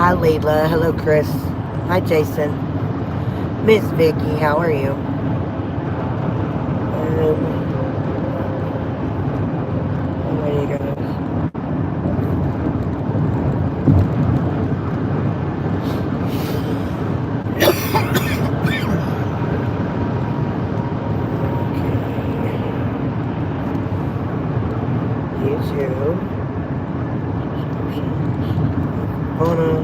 Hi, Layla. Hello, Chris. Hi, Jason. Miss Vicky, how are you? Where are you guys? YouTube. Pawna.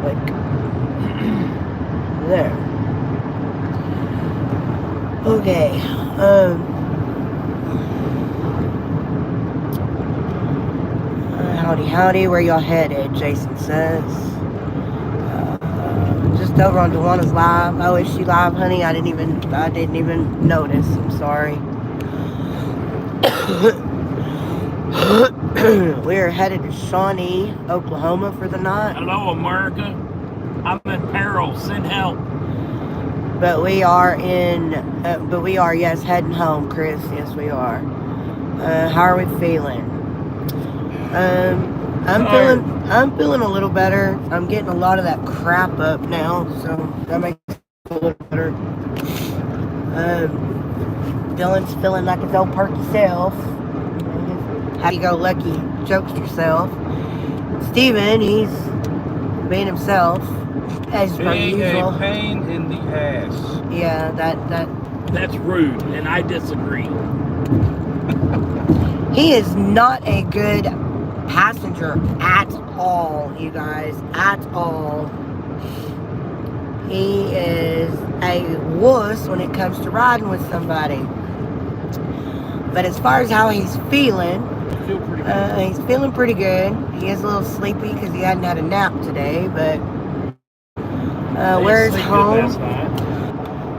Like there. Okay. Howdy, howdy. Where y'all headed? Jason says. Just over on Dewana's live. Oh, is she live, honey? I didn't even notice. I'm sorry. We're headed to Shawnee, Oklahoma for the night. Hello, America. I'm in peril. Send help. But we are yes, heading home, Chris. Yes, we are. How are we feeling? I'm feeling a little better. I'm getting a lot of that crap up now, so that makes it a little better. Dylan's feeling like his old perky self. Happy-go-lucky jokester self. Steven, he's being himself, as per usual. Being a pain in the ass. Yeah, That's rude, and I disagree. He is not a good passenger at all, you guys. At all. He is a wuss when it comes to riding with somebody. But as far as how he's feeling, he's feeling pretty good. He is a little sleepy because he hadn't had a nap today, but where's home?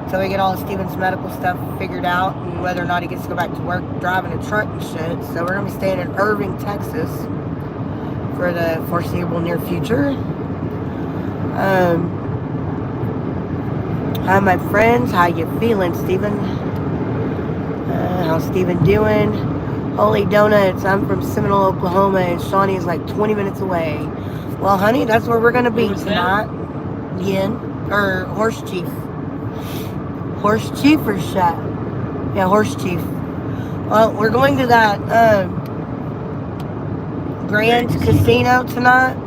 So we get all of Steven's medical stuff figured out and whether or not he gets to go back to work driving a truck and shit. So we're going to be staying in Irving, Texas for the foreseeable near future. Hi, my friends. How you feeling, Steven? How's Steven doing? Holy donuts. I'm from Seminole, Oklahoma, and Shawnee is like 20 minutes away. Well, honey, that's where we're going to be tonight. Yen. Or Horse Chief. Horse Chief or Shot? Yeah, Horse Chief. Well, we're going to that Grand Casino tonight.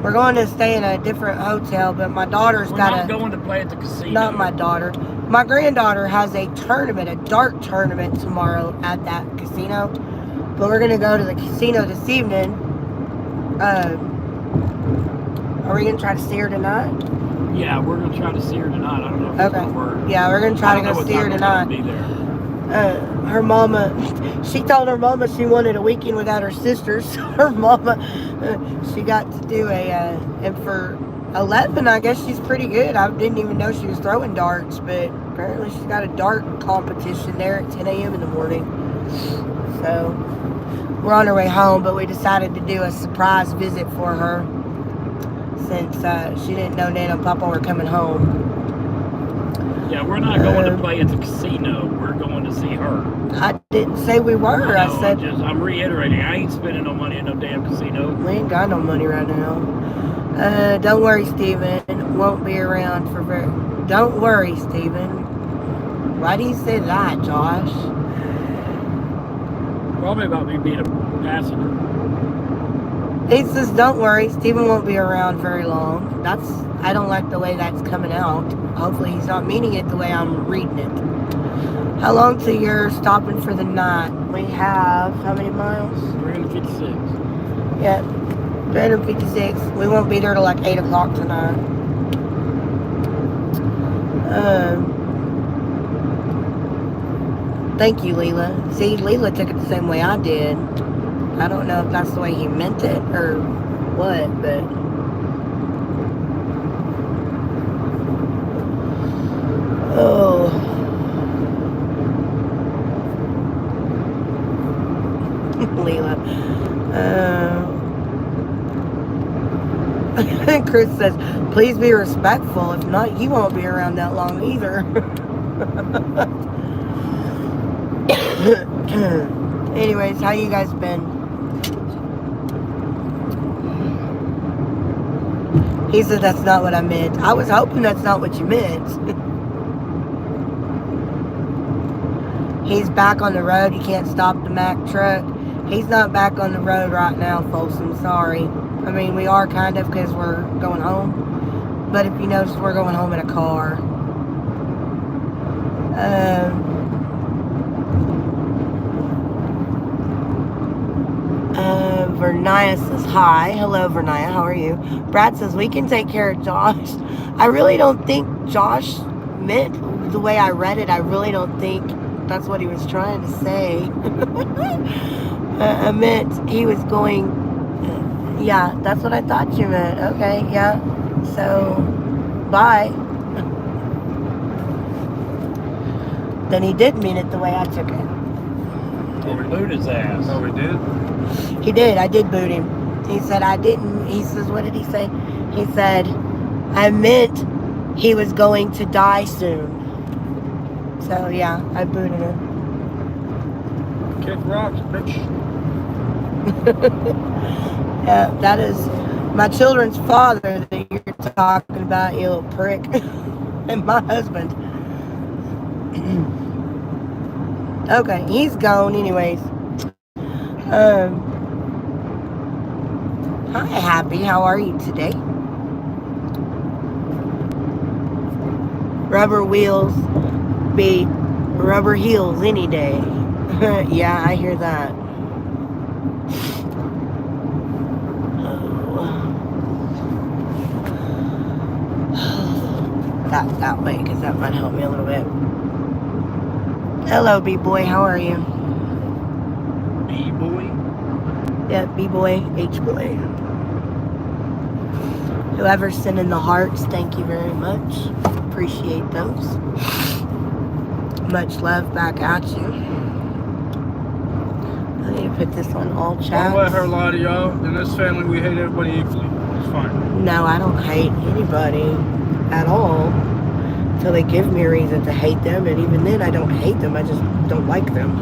We're going to stay in a different hotel, but my daughter's got I'm going to play at the casino. Not my daughter. My granddaughter has a tournament, a dart tournament tomorrow at that casino. But we're going to go to the casino this evening. Are we going to try to see her tonight? Yeah, we're going to try to see her tonight. I don't know if it's going to work. Yeah, we're going to try to go see her tonight. Be there. Her mama, she told her mama she wanted a weekend without her sisters. Her mama, she got to do and for 11, I guess she's pretty good. I didn't even know she was throwing darts, but apparently she's got a dart competition there at 10 a.m. in the morning. So we're on our way home, but we decided to do a surprise visit for her since she didn't know Nana and Papa were coming home. Yeah, we're not going to play at the casino. We're going to see her. I didn't say we were. I said I'm reiterating. I ain't spending no money at no damn casino. We ain't got no money right now. Don't worry, Steven. Won't be around for very... Don't worry, Steven. Why do you say that, Josh? Probably about me being a passenger. He says, don't worry, Steven won't be around very long. I don't like the way that's coming out. Hopefully he's not meaning it the way I'm reading it. How long till you're stopping for the night? We have, how many miles? 356. Yeah, 356. We won't be there till like 8 o'clock tonight. Thank you, Leela. See, Leela took it the same way I did. I don't know if that's the way he meant it or what, but... Oh. Leela. Chris says, please be respectful. If not, you won't be around that long either. Anyways, how you guys been? He said that's not what I meant. I was hoping that's not what you meant. He's back on the road. You can't stop the Mack truck. He's not back on the road right now, folks. I'm sorry. I mean, we are kind of because we're going home. But if you notice, we're going home in a car. Vernaya says hi. Hello, Vernaya. How are you? Brad says we can take care of Josh. I really don't think Josh meant the way I read it. I really don't think that's what he was trying to say. I meant he was going. Yeah, that's what I thought you meant. Okay, yeah. So, bye. Then he did mean it the way I took it. We boot his ass. Oh, we did? He did. I did boot him. He said I didn't. He says, what did he say? He said, I meant he was going to die soon. So, yeah, I booted him. Kick rocks, bitch. Yeah, that is my children's father that you're talking about, you little prick. And my husband. Okay, he's gone anyways. Hi, Happy. How are you today? Rubber wheels be rubber heels any day. Yeah, I hear that. That way, because that might help me a little bit. Hello, B-boy. How are you? B-boy? Yeah, B-boy, H-boy. Whoever's sending the hearts, thank you very much. Appreciate those. Much love back at you. I need to put this on all chats. Don't let her lie to y'all. In this family, we hate everybody equally. It's fine. No, I don't hate anybody at all. Until they give me a reason to hate them. And even then, I don't hate them. I just don't like them.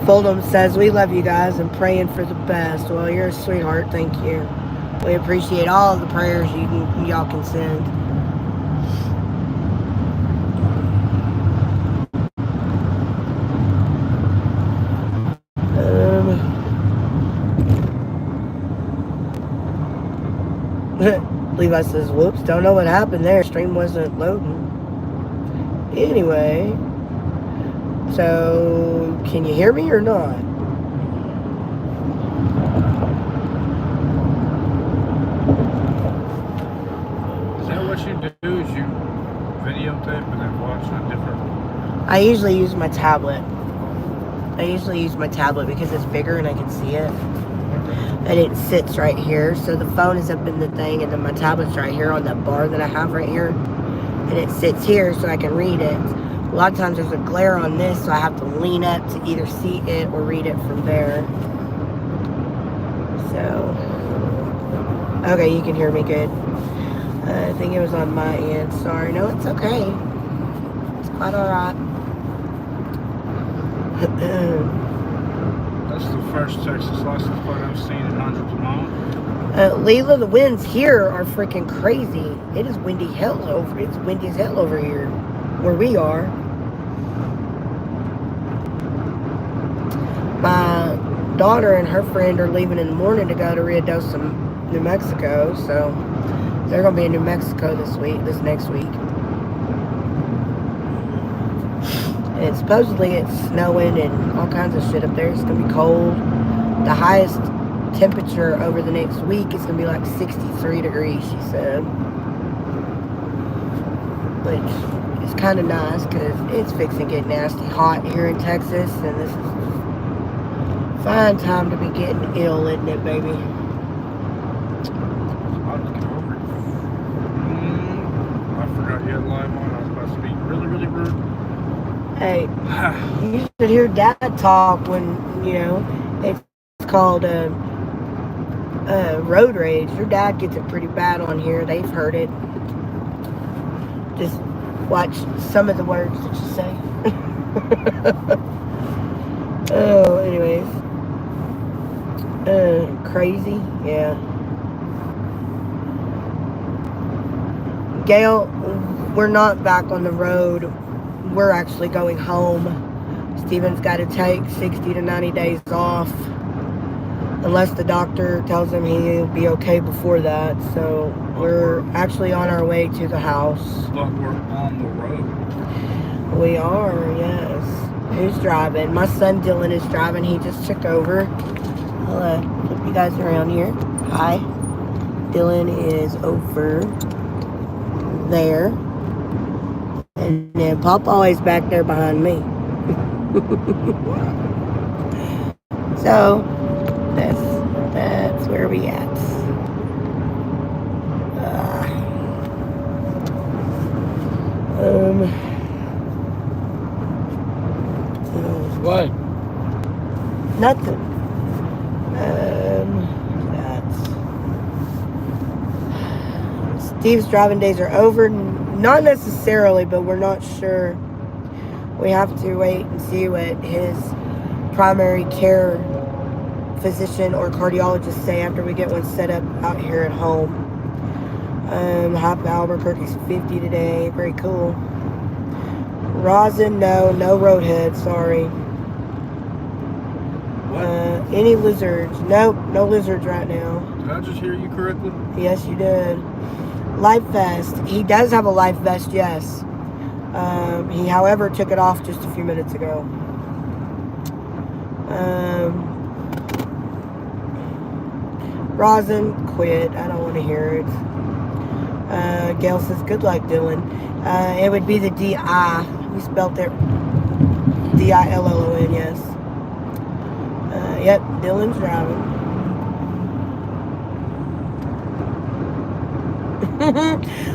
Foldham says, we love you guys and praying for the best. Well, you're a sweetheart. Thank you. We appreciate all of the prayers y'all can send. Levi says, whoops, don't know what happened there. Stream wasn't loading. Anyway, so can you hear me or not? Is that what you do? Is you videotape and then watch a different? I usually use my tablet. Because it's bigger and I can see it. And it sits right here. So the phone is up in the thing and then my tablet's right here on that bar that I have right here. And it sits here so I can read it. A lot of times there's a glare on this, so I have to lean up to either see it or read it from there. So, okay, you can hear me good. I think it was on my end. Sorry. No, it's okay. It's quite alright. That's the first Texas license plate I've seen in hundreds of miles. Leila, the winds here are freaking crazy. It is windy hell over. It's windy as hell over here, where we are. My daughter and her friend are leaving in the morning to go to Ruidoso, New Mexico. So they're gonna be in New Mexico this next week. And supposedly it's snowing and all kinds of shit up there. It's gonna be cold. The highest temperature over the next week is gonna be like 63 degrees, she said. Which is kind of nice because it's fixing to get nasty hot here in Texas, and this is a fine time to be getting ill, isn't it, baby? I forgot you had live on. I was about to be really, really rude. Hey, you should hear Dad talk when, it's called road rage. Your dad gets it pretty bad on here. They've heard it. just watch some of the words that you say. Oh, anyways. Crazy, yeah. Gail, we're not back on the road. We're actually going home. Steven's got to take 60 to 90 days off. Unless the doctor tells him he'll be okay before that. So we're actually on our way to the house. But we're on the road. We are, yes. Who's driving? My son Dylan is driving. He just took over. I'll flip you guys around here. Hi. Dylan is over there. And then Pop always back there behind me. So that's where we at. What? Nothing. Steve's driving days are over. Not necessarily, but we're not sure. We have to wait and see what his primary care physician or cardiologist say after we get one set up out here at home. Hop Albuquerque's 50 today. Very cool. Rosin, no roadhead, sorry. Any lizards? Nope, no lizards right now. Did I just hear you correctly? Yes, you did. Life vest. He does have a life vest, yes. He, however, took it off just a few minutes ago. Rosin, quit. I don't want to hear it. Gail says, good luck, Dylan. It would be the D-I. We spelled it D-I-L-L-O-N, yes. Yep, Dylan's driving.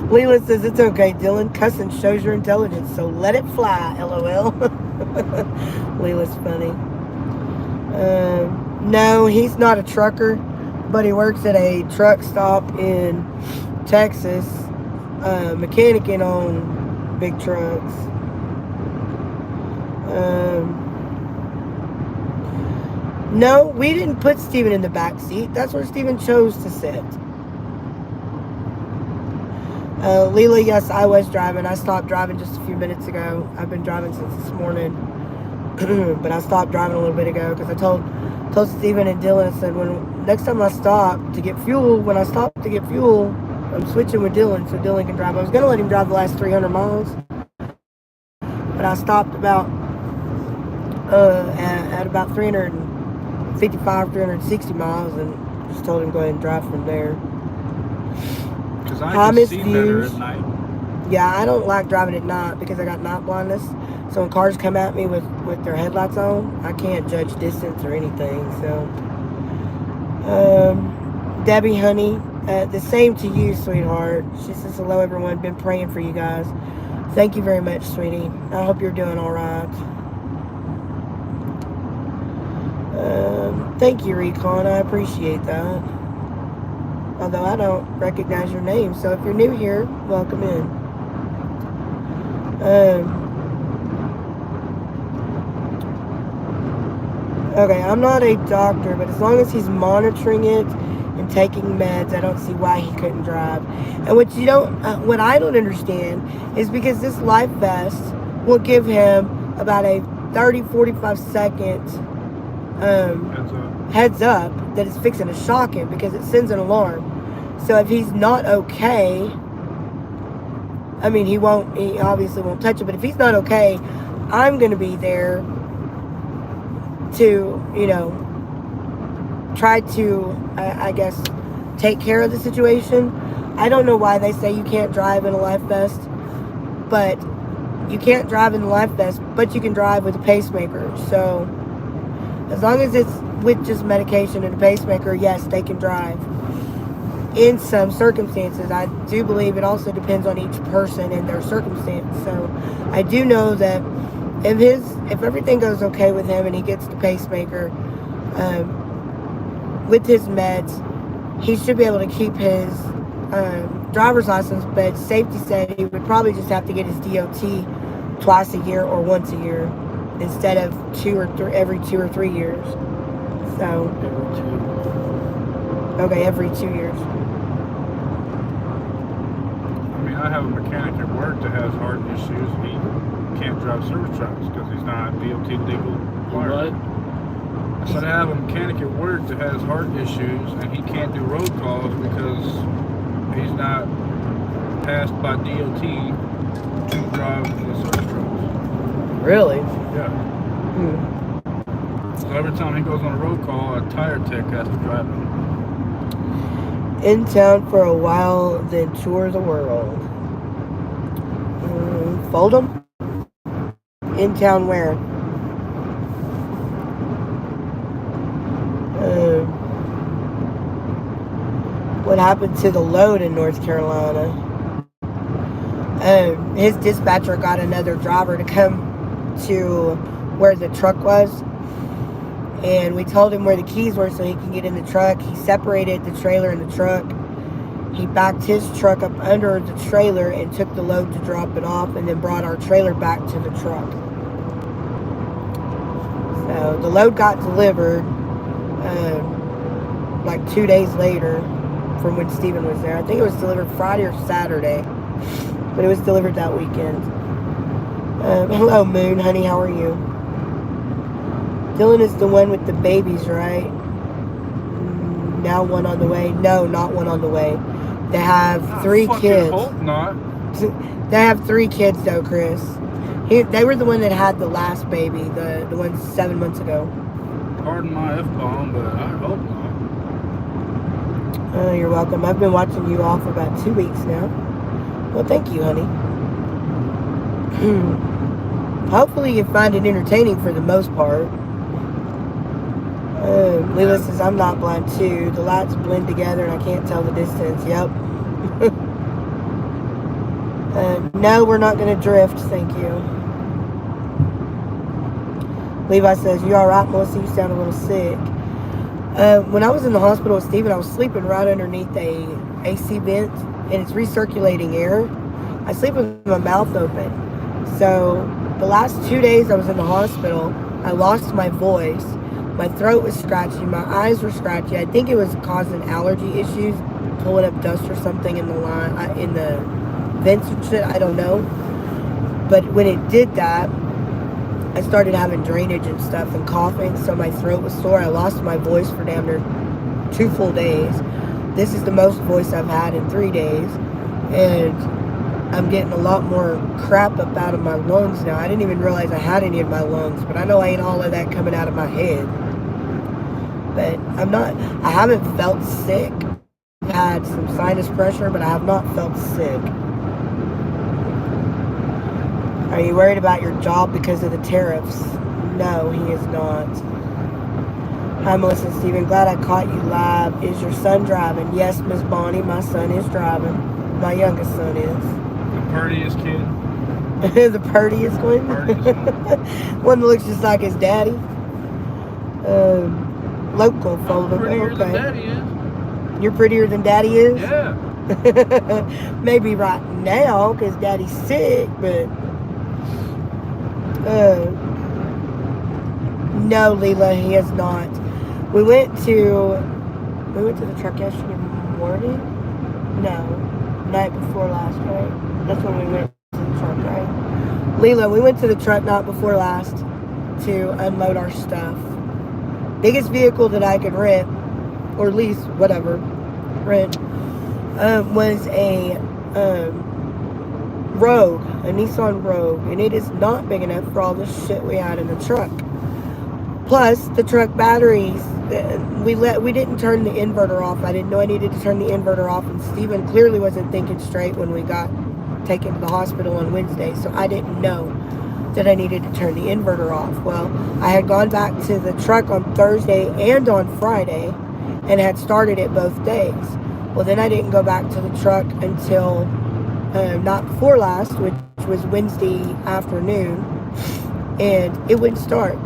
Leela says, it's okay, Dylan. Cussing shows your intelligence, so let it fly, LOL. Leela's funny. No, he's not a trucker, but he works at a truck stop in Texas, mechanicing on big trucks. No, we didn't put Steven in the back seat. That's where Steven chose to sit. Leela, yes, I was driving. I stopped driving just a few minutes ago. I've been driving since this morning. But I stopped driving a little bit ago because I told Steven and Dylan, I said, next time I stop to get fuel, I'm switching with Dylan so Dylan can drive. I was going to let him drive the last 300 miles. But I stopped at about 355, 360 miles and just told him to go ahead and drive from there. Because I can see better at night. Yeah, I don't like driving at night because I got night blindness. So when cars come at me with their headlights on, I can't judge distance or anything. So, Debbie, honey, the same to you, sweetheart. She says, hello, everyone. Been praying for you guys. Thank you very much, sweetie. I hope you're doing all right. Thank you, Recon. I appreciate that. Although I don't recognize your name. So if you're new here, welcome in. Okay, I'm not a doctor, but as long as he's monitoring it and taking meds, I don't see why he couldn't drive. And what I don't understand is because this life vest will give him about a 30-45 second heads up that it's fixing to shock him because it sends an alarm. So if he's not okay, I mean, he obviously won't touch it, but if he's not okay, I'm going to be there to, try to, I guess, take care of the situation. I don't know why they say you can't drive in a life vest, but you can't drive in the life vest, but you can drive with a pacemaker. So as long as it's with just medication and a pacemaker, yes, they can drive. In some circumstances, I do believe it also depends on each person and their circumstance. So I do know that if everything goes okay with him and he gets the pacemaker with his meds, he should be able to keep his driver's license, but safety said he would probably just have to get his DOT twice a year or once a year instead of every 2 or 3 years. So okay, every 2 years. I mean, I have a mechanic at work that has heart issues. He can't drive service trucks because he's not DOT legal required. What? I said I have a mechanic at work that has heart issues and he can't do road calls because he's not passed by DOT to drive the service trucks. Really? Yeah. So every time he goes on a road call, a tire tech has to drive him. In town for a while, then tour the world. Fold'em? In town where? What happened to the load in North Carolina? His dispatcher got another driver to come to where the truck was, and we told him where the keys were so he can get in the truck. He separated the trailer and the truck. He backed his truck up under the trailer and took the load to drop it off, and then brought our trailer back to the truck. So the load got delivered like 2 days later from when Steven was there. I think it was delivered Friday or Saturday, but it was delivered that weekend. Hello, Moon, honey, how are you? Dylan is the one with the babies, right? Now one on the way. No, not one on the way. They have 3 kids. Hope not. They have 3 kids though, Chris. They were the one that had the last baby, the one 7 months ago. Pardon my F-bomb, but I hope not. You're welcome. I've been watching you all for about 2 weeks now. Well, thank you, honey. Hopefully you find it entertaining for the most part. Leela says, I'm not blind too. The lights blend together and I can't tell the distance. Yep. No, we're not going to drift. Thank you. Levi says, you alright, Melissa? You sound a little sick. When I was in the hospital with Steven, I was sleeping right underneath a AC vent, and it's recirculating air. I sleep with my mouth open. So the last 2 days I was in the hospital, I lost my voice. My throat was scratchy. My eyes were scratchy. I think it was causing allergy issues, pulling up dust or something in the line, in the vents and shit. I don't know. But when it did that, I started having drainage and stuff and coughing, so my throat was sore. I lost my voice for damn near 2 full days. This is the most voice I've had in 3 days, and I'm getting a lot more crap up out of my lungs now. I didn't even realize I had any in my lungs, but I know I ain't all of that coming out of my head. But I haven't felt sick. I've had some sinus pressure, but I have not felt sick. Are you worried about your job because of the tariffs? No, he is not. Hi, Melissa and Steven. Glad I caught you live. Is your son driving? Yes, Miss Bonnie, my son is driving. My youngest son is. The prettiest kid. The purtiest one? One that looks just like his daddy. Local folder. Prettier than daddy is. You're prettier than daddy is? Yeah. Maybe right now, because daddy's sick, but... no, Leela, he has not. We went to the truck yesterday morning? No, night before last, right? That's when we went to the truck, right? Leela, we went to the truck night before last to unload our stuff. Biggest vehicle that I could rent, or lease, whatever, rent, was a Rogue, a Nissan Rogue, and it is not big enough for all the shit we had in the truck. Plus, the truck batteries, we didn't turn the inverter off. I didn't know I needed to turn the inverter off, and Steven clearly wasn't thinking straight when we got taken to the hospital on Wednesday, so I didn't know that I needed to turn the inverter off. Well, I had gone back to the truck on Thursday and on Friday and had started it both days. Well, then I didn't go back to the truck until not before last, which was Wednesday afternoon, and it wouldn't start.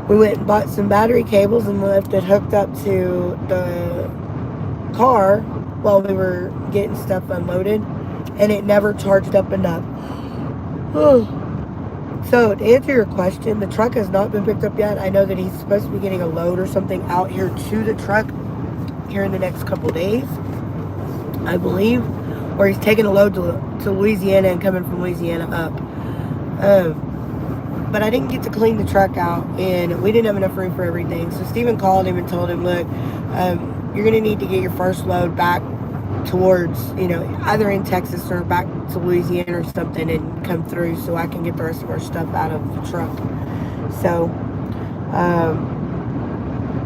We went and bought some battery cables and left it hooked up to the car. while we were getting stuff unloaded, and it never charged up enough. So, to answer your question, the truck has not been picked up yet. I know that he's supposed to be getting a load or something out here to the truck here in the next couple days, I believe. Or he's taking a load to Louisiana and coming from Louisiana up. But I didn't get to clean the truck out, and we didn't have enough room for everything. So Steven called him and told him, look, you're going to need to get your first load back towards, either in Texas or back to Louisiana or something and come through so I can get the rest of our stuff out of the truck. So,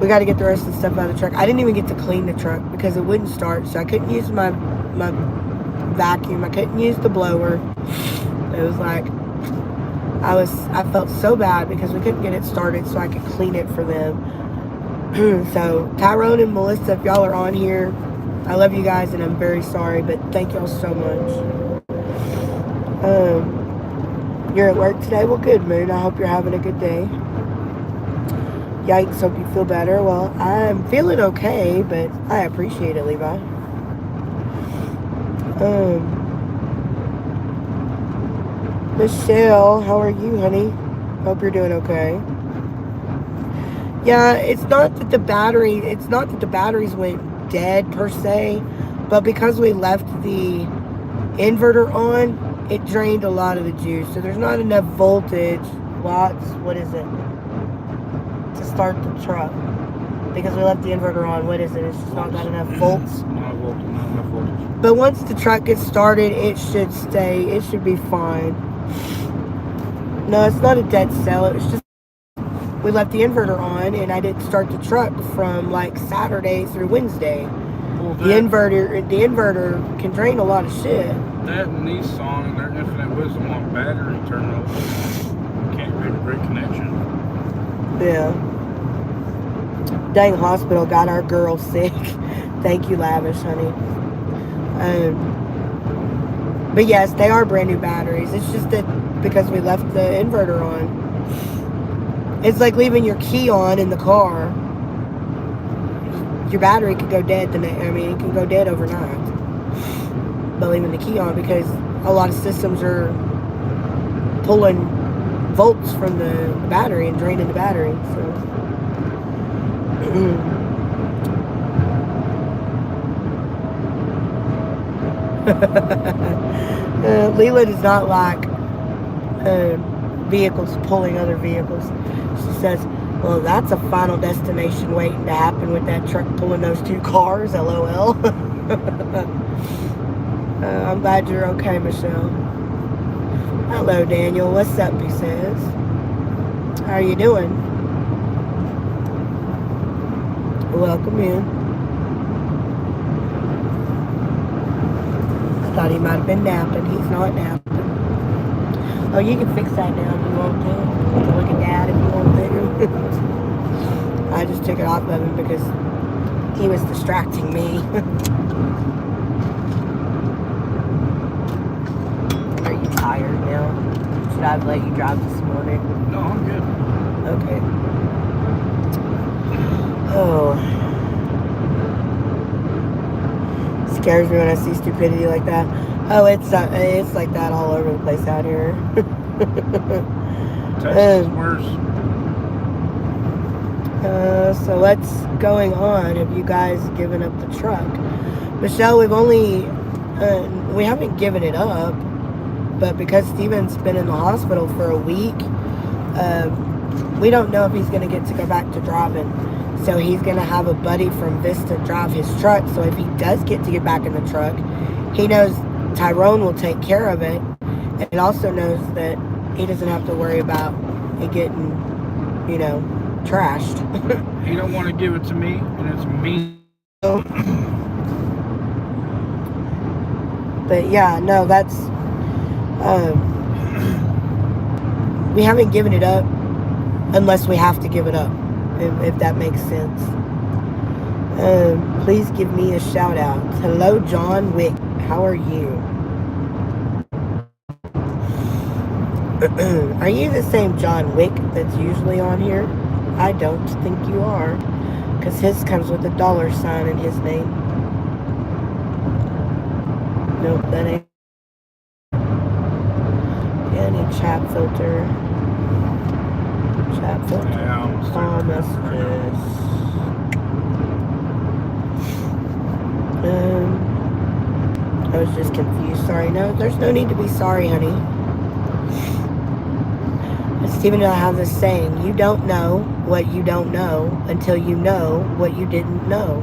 we got to get the rest of the stuff out of the truck. I didn't even get to clean the truck because it wouldn't start, so I couldn't use my vacuum. I couldn't use the blower. It was like, I felt so bad because we couldn't get it started so I could clean it for them. So, Tyrone and Melissa, if y'all are on here, I love you guys and I'm very sorry, but thank y'all so much. You're at work today? Well, good, Moon. I hope you're having a good day. Yikes, hope you feel better. Well, I'm feeling okay, but I appreciate it, Levi. Michelle, how are you, honey? Hope you're doing okay. Yeah, it's not that the batteries went dead per se, but because we left the inverter on, it drained a lot of the juice. So there's not enough voltage, what is it, to start the truck. Because we left the inverter on, what is it? It's just not got enough volts. Not enough voltage. But once the truck gets started, it should be fine. No, it's not a dead cell. It was just we left the inverter on, and I didn't start the truck from like Saturday through Wednesday. Well, the inverter can drain a lot of shit. That Nissan and their infinite wisdom on battery terminals can't make a great connection. Yeah. Dang hospital got our girl sick. Thank you, Lavish, honey. But yes, they are brand new batteries. It's just that because we left the inverter on. It's like leaving your key on in the car. Your battery could go dead it can go dead overnight. But leaving the key on because a lot of systems are pulling volts from the battery and draining the battery. So. Leela does not like vehicles pulling other vehicles. She says, well, that's a final destination waiting to happen with that truck pulling those two cars, LOL. I'm glad you're okay, Michelle. Hello, Daniel. What's up, he says. How are you doing? Welcome in. I thought he might have been napping. He's not napping. Oh, you can fix that now if you want to. You can look at Dad if you want to. I just took it off of him because he was distracting me. Are you tired now? Should I have let you drive this morning? No, I'm good. Okay. Oh. Scares me when I see stupidity like that. Oh, it's like that all over the place out here. Texas is worse. So what's going on? Have you guys given up the truck? Michelle, we haven't given it up, but because Steven's been in the hospital for a week, we don't know if he's going to get to go back to driving. So he's going to have a buddy from Vista drive his truck. So if he does get to get back in the truck, he knows Tyrone will take care of it. And also knows that he doesn't have to worry about it getting, trashed. He don't want to give it to me, and it's me. But yeah, no, that's... we haven't given it up unless we have to give it up. If that makes sense. Please give me a shout out. Hello, John Wick. How are you? Are you the same John Wick that's usually on here? I don't think you are. Because his comes with a $sign in his name. Nope, that ain't. Yeah, I need chat filter. Chat filter. Yeah, I'm still All right messages. I was just confused. Sorry. No, there's no need to be sorry, honey. Stephen and I have this saying, you don't know what you don't know until you know what you didn't know.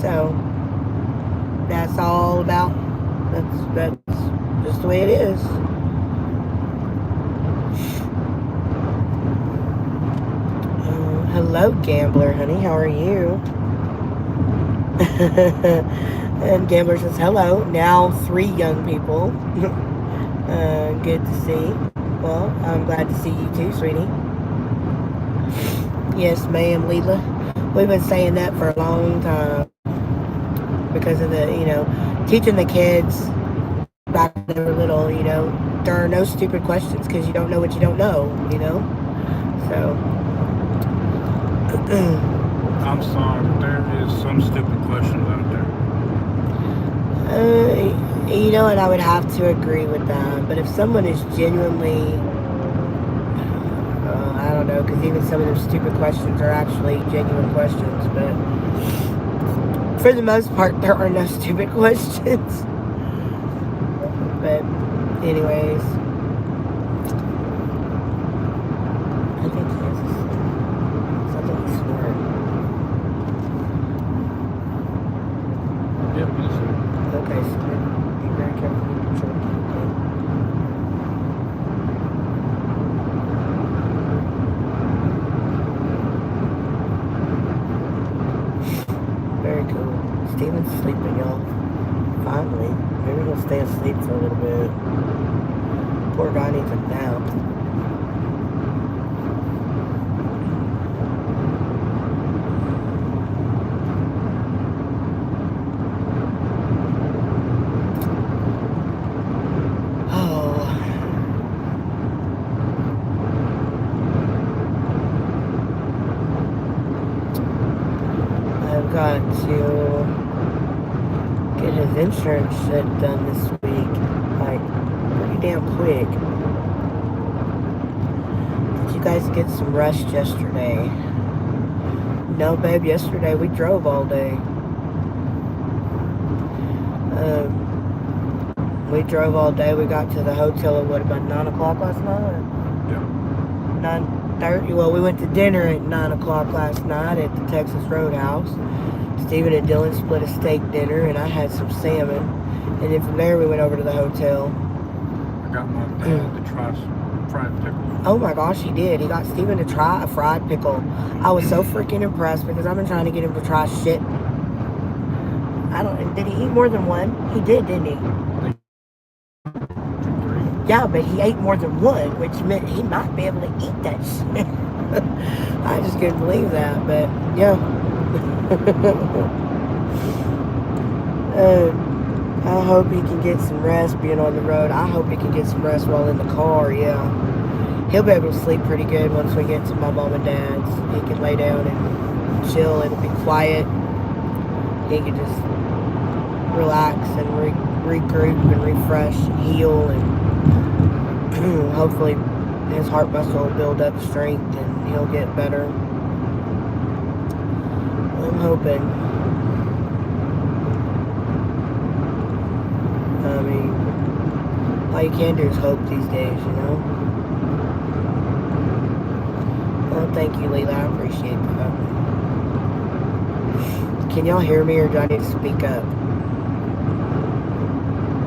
So, that's all about, that's just the way it is. Hello, Gambler, honey. How are you? And Gambler says, hello. Now 3 young people. Good to see. Well, I'm glad to see you too, sweetie. Yes, ma'am, Leela. We've been saying that for a long time because of the, teaching the kids back when they were little, there are no stupid questions because you don't know what you don't know, So. I'm sorry, but there is some stupid questions out there. And I would have to agree with that. But if someone is genuinely, I don't know, because even some of those stupid questions are actually genuine questions. But for the most part, there are no stupid questions. But anyways, I think he is asleep. Sounds like he's snoring. Yep, yes, sir. Okay, so be very careful with the turkey, okay? Very cool. Steven's sleeping, y'all. Finally. Maybe he'll stay asleep for a little bit. Poor guy needs a nap. Got to get his insurance shit done this week, like pretty damn quick. Did you guys get some rest yesterday? No, babe, yesterday we drove all day. We drove all day. We got to the hotel at what, about 9 o'clock last night? Yep. 9:30. Well, we went to dinner at 9 o'clock last night at the Texas Roadhouse. Stephen and Dylan split a steak dinner, and I had some salmon. And then from there, we went over to the hotel. I got my dad to try some fried pickles. Oh my gosh, he did. He got Stephen to try a fried pickle. I was so freaking impressed because I've been trying to get him to try shit. Did he eat more than one? He did, didn't he? 2, 3. Yeah, but he ate more than one, which meant he might be able to eat that shit. I just couldn't believe that, but yeah. I hope he can get some rest being on the road. I hope he can get some rest while in the car, yeah. He'll be able to sleep pretty good once we get to my mom and dad's. He can lay down and chill. It'll be quiet. He can just relax and regroup and refresh and heal, and hopefully his heart muscle will build up strength and he'll get better. I'm hoping. I mean, all you can do is hope these days, Well, thank you, Leila. I appreciate that. Can y'all hear me, or do I need to speak up?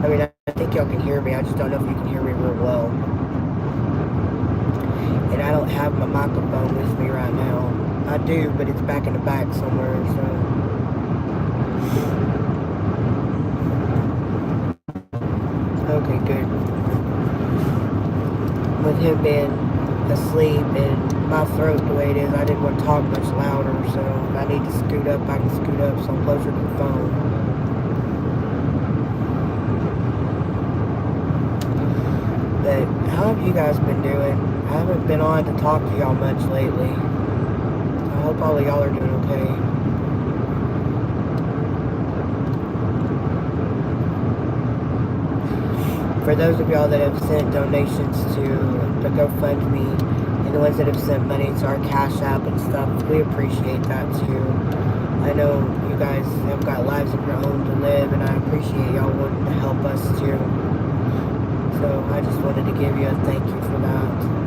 I mean, I think y'all can hear me. I just don't know if you can hear me real well. And I don't have my microphone with me right now. I do, but it's back in the back somewhere, so. Okay, good. With him being asleep and my throat the way it is, I didn't want to talk much louder, so if I need to scoot up, I can scoot up so I'm closer to the phone. But how have you guys been doing? I haven't been on to talk to y'all much lately. I hope all of y'all are doing okay. For those of y'all that have sent donations to the GoFundMe and the ones that have sent money to our Cash App and stuff, we appreciate that too. I know you guys have got lives of your own to live, and I appreciate y'all wanting to help us too. So I just wanted to give you a thank you for that.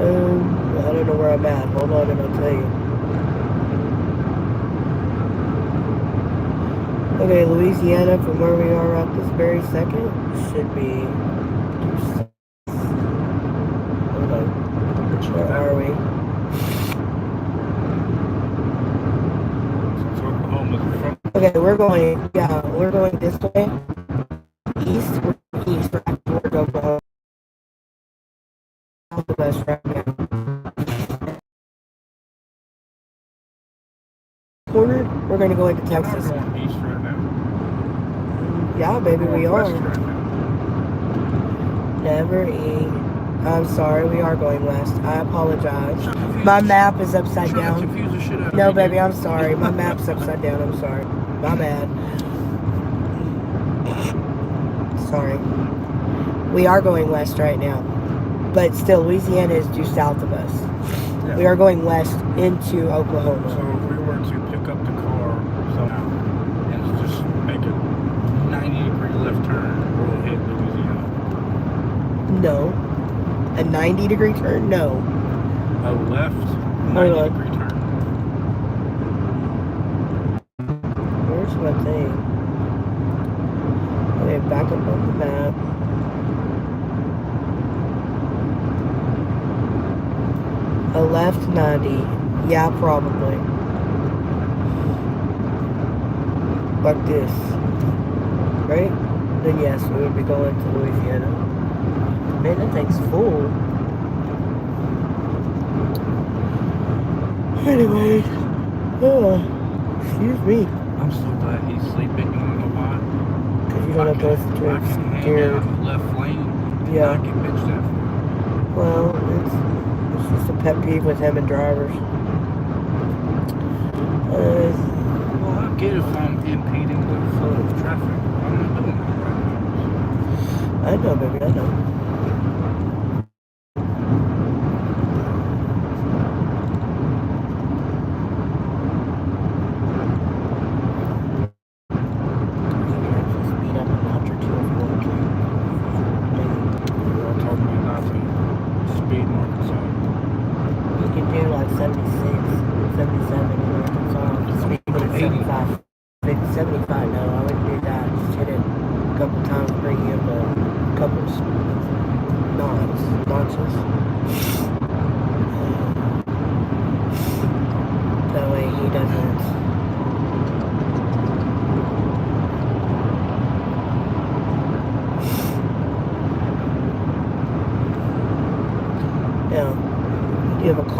I don't know where I'm at. Hold on and I'll tell you. Okay, Louisiana, from where we are at this very second, should be... Hold on. Where are we? Okay, we're going this way. East, we're at Georgia, Oklahoma. Southwest right now. Corner, we're going to go into Texas. We're going east right now. Yeah, baby, we are. Right Never eat. I'm sorry, we are going west. I apologize. My map is upside down. Confuse the shit out of No, me. baby, I'm sorry. My map's upside down. I'm sorry. My bad. Sorry. We are going west right now. But still, Louisiana is due south of us. Yeah. We are going west into Oklahoma. So if we were to pick up the car somehow and just make a 90-degree left turn, we'll hit Louisiana. No. A 90-degree turn? No. A left 90-degree turn. Where's my thing? Okay, back up on the map. A left 90. Yeah, probably. Like this. Right? Then yes, we would be going to Louisiana. Man, that thing's full. Anyways. Excuse me. I'm so glad he's sleeping. You know why? Because you don't have to listen to I it. can hang out in the left lane. Yeah. I can bitch that. Well, it's just a pet peeve with him and drivers. Well, I get if I'm impeding the flow of traffic. I'm not doing that right now. I know, baby, I know.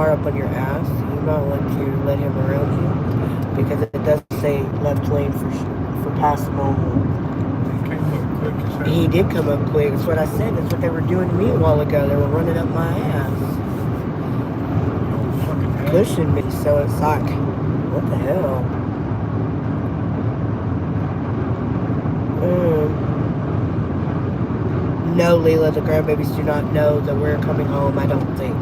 Up on your ass, you might want to let him around you because it does say left lane for passing over. He came up quick as hell. He did come up quick. That's what I said. That's what they were doing to me a while ago. They were running up my ass, pushing me. So it's like, what the hell? No, Leela, the grandbabies do not know that we're coming home. I don't think.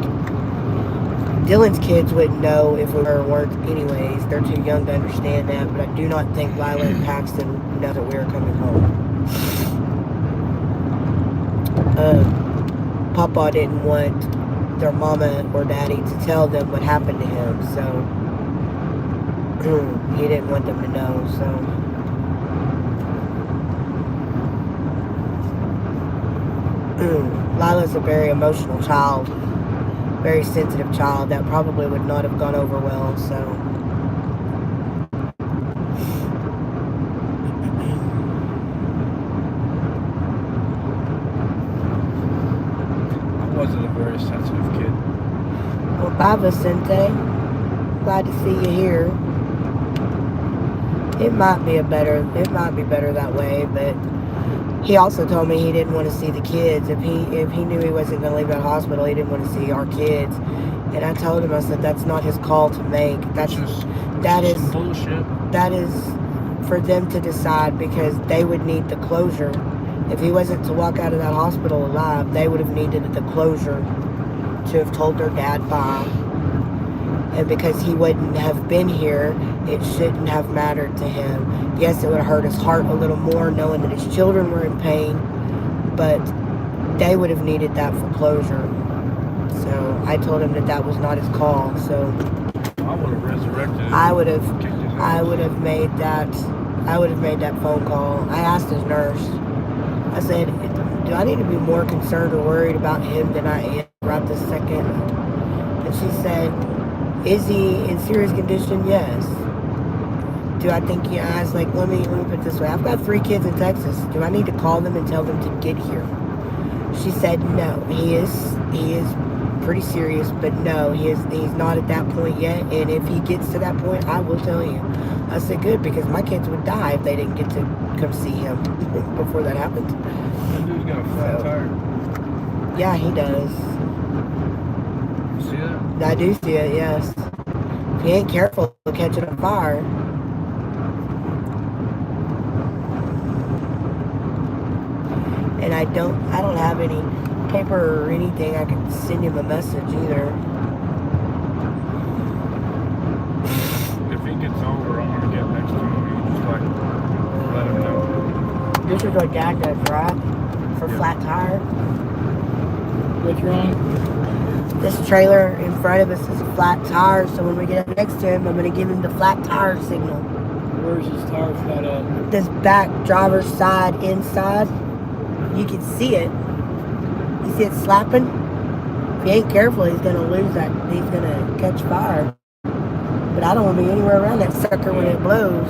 Dylan's kids wouldn't know if we were or weren't anyways. They're too young to understand that, but I do not think Lila and Paxton know that we are coming home. Papa didn't want their mama or daddy to tell them what happened to him, so he didn't want them to know, so... Lila's a very emotional child. Very sensitive child that probably would not have gone over well, so Hi, Vicente. Glad to see you here. It might be better that way, but he also told me he didn't want to see the kids. If he knew he wasn't going to leave that hospital, he didn't want to see our kids. And I told him, I said, that's not his call to make. That is bullshit. That is for them to decide, because they would need the closure. If he wasn't to walk out of that hospital alive, they would have needed the closure to have told their dad bye. And because he wouldn't have been here, it shouldn't have mattered to him. Yes, it would have hurt his heart a little more knowing that his children were in pain, but they would have needed that for closure. So I told him that was not his call. So I would have resurrected him. I would have made that phone call. I asked his nurse. I said, do I need to be more concerned or worried about him than I am right this second? And she said, is he in serious condition? Yes. Do I think he has, let me put it this way. I've got 3 kids in Texas. Do I need to call them and tell them to get here? She said, no. He is pretty serious, but no, he's not at that point yet. And if he gets to that point, I will tell you. I said, good, because my kids would die if they didn't get to come see him before that happened. That dude's got a flat tire. Yeah, he does. You see that? I do see it, yes. If he ain't careful, he'll catch it on fire. And I don't have any paper or anything I can send him a message either. If he gets over, I'm gonna get next to him. You just let him know. This is what Dad does, right? For flat tire. What's wrong? This trailer in front of us is a flat tire, so when we get up next to him, I'm going to give him the flat tire signal. Where's his tire flat at? This back driver's side inside, you can see it. You see it slapping? If he ain't careful, he's going to lose that. He's going to catch fire. But I don't want to be anywhere around that sucker when it blows.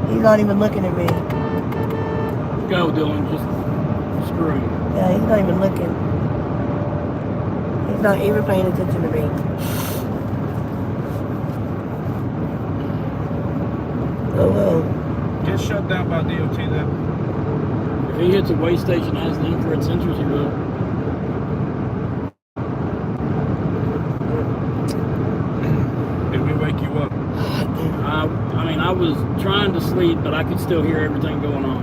He's not even looking at me. Go, Dylan. Just screw him. Yeah, he's not even looking. He's not even paying attention to me. Oh well. Get shut down by DOT then. If he hits a way station that has the infrared sensors, he will. Did we wake you up? I was trying to sleep, but I could still hear everything going on.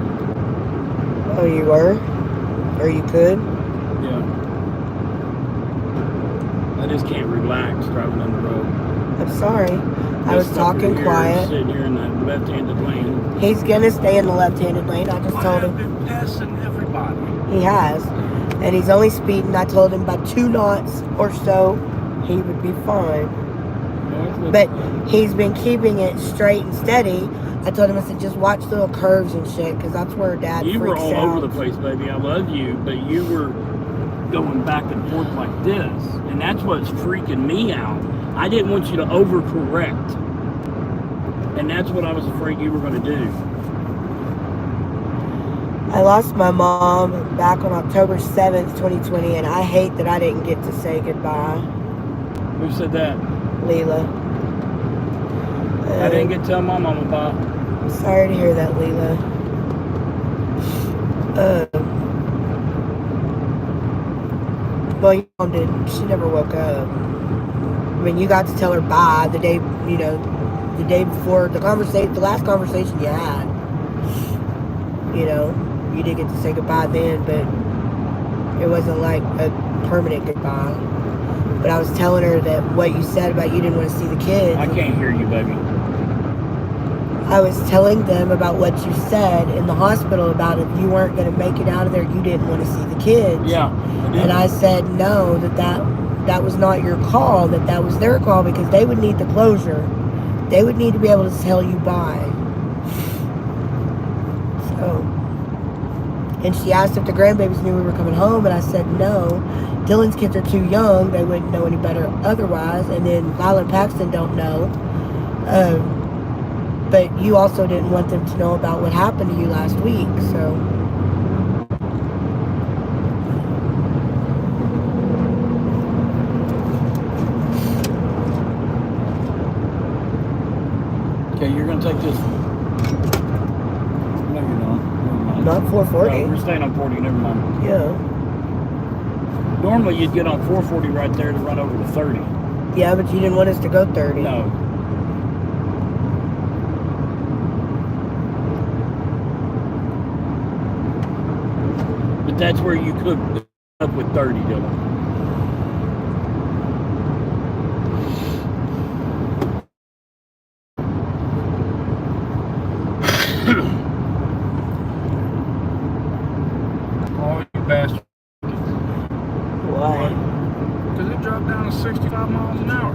Oh, you were? Or you could? Yeah. I just can't relax driving on the road. I'm sorry. I was talking quiet. Sitting here in that left-handed lane. He's gonna stay in the left-handed lane. I just told him. I've been passing everybody. He has. And he's only speeding. I told him by 2 knots or so, he would be fine. But he's been keeping it straight and steady. I told him, I said, just watch little curves and shit, because that's where Dad You were freaks all out. over the place, baby. I love you, but you were going back and forth like this. And that's what's freaking me out. I didn't want you to overcorrect. And that's what I was afraid you were going to do. I lost my mom back on October 7th, 2020, and I hate that I didn't get to say goodbye. Who said that? Leela. I didn't get to tell my mama about. I'm sorry to hear that, Leela. Well, your mom didn't. She never woke up. I mean, you got to tell her bye the day, the day before the last conversation you had. You did get to say goodbye then, but it wasn't like a permanent goodbye. But I was telling her that what you said about you didn't want to see the kids. I can't hear you, baby. I was telling them about what you said in the hospital about if you weren't going to make it out of there, you didn't want to see the kids. Yeah. And I said no, that was not your call, that was their call, because they would need the closure. They would need to be able to tell you bye. So, and she asked if the grandbabies knew we were coming home, and I said no. Dylan's kids are too young, they wouldn't know any better otherwise, and then Lyle and Paxton don't know. But you also didn't want them to know about what happened to you last week, so. Okay, you're gonna take this. No, you're not. Never mind. Not 440. No, we're staying on 40. Never mind. Yeah. Normally, you'd get on 440 right there to run over to 30. Yeah, but you didn't want us to go 30. No. But that's where you could up with 30, Dylan. Oh, you bastard. Why? Because it dropped down to 65 miles an hour.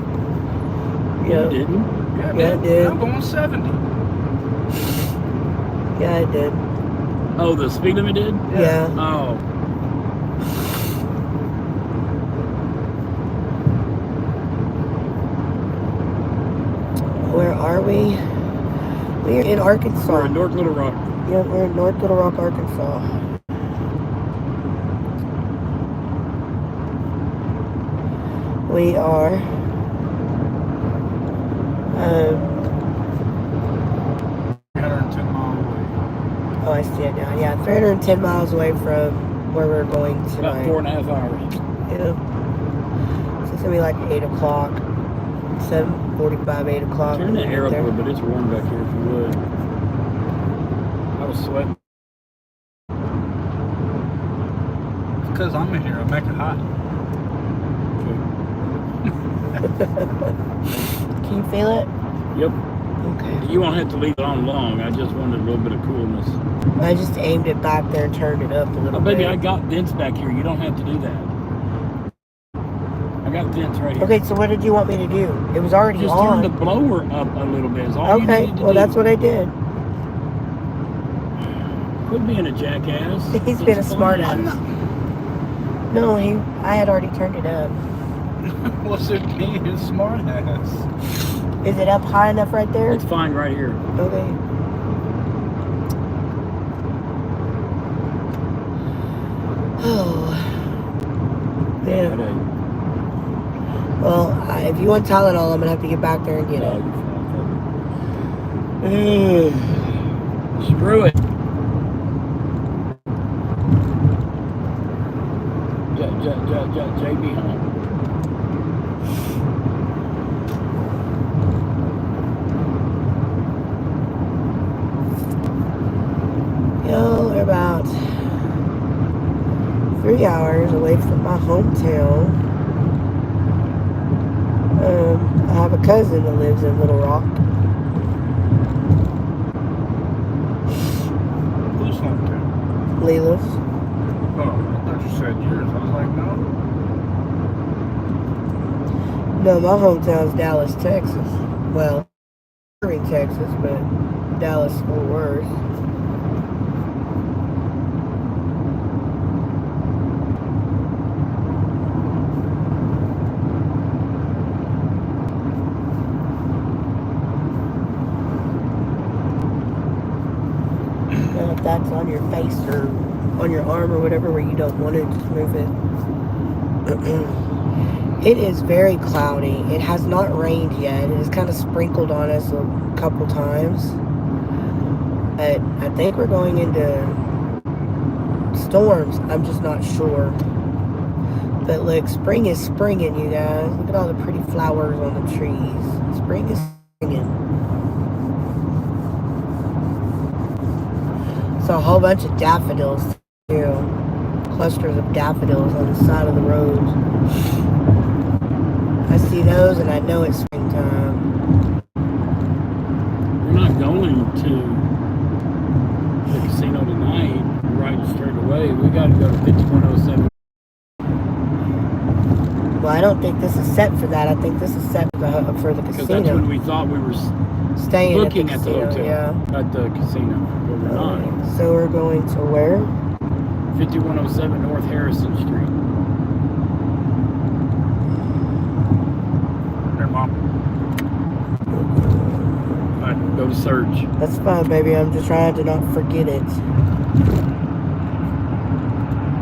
Yeah. You didn't? Yeah, Yeah, it did. I'm going 70. Yeah, it did. Oh, the speed limit did? Yeah. Oh. Where are we? We're in Arkansas. We're in North Little Rock. Yeah, we're in North Little Rock, Arkansas. We are 310 miles away. oh, I see it now. Yeah, 310 miles away from where we're going About tonight. 4.5 hours. Yeah. So it's gonna be like 8 o'clock, 7:45, 8 o'clock. Turn the when we air get up a there. little bit. It's warm back here if you would. I was sweating. Because I'm in here, I make it hot. Can you feel it? Yep. Okay. You won't have to leave it on long. I just wanted a little bit of coolness. I just aimed it back there and turned it up a little Oh, baby, bit. I got vents back here. You don't have to do that. I got vents right here. Okay, so what did you want me to do? It was already Just on. turn the blower up a little bit. Is all Okay, you need to well do. that's what I did. Quit being a jackass. He's It's been a fun. smart ass. No, I had already turned it up. What's it being smart ass? Is it up high enough right there? It's fine right here. Okay. Oh. Yeah. Well, if you want Tylenol, I'm gonna have to get back there and get No, it. you're fine. Screw it. JB home. Yo, we're about 3 hours away from my hometown. I have a cousin that lives in Little Rock. Who's hometown? Leela's. Oh, I thought you said yours. I was like, no. No, my hometown's Dallas, Texas. Well, in Texas, but Dallas, Fort Worth. If that's on your face or on your arm or whatever where you don't want it, just move it. It is very cloudy. It has not rained yet. It has kind of sprinkled on us a couple times. But I think we're going into storms. I'm just not sure. But look, spring is springing, you guys. Look at all the pretty flowers on the trees. Spring is springing. So a whole bunch of daffodils too. Clusters of daffodils on the side of the road. I see those and I know it's springtime. We're not going to the casino tonight, right straight away. We got to go to 5107. Well, I don't think this is set for that. I think this is set for the casino. Because that's when we thought we were Staying looking at the at the casino, hotel. yeah. At the casino. But we're not. So we're going to where? 5107 North Harrison Street. Here, Mom. Hi. Go to search. That's fine, baby. I'm just trying to not forget it.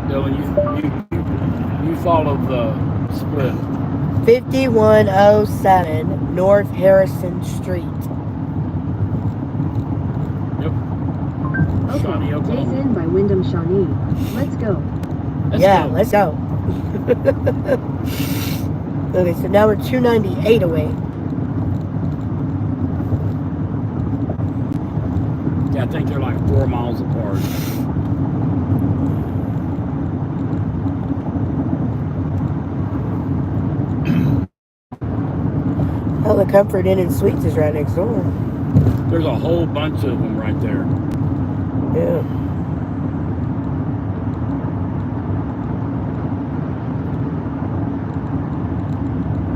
Dylan, you follow the split. 5107 North Harrison Street. Yep. Shawnee, Okay, Oklahoma. Days Inn by Wyndham Shawnee. Let's go. Let's go. Okay, so now we're 298 away. Yeah, I think they're like 4 miles apart. Oh, the Comfort Inn and Suites is right next door. There's a whole bunch of them right there. Yeah.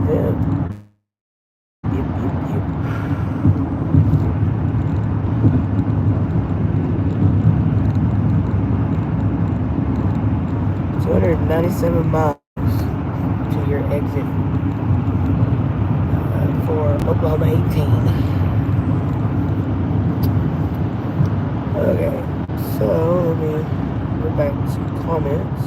Yeah. Yep. 297 miles to your exit for Oklahoma 18. Okay, so let me go back to comments.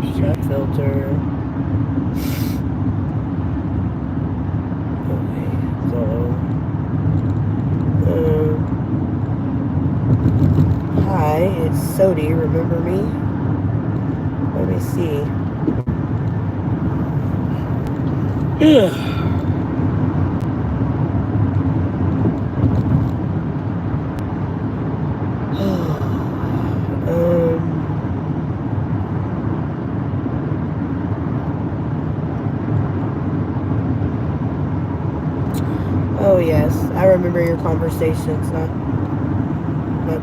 Shot filter. Okay, so hi, it's Sodi. Remember me? Let me see. Yeah. Oh yes, I remember your conversations not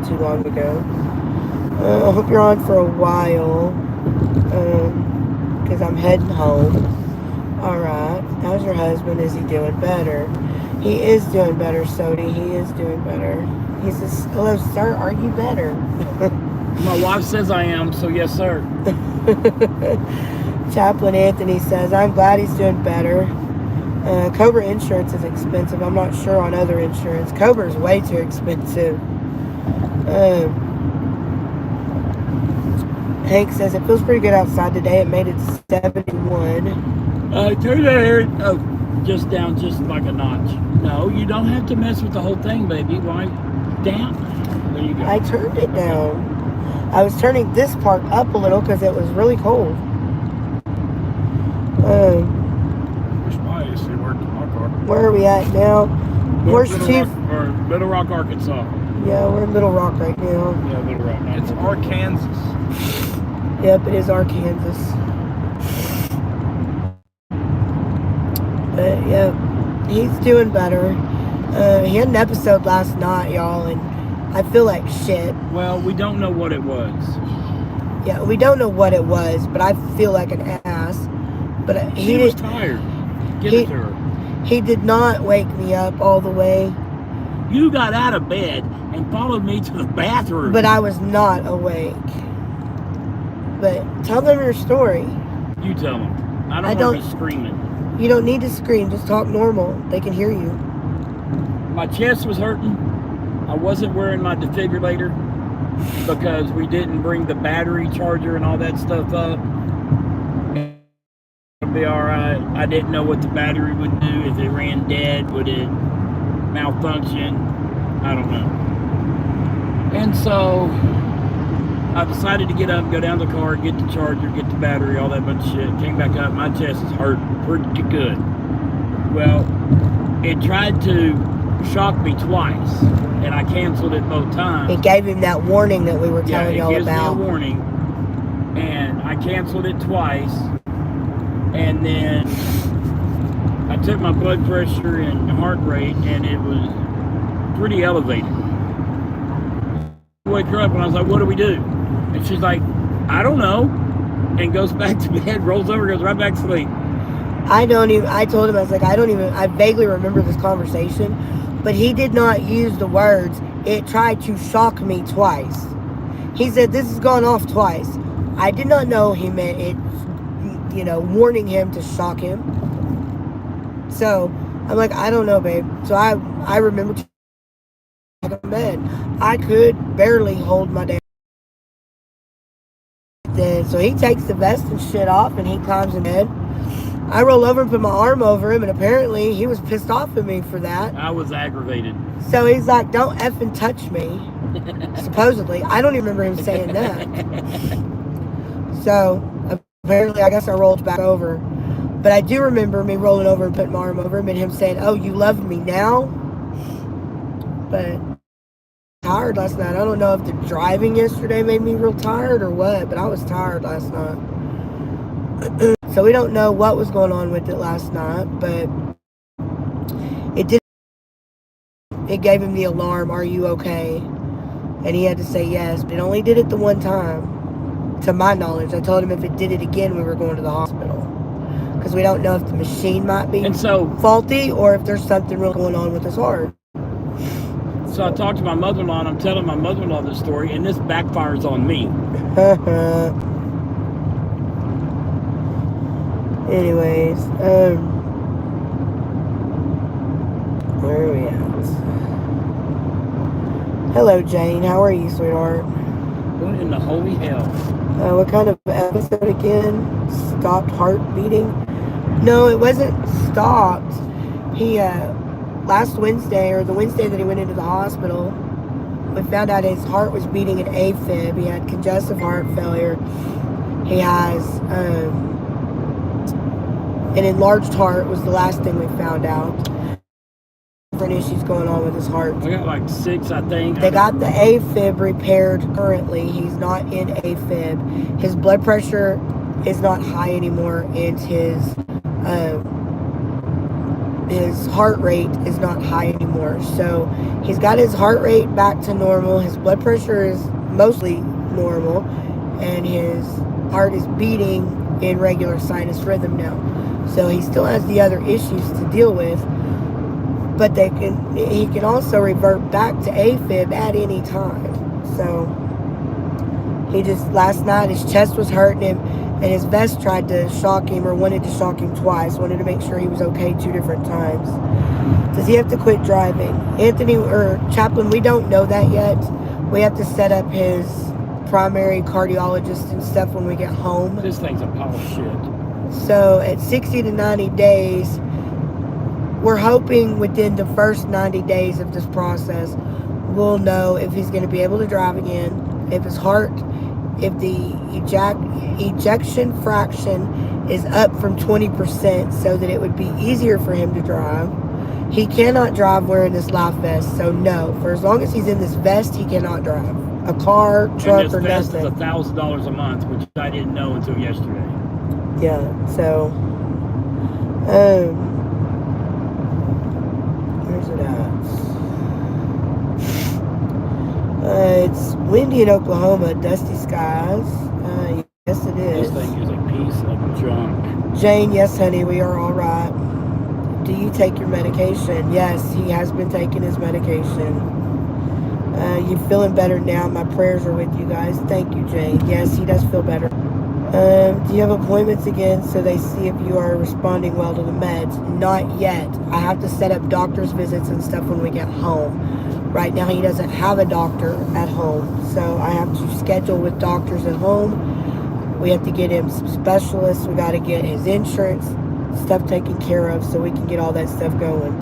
too long ago. I hope you're on for a while, because I'm heading home. Alright, how's your husband? Is he doing better? He is doing better, Sodi. He is doing better. He says, hello, sir, are you better? My wife says I am, so yes, sir. Chaplain Anthony says, I'm glad he's doing better. Cobra insurance is expensive. I'm not sure on other insurance. Cobra is way too expensive. Hank says, it feels pretty good outside today. It made it 71. Turn that air, just down just like a notch. No, you don't have to mess with the whole thing, baby. Why? Down. There you go. I turned it down. I was turning this part up a little because it was really cold. Wish my AC worked in my car. Where are we at now? Where's Chief? Little Rock, Arkansas. Yeah, we're in Little Rock right now. Yeah, Little Rock. It's Arkansas. Yep, it is Arkansas. But yeah, he's doing better. He had an episode last night, y'all, and I feel like shit. Well, we don't know what it was. Yeah, we don't know what it was, but I feel like an ass. But He was tired. Give it to her. He did not wake me up all the way. You got out of bed and followed me to the bathroom. But I was not awake. But tell them your story. You tell them. I don't want to be screaming. You don't need to scream. Just talk normal. They can hear you. My chest was hurting. I wasn't wearing my defibrillator because we didn't bring the battery charger and all that stuff up. It'll be all right. I didn't know what the battery would do. If it ran dead, would it malfunction? I don't know. And so I decided to get up, go down to the car, get the charger, get the battery, all that bunch of shit. Came back up. My chest is hurt pretty good. Well, it tried to shock me twice, and I canceled it both times. It gave him that warning that we were telling y'all about. Yeah, it gives me a warning, and I canceled it twice, and then I took my blood pressure and heart rate, and it was pretty elevated. I wake her up, and I was like, what do we do? And she's like, I don't know, and goes back to bed, rolls over, goes right back to sleep. I told him, I was like, I vaguely remember this conversation, but he did not use the words, it tried to shock me twice. He said, this has gone off twice. I did not know he meant it warning him to shock him. So I'm like, I don't know, babe. So I remember in bed. I could barely hold my damn. Then so he takes the vest and shit off and he climbs in bed. I roll over and put my arm over him, and apparently he was pissed off at me for that. I was aggravated. So he's like, don't effing touch me. Supposedly. I don't even remember him saying that. So apparently I guess I rolled back over. But I do remember me rolling over and putting my arm over him and him saying, oh, you love me now? But tired last night. I don't know if the driving yesterday made me real tired or what, but I was tired last night. So we don't know what was going on with it last night, but it gave him the alarm, are you okay? And he had to say yes, but it only did it the one time, to my knowledge. I told him if it did it again, we were going to the hospital. Because we don't know if the machine might be faulty or if there's something real going on with his heart. So I talked to my mother-in-law, and I'm telling my mother-in-law this story, and this backfires on me. Anyways, where are we at? Hello, Jane. How are you, sweetheart? What in the holy hell? What kind of episode again? Stopped heart beating? No, it wasn't stopped. He, last Wednesday, or the Wednesday that he went into the hospital, we found out his heart was beating an AFib. He had congestive heart failure. He has, an enlarged heart was the last thing we found out. Different issues going on with his heart. I got like 6, I think. They got the AFib repaired currently. He's not in AFib. His blood pressure is not high anymore, and his heart rate is not high anymore. So he's got his heart rate back to normal. His blood pressure is mostly normal, and his heart is beating in regular sinus rhythm now. So he still has the other issues to deal with, but he can also revert back to AFib at any time. So he just, last night his chest was hurting him, and his vest tried to shock him, or wanted to shock him twice, wanted to make sure he was okay 2 different times. Does he have to quit driving? Anthony, or Chaplain, we don't know that yet. We have to set up his primary cardiologist and stuff when we get home. This thing's a pile of shit. So at 60 to 90 days, we're hoping within the first 90 days of this process, we'll know if he's going to be able to drive again, if his heart, if the ejection fraction is up from 20% so that it would be easier for him to drive. He cannot drive wearing this life vest, so no. For as long as he's in this vest, he cannot drive a car, truck, or vest nothing. Is $1,000 a month, which I didn't know until yesterday. Yeah, so, where's it at? It's windy in Oklahoma, dusty skies. Yes, it is. This thing is a piece of junk. Jane, yes, honey, we are all right. Do you take your medication? Yes, he has been taking his medication. You feeling better now? My prayers are with you guys. Thank you, Jane. Yes, he does feel better. Do you have appointments again so they see if you are responding well to the meds? Not yet. I have to set up doctor's visits and stuff when we get home. Right now he doesn't have a doctor at home, so I have to schedule with doctors at home. We have to get him some specialists. We got to get his insurance stuff taken care of so we can get all that stuff going.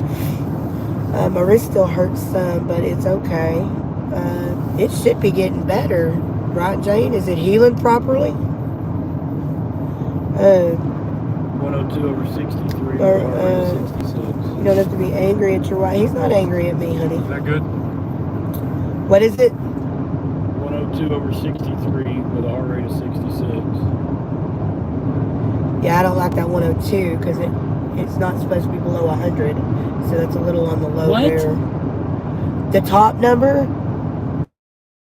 My wrist still hurts some, but it's okay. It should be getting better, right, Jane? Is it healing properly? 102 over 63 or 66. You don't have to be angry at your wife. He's not angry at me, honey. Is that good? What is it? 102 over 63 with a heart rate of 66. Yeah, I don't like that 102 because it's not supposed to be below 100. So that's a little on the low there. The top number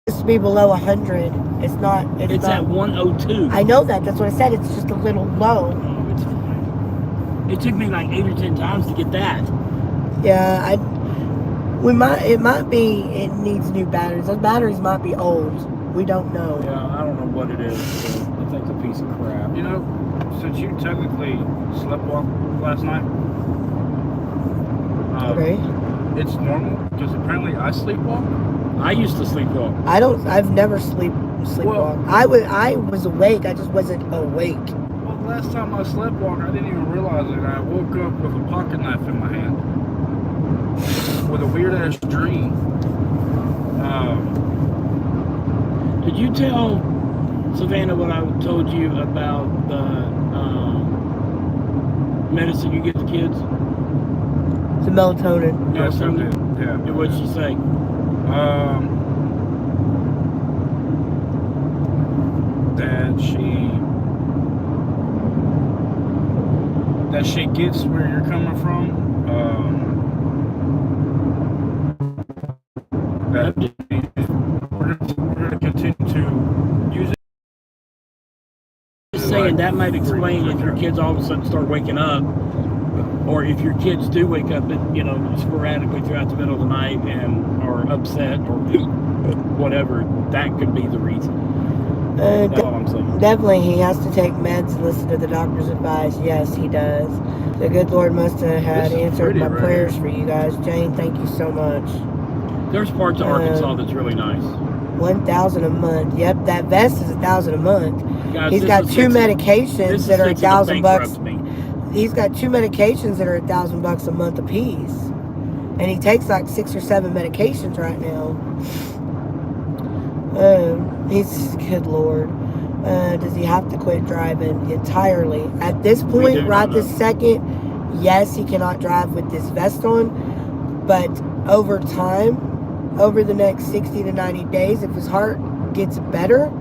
is supposed to be below 100. It's not. It's not, at 102. I know that. That's what I said. It's just a little low. Oh, it's fine. It took me like 8 or 10 times to get that. Yeah, it might be, it needs new batteries. Those batteries might be old. We don't know. Yeah, I don't know what it is, but I think it's a piece of crap. You know, since you technically sleptwalked last night, Okay. it's normal because apparently I sleepwalk. I used to sleepwalk. I've never sleepwalked. I was awake. I just wasn't awake. Well, last time I sleptwalked, I didn't even realize it. I woke up with a pocket knife in my hand with a weird ass dream. Did you tell Savannah what I told you about the medicine you give the kids? The melatonin. Yes, I did. Yeah. And what'd she say? That she gets where you're coming from. That we're going to continue to use it. Just saying that might explain if your kids all of a sudden start waking up, or if your kids do wake up, sporadically throughout the middle of the night and are upset or whatever. That could be the reason. That's all I'm saying. Definitely, he has to take meds and listen to the doctor's advice. Yes, he does. The good Lord must have had answered my prayers for you guys. Jane, thank you so much. There's parts of Arkansas that's really nice. $1,000 a month. Yep, that vest is $1,000 a month. Guys, He's got two medications that are $1,000. He's got two medications that are $1,000 a month apiece, and he takes like 6 or 7 medications right now. He's good Lord. Does he have to quit driving entirely? At this point, right this second, yes, he cannot drive with this vest on. But over time, over the next 60 to 90 days, if his heart gets better,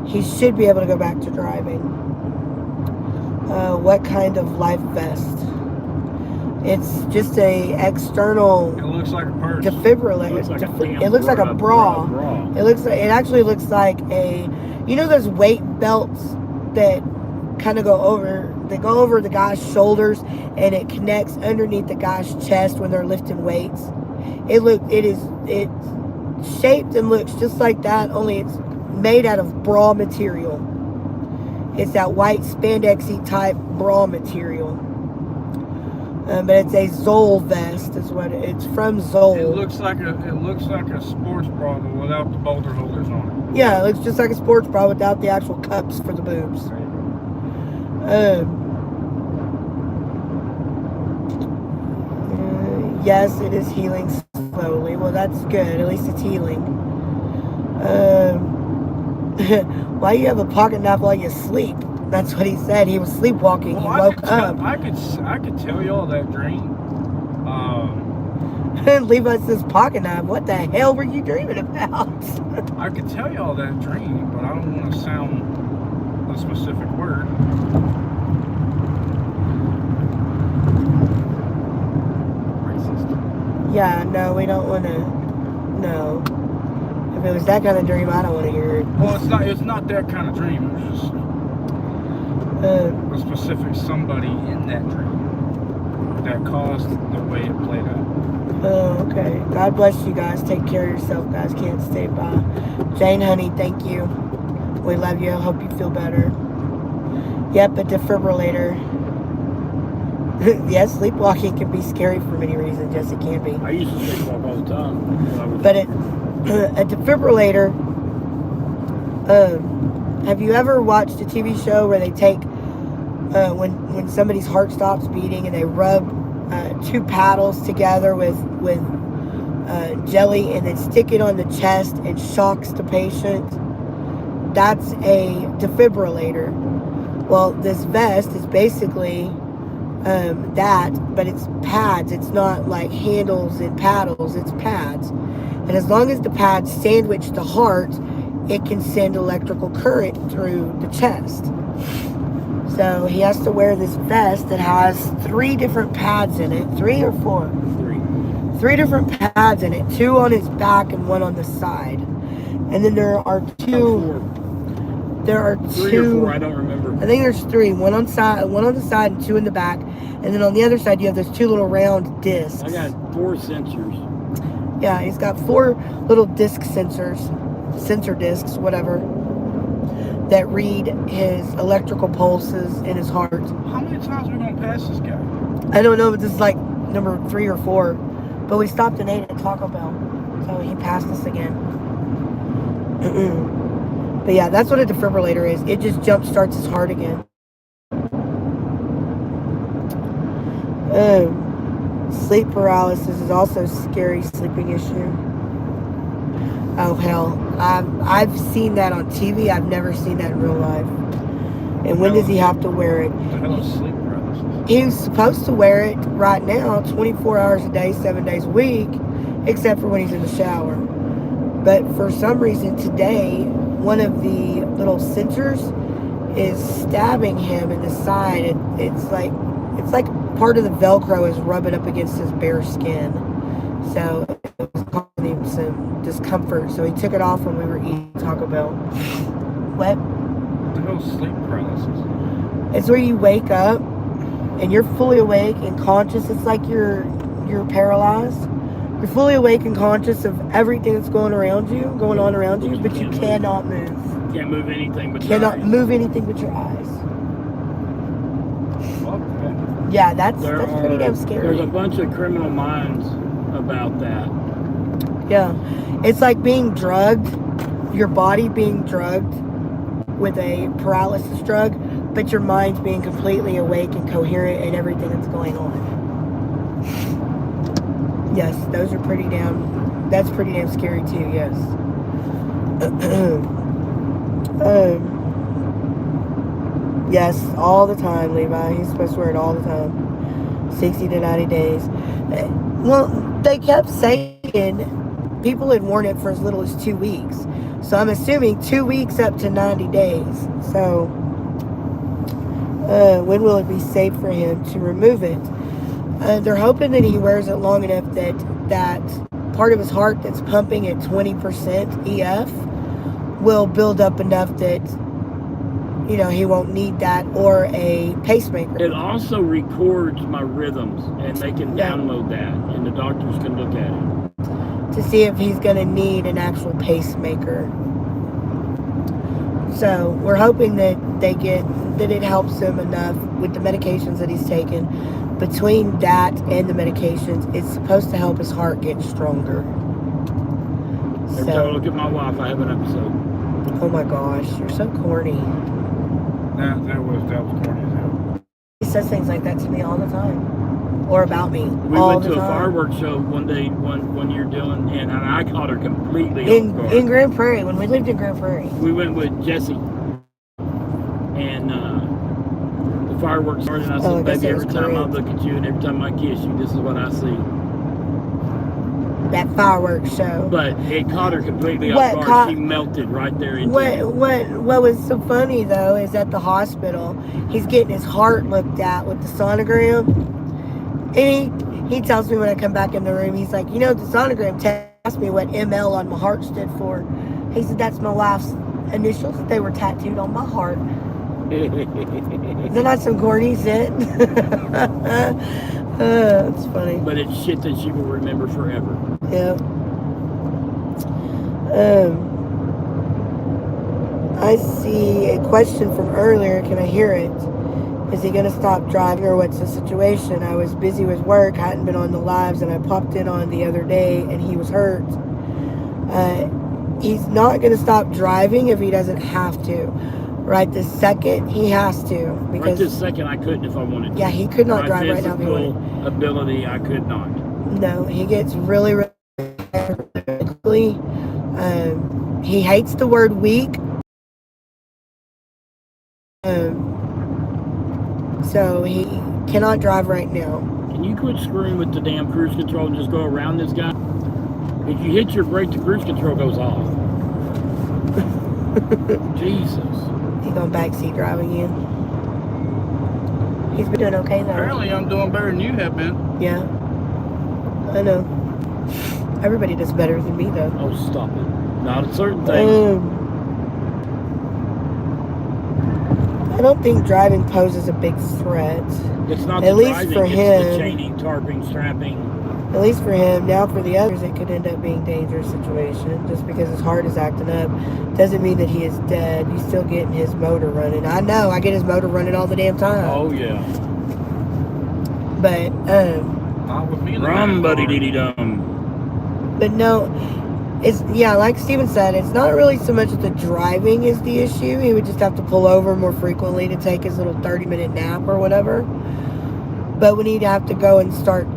he should be able to go back to driving. What kind of life vest? It's just a external. It looks like a purse. Defibrillator. It looks like a bra. It actually looks like a, those weight belts that kind of go over the guy's shoulders, and it connects underneath the guy's chest when they're lifting weights. It's shaped and looks just like that, only it's made out of bra material. It's that white spandexy type bra material. But it's a Zoll vest, is what it's from Zoll. It looks like a sports bra, but without the bolter holders on it. Yeah, it looks just like a sports bra without the actual cups for the boobs. Yes, it is healing slowly. Well, that's good. At least it's healing. Why you have a pocket knife while you sleep? That's what he said. He was sleepwalking. He woke up. I could tell y'all that dream. Levi says pocket knife. What the hell were you dreaming about? I could tell y'all that dream, but I don't want to sound a specific word. Racist. Yeah, no, we don't want to. No. If it was that kind of dream, I don't want to hear it. Well, it's not that kind of dream. It was just a specific somebody in that dream that caused the way it played out. Oh, okay. God bless you guys. Take care of yourself, guys. Can't stay by. Jane, honey, thank you. We love you. I hope you feel better. Yep, a defibrillator. Yes, sleepwalking can be scary for many reasons. Yes, it can be. I used to sleepwalk all the time. But a defibrillator. Have you ever watched a TV show where they take when somebody's heart stops beating and they rub 2 paddles together with jelly and then stick it on the chest and shocks the patient? That's a defibrillator. Well, this vest is basically that, but it's pads. It's not like handles and paddles. It's pads. And as long as the pads sandwich the heart, it can send electrical current through the chest. So he has to wear this vest that has 3 different pads in it. 3 or 4? 3 different pads in it. 2 on his back and 1 on the side. And then there are 2. There are 2. 3 or 4, I don't remember. I think there's 3. 1 on the side and 2 in the back. And then on the other side you have those 2 little round discs. I got 4 sensors. Yeah, he's got 4 little disc sensors. Sensor discs, whatever. that read his electrical pulses in his heart. How many times are we gonna pass this guy? I don't know, but this is like number 3 or 4. But we stopped and ate at Taco Bell, so he passed us again. But yeah, that's what a defibrillator is. It just jump starts his heart again. Sleep paralysis is also a scary sleeping issue. Oh hell, I've seen that on TV. I've never seen that in real life. And when does he have to wear it? What the hell is sleep paralysis? He's supposed to wear it right now, 24 hours a day, 7 days a week, except for when he's in the shower. But for some reason today, one of the little sensors is stabbing him in the side. It's like part of the Velcro is rubbing up against his bare skin. So it was causing him some discomfort. So he took it off when we were eating Taco Bell. What? What the hell is sleep paralysis? It's where you wake up and you're fully awake and conscious. It's like you're paralyzed. You're fully awake and conscious of everything that's going on around you, but you cannot move. Can't move anything but Cannot your eyes. move anything but your eyes. Fuck that. Yeah, that's pretty damn scary. There's a bunch of criminal minds about that. Yeah. It's like being drugged, your body being drugged with a paralysis drug, but your mind's being completely awake and coherent in everything that's going on. Yes, that's pretty damn scary too, yes. Yes, all the time, Levi. He's supposed to wear it all the time. 60 to 90 days. Well, they kept saying people had worn it for as little as 2 weeks. So I'm assuming 2 weeks up to 90 days. So when will it be safe for him to remove it? They're hoping that he wears it long enough that part of his heart that's pumping at 20% EF will build up enough that, you know, he won't need that or a pacemaker. It also records my rhythms, and they can download that, and the doctors can look at it to see if he's going to need an actual pacemaker. So we're hoping that it helps him enough with the medications that he's taken. Between that and the medications, it's supposed to help his heart get stronger. Every time I look at my wife, I have an episode. Oh my gosh, you're so corny. That was corny as hell. He says things like that to me all the time. Or about me. We all went the to a time. fireworks show one day, one year doing, and I caught her completely off guard. In Grand Prairie, when we lived in Grand Prairie. We went with Jesse, and the fireworks started, and I said, I guess baby, it was every time I correct. look at you and every time I kiss you, this is what I see. That fireworks show. But it caught her completely What off guard. caught- She melted right there into it. What was so funny though is at the hospital, he's getting his heart looked at with the sonogram, and he tells me when I come back in the room, he's like, you know, the sonogram asked me what ML on my heart stood for. He said that's my wife's initials. They were tattooed on my heart. Isn't that some corny shit? That's funny. But it's shit that she will remember forever. Yeah. I see a question from earlier. Can I hear it? Is he going to stop driving or what's the situation? I was busy with work, hadn't been on the lives, and I popped in on the other day and he was hurt. He's not going to stop driving if he doesn't have to. Right this second, he has to. Because Right this second, I couldn't if I wanted to. yeah, he could not drive right now if he physical wanted. ability, I could not. No, he gets really, really quickly. He hates the word weak. So he cannot drive right now. Can you quit screwing with the damn cruise control and just go around this guy? If you hit your brake, the cruise control goes off. Jesus. He's going backseat driving in. He's been doing okay though. Apparently I'm doing better than you have been. Yeah. I know. Everybody does better than me though. Oh, stop it. Not a certain thing. I don't think driving poses a big threat. It's not at the least driving, for it's him. the chaining, tarping, strapping. At least for him. Now for the others, it could end up being a dangerous situation. Just because his heart is acting up doesn't mean that he is dead. He's still getting his motor running. I know, I get his motor running all the damn time. Oh, yeah. But, Not with me. Rum, buddy, diddy dum. but no, it's, yeah, like Steven said, it's not really so much that the driving is the issue. He would just have to pull over more frequently to take his little 30-minute nap or whatever. But when he'd have to go and start,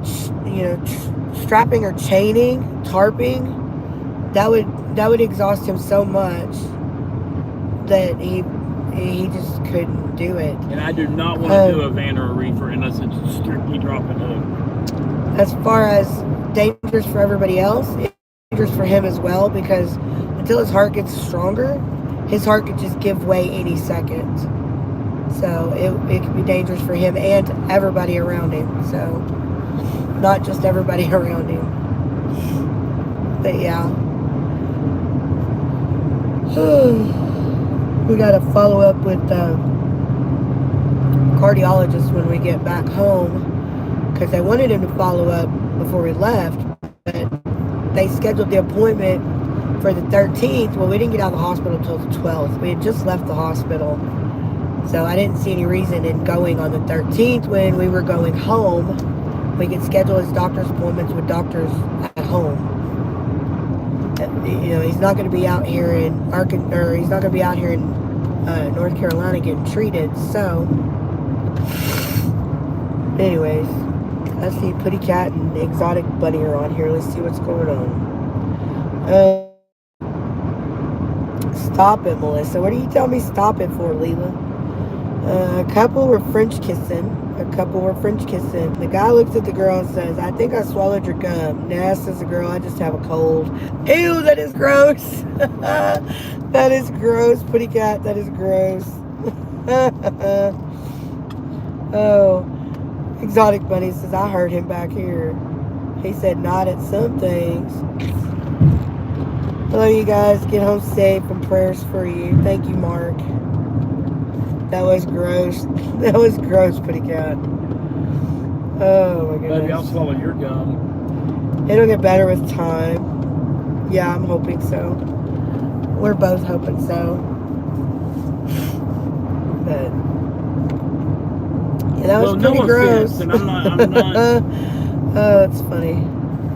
strapping or chaining, tarping, that would exhaust him so much that he just couldn't do it. And I do not want to do a van or a reefer unless it's strictly dropping hook. As far as dangerous for everybody else, it's dangerous for him as well, because until his heart gets stronger, his heart could just give way any second. So it could be dangerous for him and everybody around him. So not just everybody around him. But yeah. We got to follow up with cardiologist when we get back home, because they wanted him to follow up before we left, but they scheduled the appointment for the 13th. Well, we didn't get out of the hospital until the 12th. We had just left the hospital, so I didn't see any reason in going on the 13th when we were going home. We could schedule his doctor's appointments with doctors at home. He's not going to be out here in Arkansas, or he's not going to be out here in North Carolina getting treated. So, anyways, I see Putty Cat and Exotic Bunny are on here. Let's see what's going on. Stop it, Melissa. What are you telling me stop it for, Leela? A couple were French kissing. The guy looks at the girl and says, I think I swallowed your gum. Nah, says the girl, I just have a cold. Ew, that is gross. That is gross, Putty Cat. That is gross. Oh, Exotic Bunny says, I heard him back here. He said not at some things. Hello, you guys. Get home safe and prayers for you. Thank you, Mark. That was gross. That was gross, Putty Cat. Oh, my goodness. Maybe I'll swallow your gum. It'll get better with time. Yeah, I'm hoping so. We're both hoping so. But yeah, that was pretty gross. Offense, and I'm not oh, that's funny.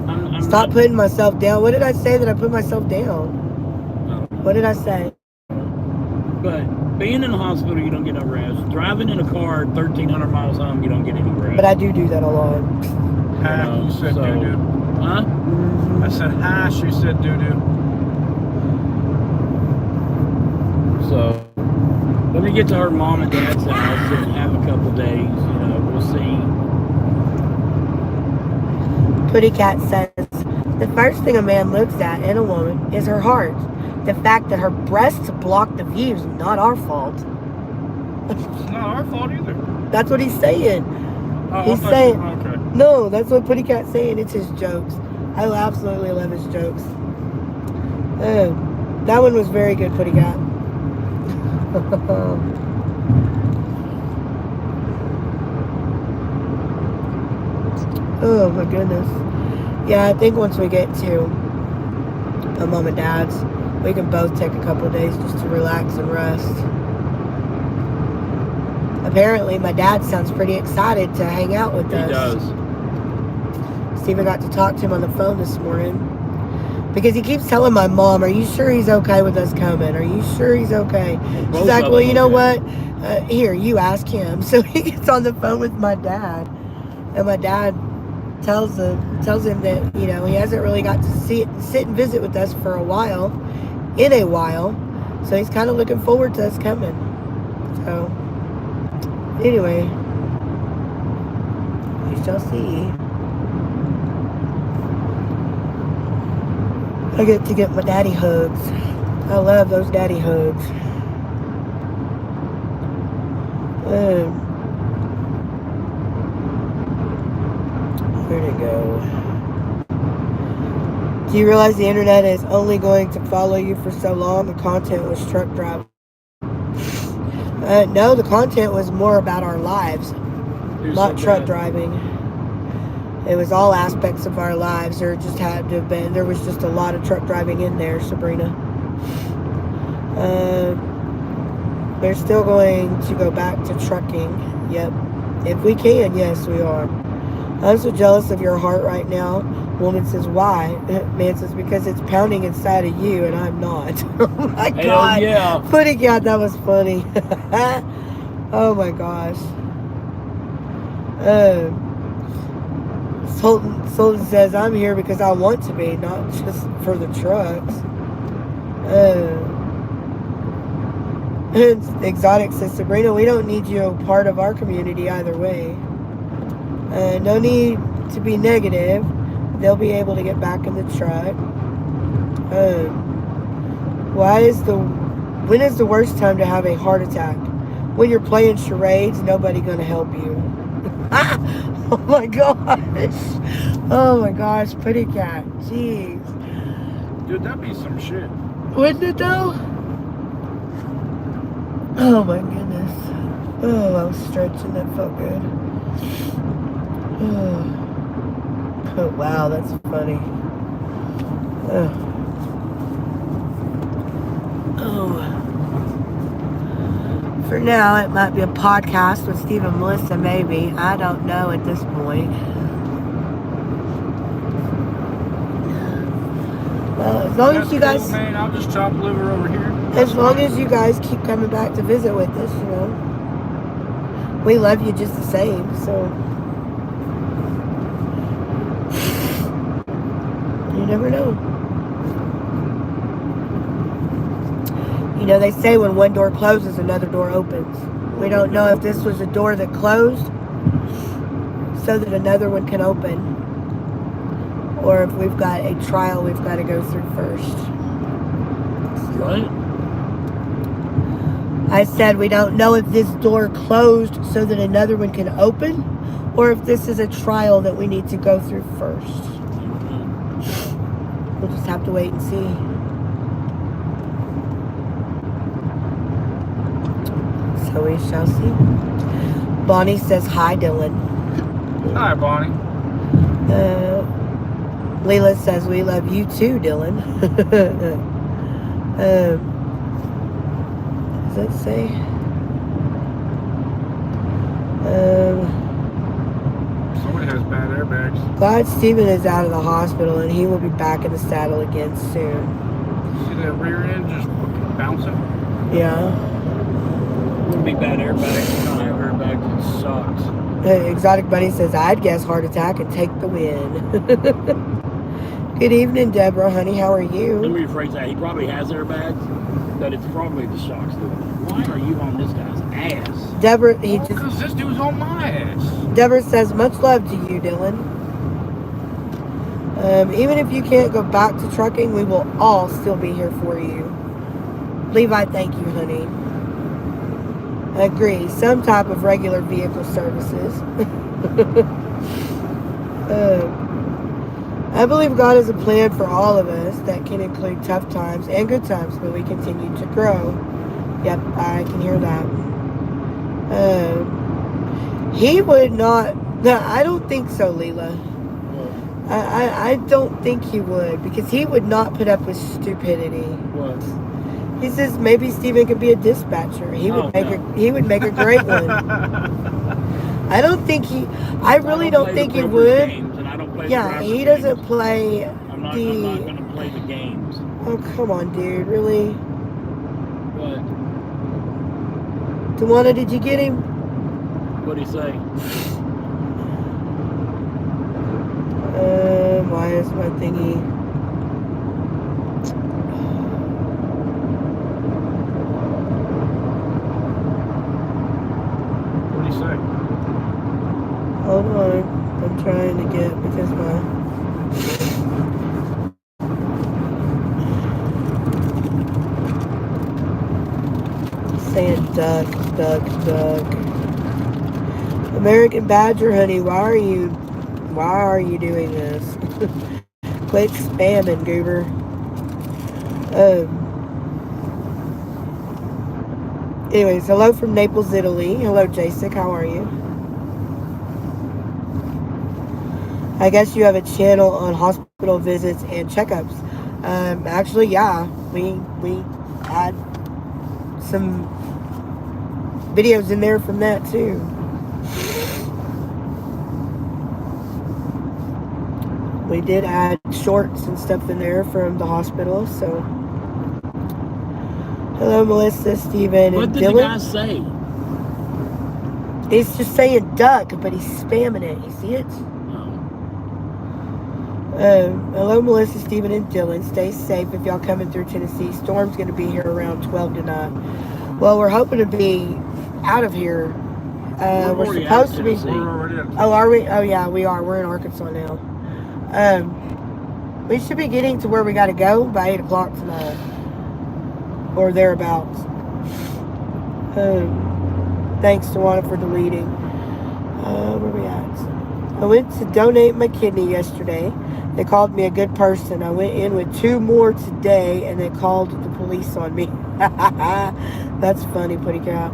I'm Stop not, putting myself down. What did I say that I put myself down? no. What did I say? But being in the hospital, you don't get no rest. Driving in a car 1,300 miles home, you don't get any rest. But I do that a lot. You said doo-doo. Huh? I said hash, you said doo-doo. So, let me get to her mom and dad's house and have a couple days. We'll see. Putty Cat says, the first thing a man looks at in a woman is her heart. The fact that her breasts block the view is not our fault. It's not our fault either. That's what he's saying. Oh, He's saying, okay. no, that's what Putty Cat's saying. It's his jokes. I absolutely love his jokes. That one was very good, Putty Cat. Oh my goodness. Yeah, I think once we get to Mom and Dad's, we can both take a couple of days just to relax and rest. Apparently, my dad sounds pretty excited to hang out with us. He does. Steven got to talk to him on the phone this morning. Because he keeps telling my mom, are you sure he's okay with us coming? Are you sure he's okay? She's like, well, you know what? Here, you ask him. So he gets on the phone with my dad. And my dad tells him that, he hasn't really got to sit and visit with us for a while. So he's kind of looking forward to us coming. So, anyway, we shall see. I get to get my daddy hugs. I love those daddy hugs. Where'd it go? Do you realize the internet is only going to follow you for so long? The content was truck driving. No, the content was more about our lives, not truck driving. It was all aspects of our lives. There just had to have been. There was just a lot of truck driving in there, Sabrina. We're still going to go back to trucking. Yep. If we can, yes, we are. I'm so jealous of your heart right now. Woman says, why? Man says, because it's pounding inside of you and I'm not. Oh my Hell God. yeah. Putting out, that was funny. Oh my gosh. Sultan says, I'm here because I want to be, not just for the trucks. Exotic says, Sabrina, we don't need you a part of our community either way. No need to be negative. They'll be able to get back in the truck. When is the worst time to have a heart attack? When you're playing charades, nobody gonna help you. Oh my gosh. Oh my gosh, Pretty Cat. Jeez. Dude, that'd be some shit. Wouldn't it though? Oh my goodness. Oh, I was stretching. That felt good. Oh wow, that's funny. Oh. For now, it might be a podcast with Steve and Melissa, maybe. I don't know at this point. Well, as long as you guys... Cool, man. I'll just chop liver over here. As long as you guys keep coming back to visit with us, you know. We love you just the same, so... You never know. You know, they say when one door closes, another door opens. We don't know if this was a door that closed so that another one can open, or if we've got a trial we've got to go through first. Right? I said we don't know if this door closed so that another one can open, or if this is a trial that we need to go through first. We'll just have to wait and see. So we shall see. Bonnie says, hi, Dylan. Hi, Bonnie. Leela says, we love you too, Dylan. Does that say? Somebody has bad airbags. Glad Steven is out of the hospital and he will be back in the saddle again soon. See that rear end just bouncing? Yeah. Wouldn't be bad airbags. You don't have airbags. It sucks. Exotic Bunny says, I'd guess heart attack and take the win. Good evening, Deborah, honey. How are Let you? me rephrase that. He probably has airbags, but it's probably the shocks doing it. Why are you on this guy's ass? Deborah, Because this dude's on my ass. Deborah says, much love to you, Dylan. Even if you can't go back to trucking, we will all still be here for you. Levi, thank you, honey. I agree. Some type of regular vehicle services. I believe God has a plan for all of us that can include tough times and good times, but we continue to grow. Yep, I can hear that. He would not... No, I don't think so, Leela. I don't think he would, because he would not put up with stupidity. What? He says maybe Steven could be a dispatcher. He would he would make a great one. I don't think he... I really don't think he would. Yeah, he doesn't play I'm not going to play the games. Oh, come on, dude. Really? What? Tawana, did you get him? What'd he say? Why is my thingy... What'd he say? Hold on. I'm trying to get... Because my... Saying duck, duck, duck. American Badger, honey, why are you doing this? Quit spamming, goober. Anyways, hello from Naples, Italy. Hello, Jacek, how are you? I guess you have a channel on hospital visits and checkups. Actually, yeah, we had some videos in there from that too. We did add shorts and stuff in there from the hospital. So, hello, Melissa, Steven, What and did Dylan. the guy say? He's just saying duck, but he's spamming it. You see it? Hello, Melissa, Steven, and Dylan. Stay safe if y'all coming through Tennessee. Storm's going to be here around 12 tonight. Well, we're hoping to be out of here. We're supposed to be. Oh, are we? Oh, yeah, we are. We're in Arkansas now. We should be getting to where we got to go by 8 o'clock tonight. Or thereabouts. Thanks to Tawana for deleting. Where we at? I went to donate my kidney yesterday. They called me a good person. I went in with 2 more today, and they called the police on me. That's funny, Putty Cat.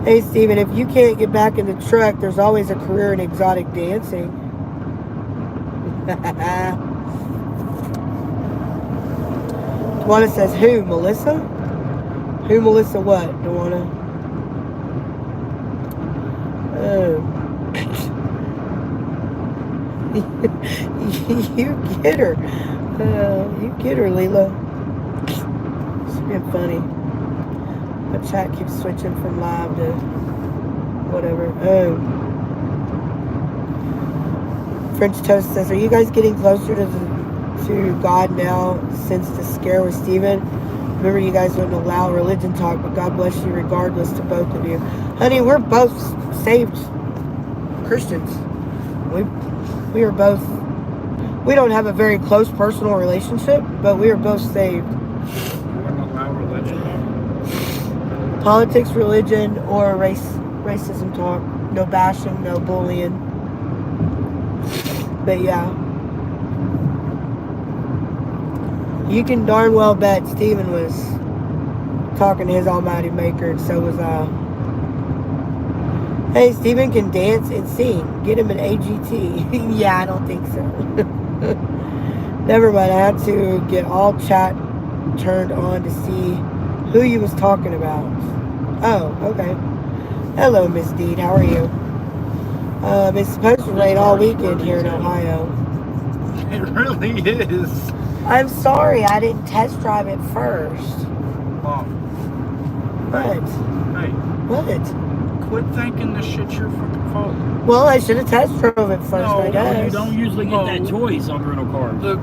Hey, Steven, if you can't get back in the truck, there's always a career in exotic dancing. Tawana says, who? Melissa? Who, Melissa, what? Tawana? You get her. You get her, Leela. It's been funny. My chat keeps switching from live to whatever. French Toast says, are you guys getting closer to God now since the scare with Steven? Remember, you guys wouldn't allow religion talk, but God bless you regardless to both of you. Honey, we're both saved Christians. We are both. We don't have a very close personal relationship, but we are both saved. You wouldn't allow religion? Politics, religion, or racism talk. No bashing, no bullying. But yeah. You can darn well bet Steven was talking to his almighty maker, and so was I. Hey, Steven can dance and sing. Get him an AGT. Yeah, I don't think so. Never mind, I had to get all chat turned on to see who you was talking about. Oh, okay. Hello, Miss Deed. How are you? It's supposed to rain all weekend here in Ohio. It really is. I'm sorry, I didn't test drive it first. Mom. What? Hey. What? Quit thinking this shit's your fucking fault. Well, I should have test drove it first, No, I guess. You don't usually get that choice on rental cars. The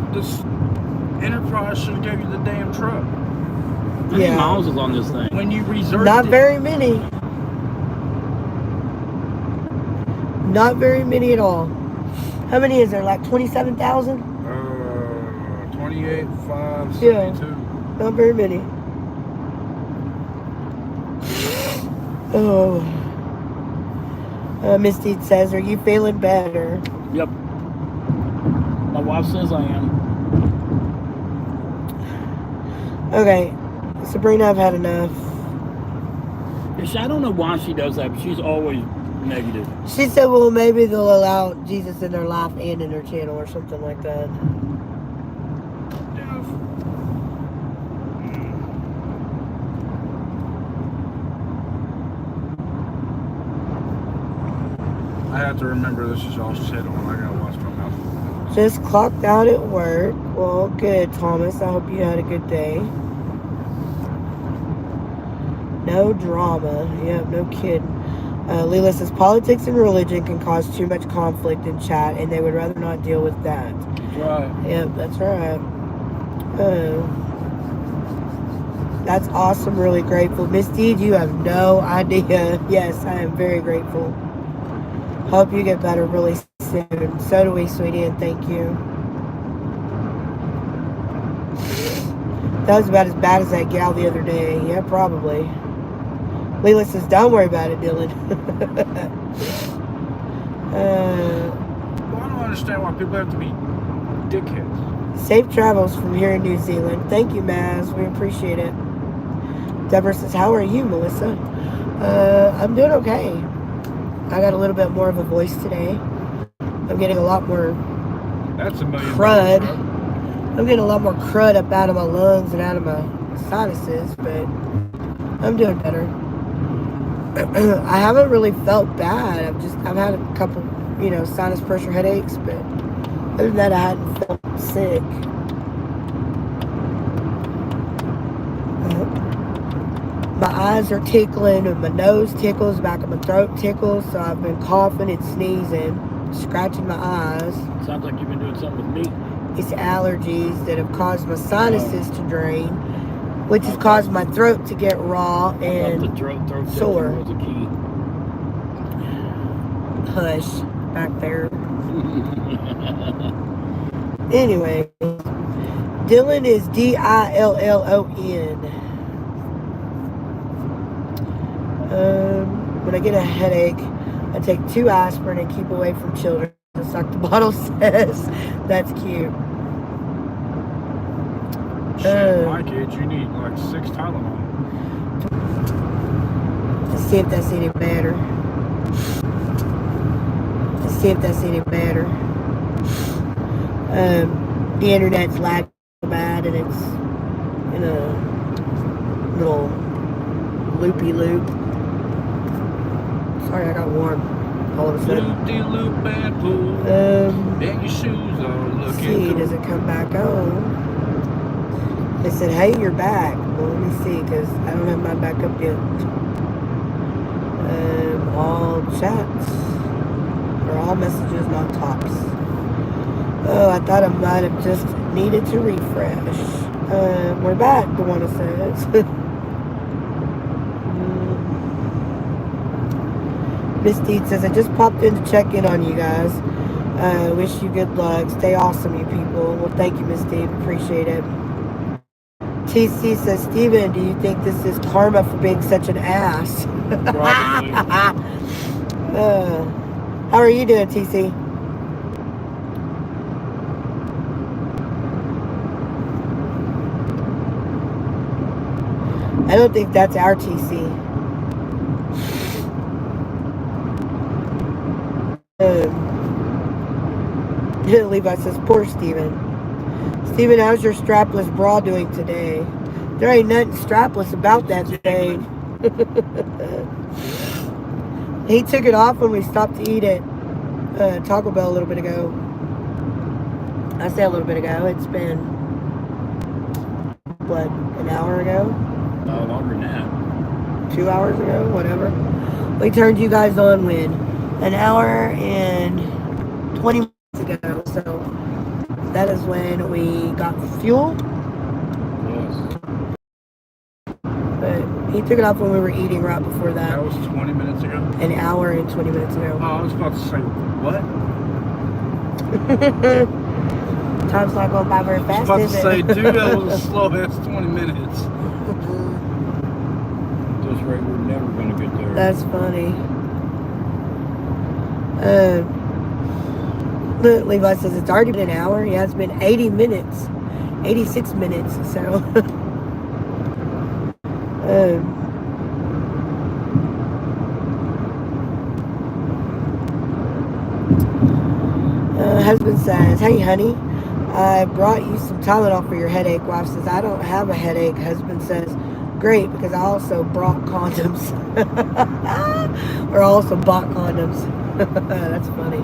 Enterprise should have gave you the damn truck. How many miles is on this thing? When you reserved Not it. very many. Not very many at all. How many is there? Like 27,000? 28,572. Yeah. Not very many. Oh. Miss Deed says, are you feeling better? Yep. My wife says I am. Okay. Sabrina, I've had enough. I don't know why she does that, but she's always negative. She said, well, maybe they'll allow Jesus in their life and in their channel or something like that. I have to remember this is all shit on. I gotta watch my mouth. Just clocked out at work. Well, good, Thomas. I hope you had a good day. No drama. Yep, no kidding. Leela says, politics and religion can cause too much conflict in chat, and they would rather not deal with that. That's right. Yep, that's right. That's awesome. Really grateful. Miss Deed, you have no idea. Yes, I am very grateful. Hope you get better really soon. So do we, sweetie, and thank you. That was about as bad as that gal the other day. Yeah, probably. Leela says, don't worry about it, Dylan. Well, I don't understand why people have to be dickheads. Safe travels from here in New Zealand. Thank you, Maz. We appreciate it. Deborah says, how are you, Melissa? I'm doing okay. I got a little bit more of a voice today. I'm getting a lot more That's $1 million crud. truck. I'm getting a lot more crud up out of my lungs and out of my sinuses, but I'm doing better. I haven't really felt bad. I've had a couple, sinus pressure headaches, but other than that, I hadn't felt sick. My eyes are tickling and my nose tickles, back of my throat tickles, so I've been coughing and sneezing, scratching my eyes. Sounds like you've been doing something with me. It's allergies that have caused my sinuses to drain, which has caused my throat to get raw and the throat sore. was a key. Hush, back there. Anyway, Dylan is Dillon. When I get a headache, I take 2 aspirin and keep away from children. Just like the bottle says. That's cute. Shit, my age, you need like 6 Tylenol. Let's see if that's any better. The internet's lagging bad and it's in a little loopy loop. Sorry, I got warm all of a sudden. Loop bad pool. And your shoes are looking See, cool. does it come back on? They said, hey, you're back. Well, let me see, because I don't have mine back up yet. All chats. Or all messages, not tops. Oh, I thought I might have just needed to refresh. We're back, the one that says. Miss Deed says, I just popped in to check in on you guys. Wish you good luck. Stay awesome, you people. Well, thank you, Miss Deed. Appreciate it. TC says, Steven, do you think this is karma for being such an ass? Probably. How are you doing, TC? I don't think that's our TC. Levi says, poor Steven. Steven, how's your strapless bra doing today? There ain't nothing strapless about that today. He took it off when we stopped to eat at Taco Bell a little bit ago. I say a little bit ago. It's been, what, an hour ago? No, longer than that. 2 hours ago? Whatever. We turned you guys on when? An hour and 20 minutes ago. So that is when we got fuel. Yes. But he took it off when we were eating right before that. That was 20 minutes ago? An hour and 20 minutes ago. Oh, I was about to say, what? Time's not going by very fast, I was is about to it? say, dude, that was a slow ass 20 minutes. At this rate, we're never going to get there. That's funny. Levi says it's already been an hour. Yeah, it's been 80 minutes. 86 minutes, so. Husband says, hey honey, I brought you some Tylenol for your headache. Wife says, I don't have a headache. Husband says, great, because I also brought condoms. Or also bought condoms. That's funny.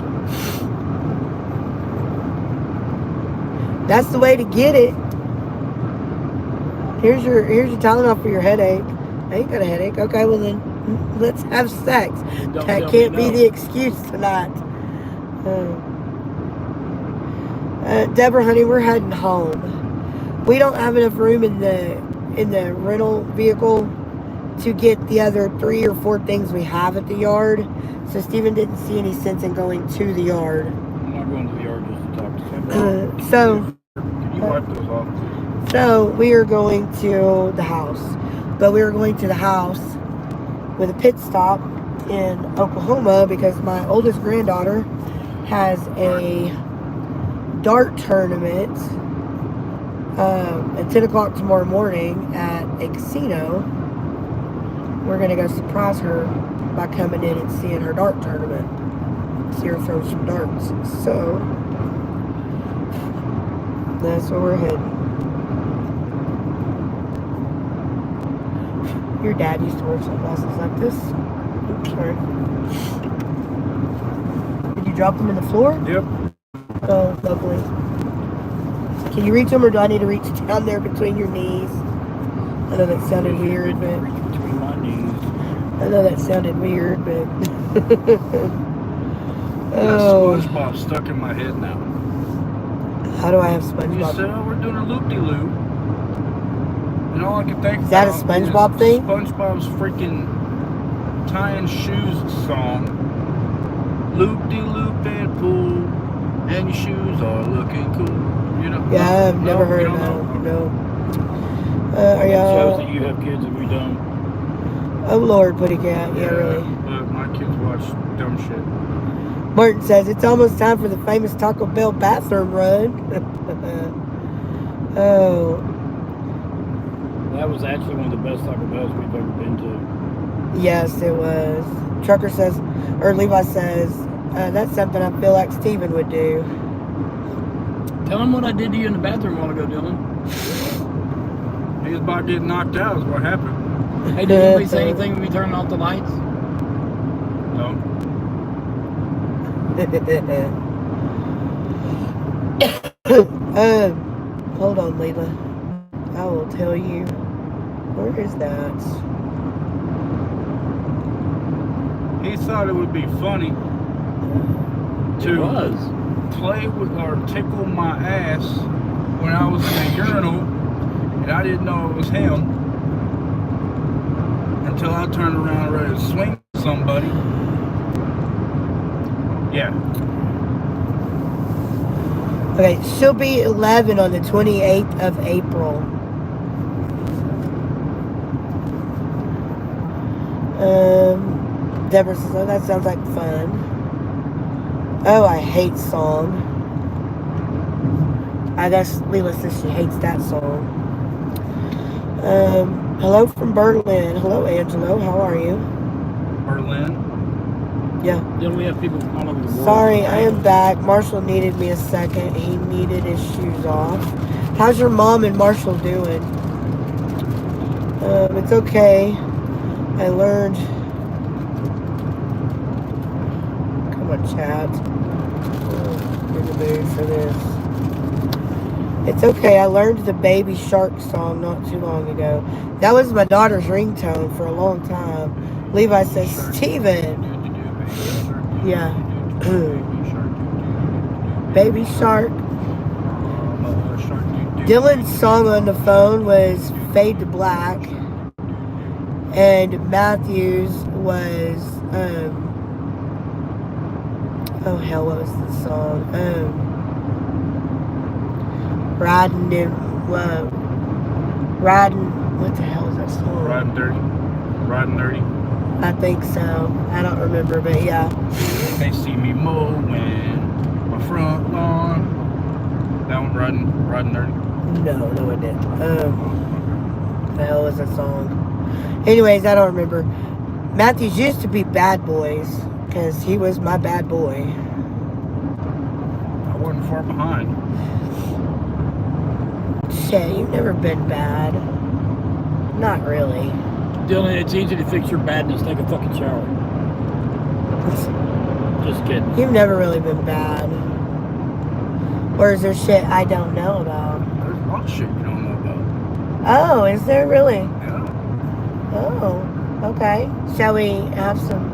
That's the way to get it. Here's your Tylenol for your headache. I ain't got a headache. Okay, well then, let's have sex. That can't be the excuse tonight. Deborah, honey, we're heading home. We don't have enough room in the rental vehicle to get the other 3 or 4 things we have at the yard. So Steven didn't see any sense in going to the yard. I'm not going to the yard just to talk to somebody. Can you wipe those off? So we are going to the house. But we are going to the house with a pit stop in Oklahoma because my oldest granddaughter has a dart tournament at 10 o'clock tomorrow morning at a casino. we're gonna go surprise her by coming in and seeing her dart tournament. See her throw some darts. So that's where we're heading. Your dad used to wear sunglasses like this. Oops, sorry. Did you drop them in the floor? Yep. Oh, lovely. Can you reach them, or do I need to reach down there between your knees? I know that sounded weird, but Between my knees. I know that sounded weird, but Oh. SpongeBob stuck in my head now. How do I have You SpongeBob? said, oh, we're doing a loop-de-loop. And all I can think Is that a about SpongeBob is thing? SpongeBob's freaking tying shoes song. Loop-de-loop and pool, and your shoes are looking cool. You know? Yeah, I've never heard you of don't that. know? No. Are It shows y'all? that you have kids and we don't. Oh Lord, Putty Cat. Yeah, really. But my kids watch dumb shit. Martin says it's almost time for the famous Taco Bell bathroom run. Oh, That was actually one of the best Taco Bells we've ever been to. yes, it was. Trucker says, or Levi says, that's something I feel like Steven would do. Tell them what I did to you in the bathroom a while ago, Dylan. He was about getting knocked out is what happened. Hey, did anybody say anything when we turned off the lights? No. Hold on, Leela. I will tell you. Where is that? He thought it would be funny It to was. play with or tickle my ass when I was in a urinal and I didn't know it was him until I turned around and ready to swing somebody. Yeah. Okay, she'll be 11 on the 28th of April. Deborah says, oh, that sounds like fun. Oh, I hate song. I guess Leela says she hates that song. Hello from Berlin. Hello, Angelo. How are you? Berlin. Yeah. Then we have people from all over the world. Sorry, I am back. Marshall needed me a second. He needed his shoes off. How's your mom and Marshall doing? It's okay. I learned. Come on, chat. I'm in the mood for this. It's okay. I learned the Baby Shark song not too long ago. That was my daughter's ringtone for a long time. Levi says, Steven. Yeah. Baby Shark. Dylan's song on the phone was Fade to Black. And Matthew's was, oh hell, what was the song? What the hell is that song? Riding dirty. Riding dirty. I think so. I don't remember, but yeah. They see me mowing my front lawn. That one, riding dirty. No, it didn't. The hell was that song? Anyways, I don't remember. Matthews used to be Bad Boys, because he was my bad boy. I wasn't far behind. Shit, you've never been bad. Not really. Dylan, it's easy to fix your badness. Take a fucking shower. Just kidding. You've never really been bad. Or is there shit I don't know about? There's a lot of shit you don't know about. Oh, is there really? Yeah. Oh, okay. Shall we have some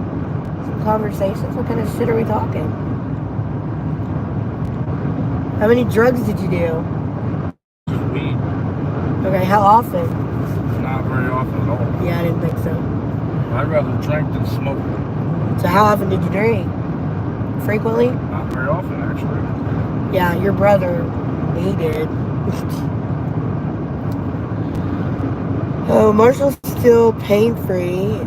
conversations? What kind of shit are we talking? How many drugs did you do? Just weed. Okay, how often? Not very often at all. Yeah, I didn't think so. I'd rather drink than smoke. So how often did you drink? Frequently? Not very often, actually. Yeah, your brother, he did. Oh, Marshall's still pain-free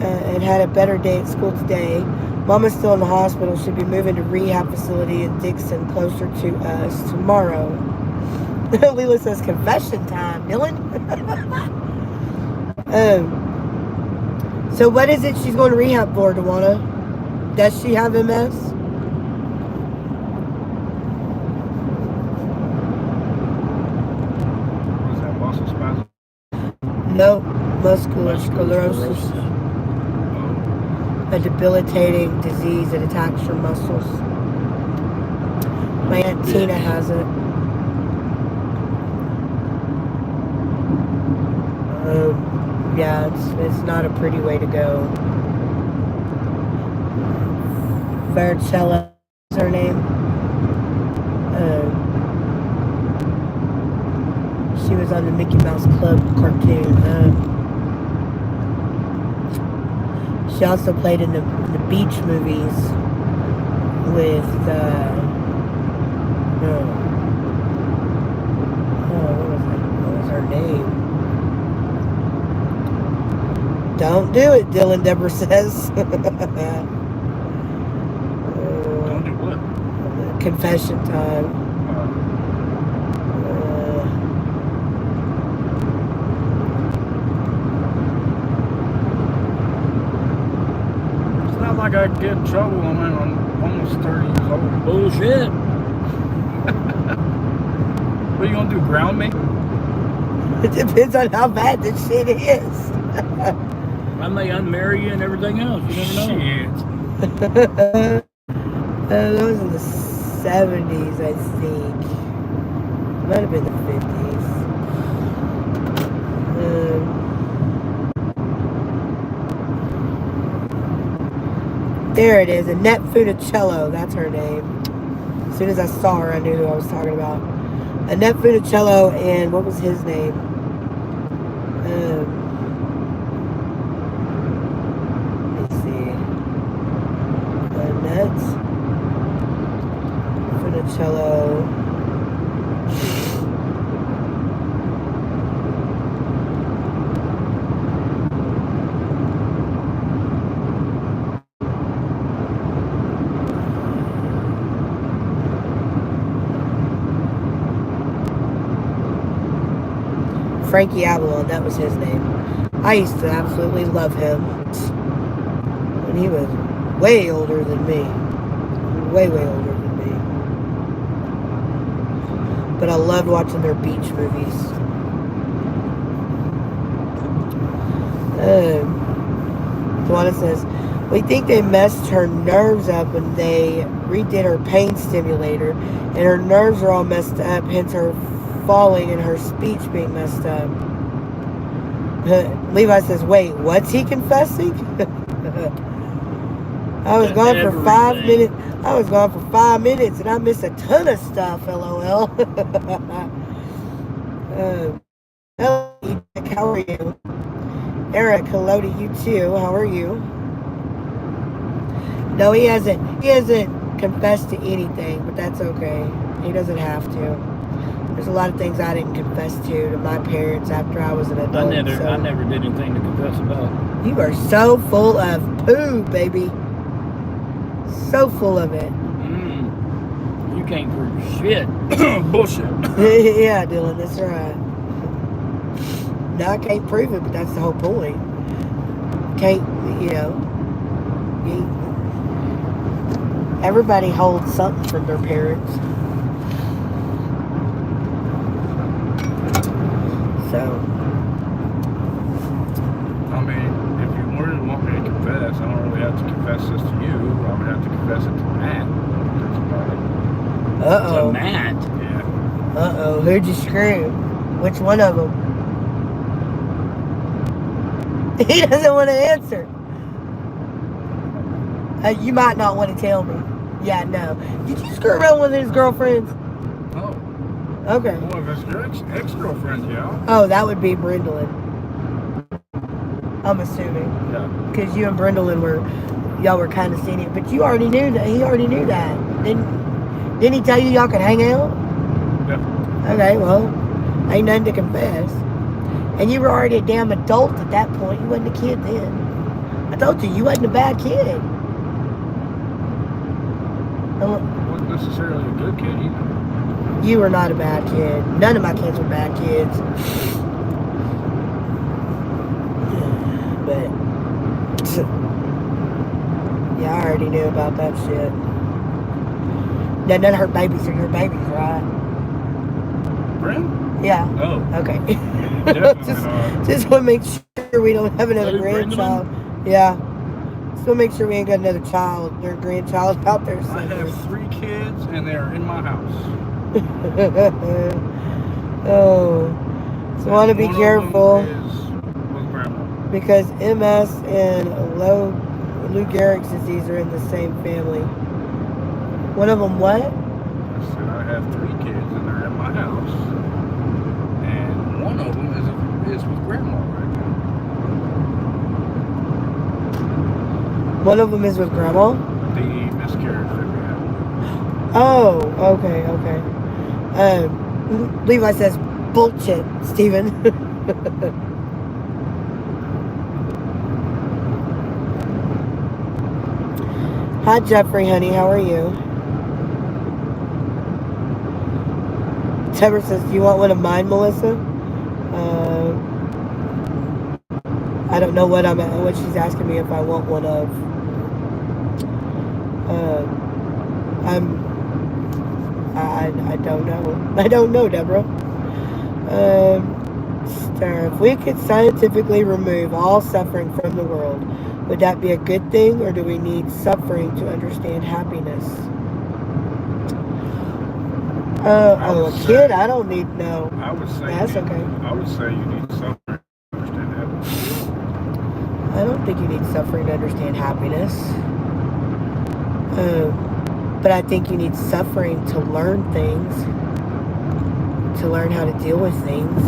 and had a better day at school today. Mama's still in the hospital. Should be moving to rehab facility in Dixon, closer to us tomorrow. Leela says confession time, Dylan. So what is it she's going to rehab for, Tawana? Does she have MS? What's that, muscle spasm? No, muscular sclerosis. Oh. A debilitating disease that attacks your muscles. My Aunt Tina has it. Yeah, it's not a pretty way to go. Varicella is her name. She was on the Mickey Mouse Club cartoon. She also played in the beach movies with what was her name? Don't do it, Dylan, Deborah says. Don't do what? Confession time. It's not like I get in trouble. I mean, I'm almost 30 years old. Bullshit. What are you gonna do? Ground me? It depends on how bad this shit is. I may unmarry you and everything else. You never know. Shit. That was in the 70s, I think. Might have been the 50s. There it is, Annette Funicello. That's her name. As soon as I saw her, I knew who I was talking about. Annette Funicello, and what was his name? Let's see. Annette Funicello. Frankie Avalon, that was his name. I used to absolutely love him. And he was way older than me. Way older than me. But I loved watching their beach movies. Tawana says, we think they messed her nerves up when they redid her pain stimulator. And her nerves are all messed up, hence her falling and her speech being messed up. Levi says, wait, what's he confessing? I was gone for 5 minutes. I was gone for 5 minutes and I missed a ton of stuff, LOL. How are you? Eric, hello to you too. How are you? No, he hasn't confessed to anything, but that's okay. He doesn't have to. There's a lot of things I didn't confess to my parents after I was an adult. I never did anything to confess about. You are so full of poo, baby. So full of it. You can't prove shit. Bullshit. Yeah, Dylan, that's right. No, I can't prove it, but that's the whole point. Can't, everybody holds something from their parents. So, I mean, if you really want me to confess, I don't really have to confess this to you. I would have to confess it to Matt. That's about it. uh-oh. To Matt. Yeah. Uh-oh, who'd you screw? Which one of them? He doesn't want to answer. You might not want to tell me. Yeah, no. Did you screw around with his girlfriends? Oh. Okay. One of his ex-girlfriends, yeah. Oh, that would be Brindlin. I'm assuming. Yeah. Because you and Brindlin y'all were kind of seeing it. But you already knew that. He already knew that. Didn't he tell you y'all could hang out? Yeah. Okay, well, ain't nothing to confess. And you were already a damn adult at that point. You wasn't a kid then. I told you, you wasn't a bad kid. Wasn't necessarily a good kid either. You were not a bad kid. None of my kids were bad kids. But Yeah, I already knew about that shit. No, none of her babies are your babies, right? Brent? Yeah. Oh, Okay. definitely just, not. just want to make sure we don't have another Lou grandchild. Yeah. Just want to make sure we ain't got another child or grandchild out there I somewhere. have 3 kids, and they're in my house. Oh. So want to be One careful. of them is with grandma. Because MS and Lou Gehrig's disease are in the same family. One of them what? I said I have 3 kids, and they're in my house. And one of them is with grandma right now. One of them is with grandma? The miscarriage that we had. Oh, okay. Levi says, bullshit, Steven. Hi, Jeffrey, honey. How are you? Deborah says, do you want one of mine, Melissa? I don't know what she's asking me if I want one of. I don't know. I don't know, Deborah. Star, if we could scientifically remove all suffering from the world, would that be a good thing, or do we need suffering to understand happiness? A kid, I don't need no. I would say That's okay. I would say you need suffering to understand happiness. I don't think you need suffering to understand happiness. But I think you need suffering to learn things, to learn how to deal with things.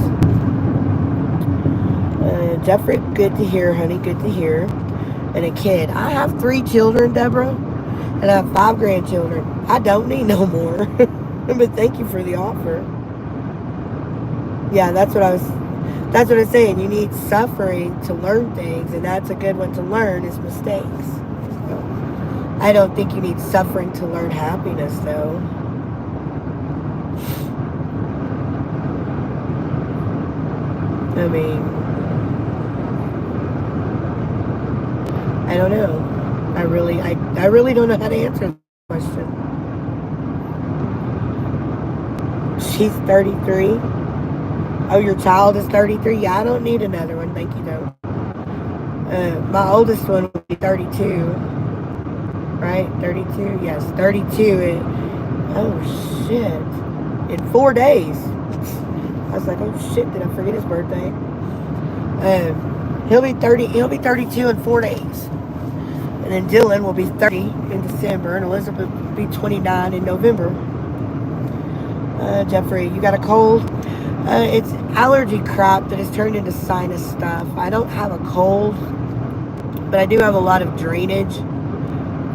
Jeffrey, good to hear, honey, good to hear. And a kid. I have 3 children, Deborah, and I have 5 grandchildren. I don't need no more. But thank you for the offer. Yeah, that's what I'm saying. You need suffering to learn things, and that's a good one to learn is mistakes. So, I don't think you need suffering to learn happiness, though. I mean, I don't know. I really don't know how to answer the question. She's 33. Oh, your child is 33? Yeah, I don't need another one. Thank you, though. My oldest one will be 32. Right? 32? Yes, 32. Oh, shit. In 4 days. I was like, oh, shit, did I forget his birthday? He'll be 32 in 4 days. And then Dylan will be 30 in December, and Elizabeth will be 29 in November. Jeffrey, you got a cold? It's allergy crap that has turned into sinus stuff. I don't have a cold, but I do have a lot of drainage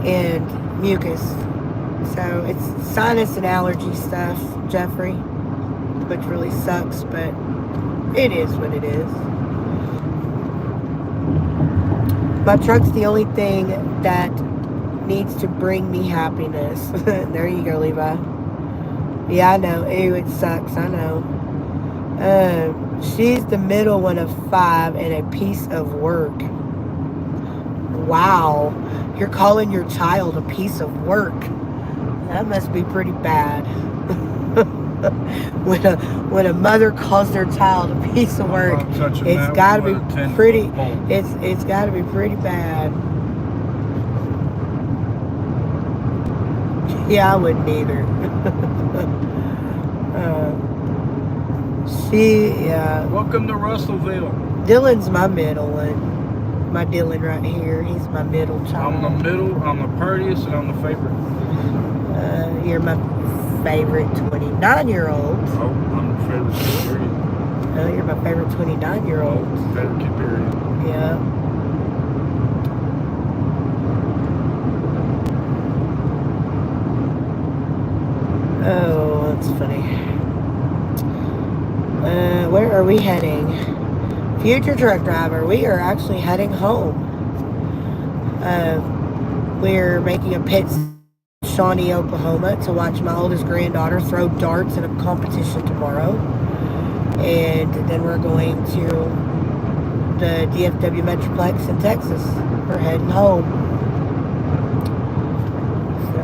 and mucus. So it's sinus and allergy stuff, Jeffrey, which really sucks, but it is what it is. My truck's the only thing that needs to bring me happiness. There you go, Levi. Yeah, I know. Ew, it sucks. I know. She's the middle one of 5 and a piece of work. Wow. You're calling your child a piece of work. That must be pretty bad. When a mother calls their child a piece of work, it's got to be pretty. It's got to be pretty bad. Yeah, I wouldn't either. Welcome to Russellville. Dylan's my middle one. My Dylan right here. He's my middle child. I'm the middle. I'm the prettiest, and I'm the favorite. You're my favorite 29-year-old. Oh, I'm the favorite kid, period. Oh, you're my favorite 29-year-old. Oh, favorite kid, period. Yeah. Oh, that's funny. Where are we heading? Future truck driver, we are actually heading home. We're making a pit in Shawnee, Oklahoma to watch my oldest granddaughter throw darts in a competition tomorrow. And then we're going to the DFW Metroplex in Texas. We're heading home. So.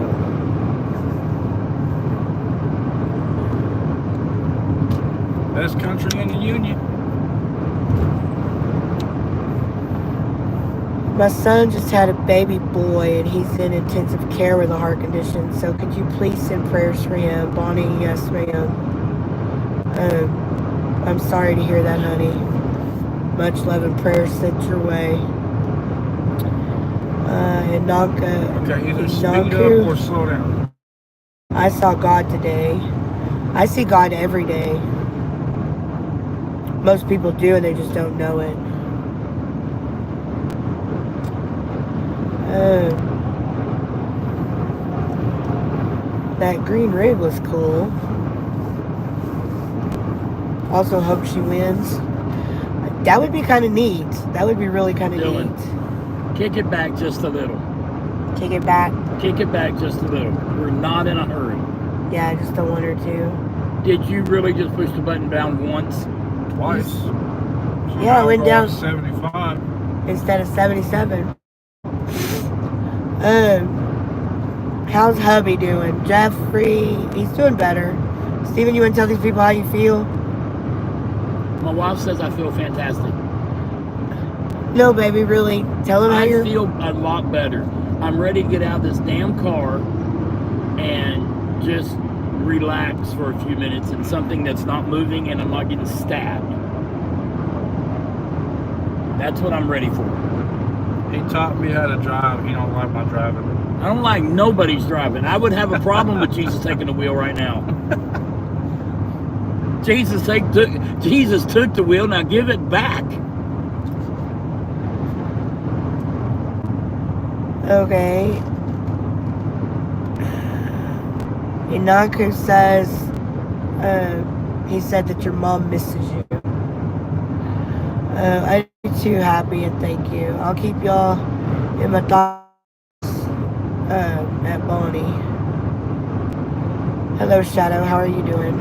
Best country in the union. My son just had a baby boy and he's in intensive care with a heart condition. So could you please send prayers for him? Bonnie, yes ma'am. I'm sorry to hear that, honey. Much love and prayers sent your way. Okay, either speed up or slow down. I saw God today. I see God every day. Most people do and they just don't know it. That green rig was cool. Also hope she wins. That would be kind of neat. That would be really kind of neat. Kick it back just a little. Kick it back? Kick it back just a little. We're not in a hurry. Yeah, just a one or two. Did you really just push the button down once? Twice. So yeah, it went down 75 instead of 77. How's hubby doing? Jeffrey, he's doing better. Steven, you want to tell these people how you feel? My wife says I feel fantastic. No, baby, really. Tell them how I you're... feel a lot better. I'm ready to get out of this damn car and just relax for a few minutes in something that's not moving and I'm not getting stabbed. That's what I'm ready for. He taught me how to drive. He don't like my driving. I don't like nobody's driving. I would have a problem with Jesus taking the wheel right now. Jesus took the wheel, now give it back. Okay. Inaku says, he said that your mom misses you. I'm too happy and thank you. I'll keep y'all in my thoughts at Bonnie. Hello, Shadow. How are you doing?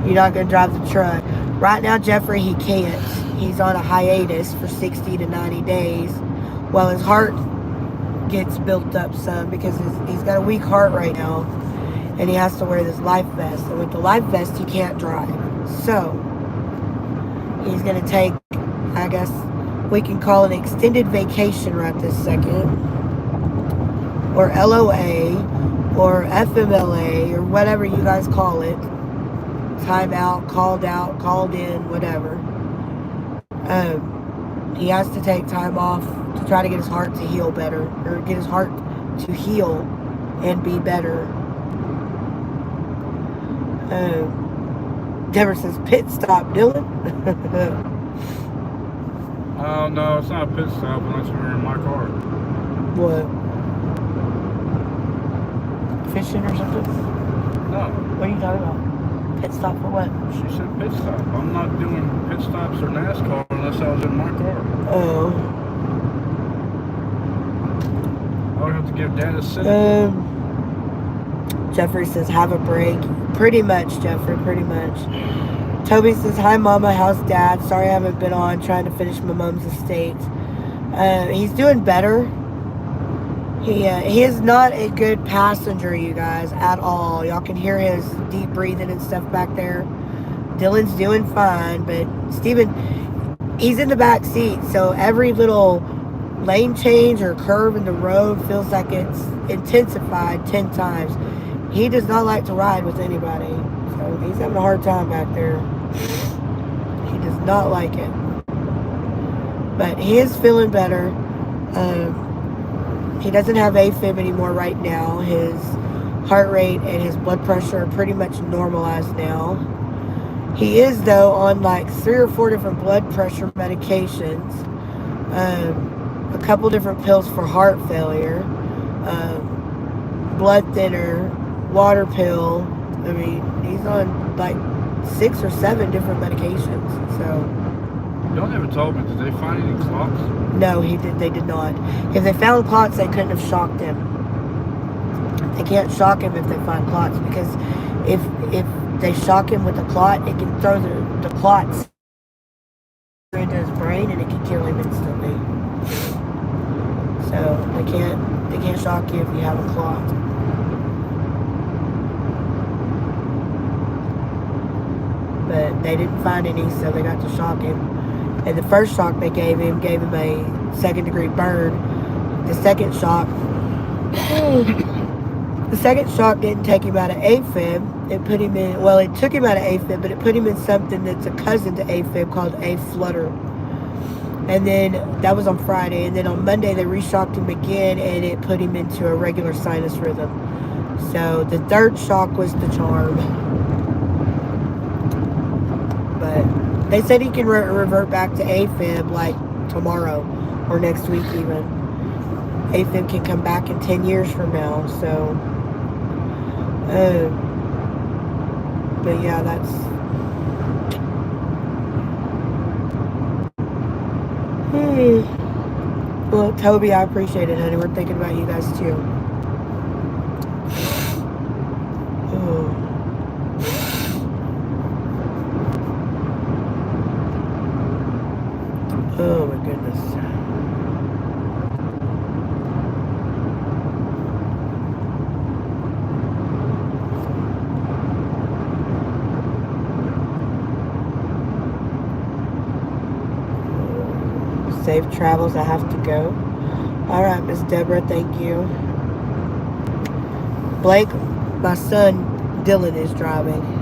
You're not going to drive the truck. Right now, Jeffrey, he can't. He's on a hiatus for 60 to 90 days while his heart gets built up some because he's got a weak heart right now and he has to wear this life vest. And with the life vest, he can't drive. So, he's going to take, I guess, we can call an extended vacation right this second. Or LOA, or FMLA, or whatever you guys call it. Time out, called in, whatever. He has to take time off to try to get his heart to heal better, or get his heart to heal and be better. Deborah says, pit stop, Dylan. Oh, no, it's not a pit stop unless we're in my car. What? Fishing or something? No. What are you talking about? Pit stop for what? She said pit stop. I'm not doing pit stops or NASCAR unless I was in my car. Oh. I would have to give Dad a sit. Jeffrey says, have a break. Pretty much, Jeffrey, pretty much. Toby says, hi, Mama. How's Dad? Sorry I haven't been on. Trying to finish my mom's estate. He's doing better. He is not a good passenger, you guys, at all. Y'all can hear his deep breathing and stuff back there. Dylan's doing fine, but Steven, he's in the back seat, so every little lane change or curve in the road feels like it's intensified 10 times. He does not like to ride with anybody, so he's having a hard time back there. He does not like it. But he is feeling better. He doesn't have AFib anymore right now. His heart rate and his blood pressure are pretty much normalized now. He is, though, on like 3 or 4 different blood pressure medications. A couple different pills for heart failure. Blood thinner, water pill. I mean, he's on like 6 or 7 different medications. So... Y'all never told me, did they find any clots? No, they did not. If they found clots, they couldn't have shocked him. They can't shock him if they find clots, because if they shock him with a clot, it can throw the clots into his brain, and it can kill him instantly. So they can't shock you if you have a clot. But they didn't find any, so they got to shock him. And the first shock they gave him a second-degree burn. The second shock didn't take him out of AFib. It put him in, well, it took him out of AFib, but it put him in something that's a cousin to AFib called A-flutter. And then that was on Friday. And then on Monday they reshocked him again, and it put him into a regular sinus rhythm. So the third shock was the charm. But they said he can revert back to AFib like tomorrow or next week even. AFib can come back in 10 years from now. So, but yeah, that's... Well, Toby, I appreciate it, honey. We're thinking about you guys too. Oh my goodness. Safe travels. I have to go. All right, Miss Deborah, thank you. Blake, my son Dylan is driving.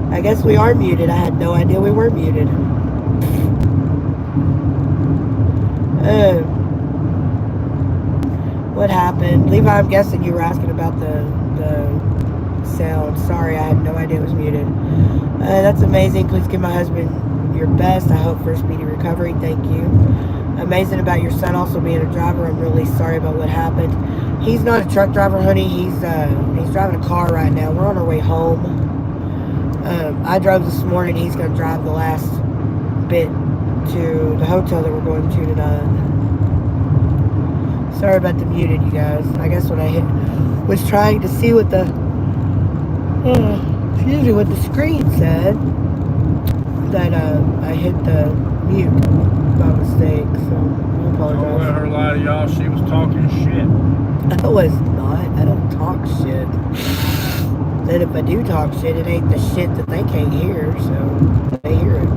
I guess we are muted. I had no idea we were muted. What happened? Levi, I'm guessing you were asking about the sound. Sorry, I had no idea it was muted. That's amazing. Please give my husband your best. I hope for a speedy recovery. Thank you. Amazing about your son also being a driver. I'm really sorry about what happened. He's not a truck driver, honey. He's driving a car right now. We're on our way home. I drove this morning. He's going to drive the last bit to the hotel that we're going to tonight. Sorry about the muted, you guys. I guess when I was trying to see what the excuse me, what the screen said, that I hit the mute by mistake. So I apologize. Don't let her lie to y'all. She was talking shit. I was not. I don't talk shit. And if I do talk shit, it ain't the shit that they can't hear, so they hear it.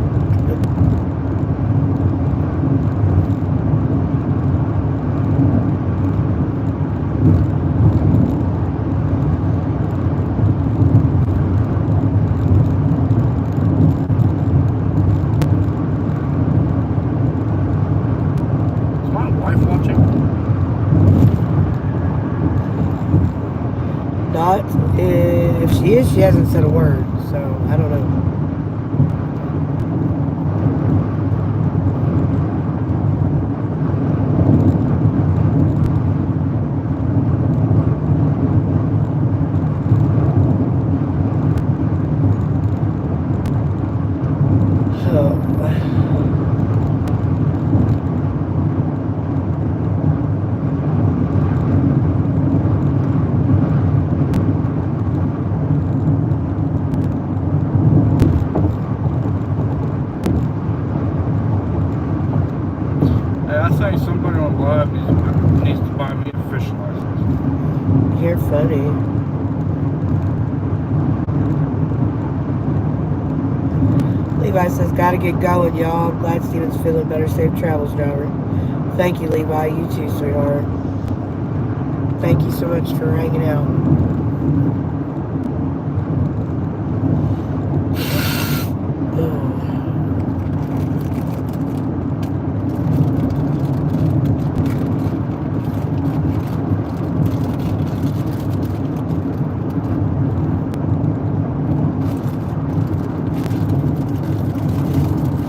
Is my wife watching? Not. If she is, she hasn't said a word, so I don't know. I think somebody on live needs to buy me a fishing license. You're funny. Levi says, gotta get going, y'all. I'm glad Steven's feeling better. Safe travels, driver. Thank you, Levi. You too, sweetheart. Thank you so much for hanging out.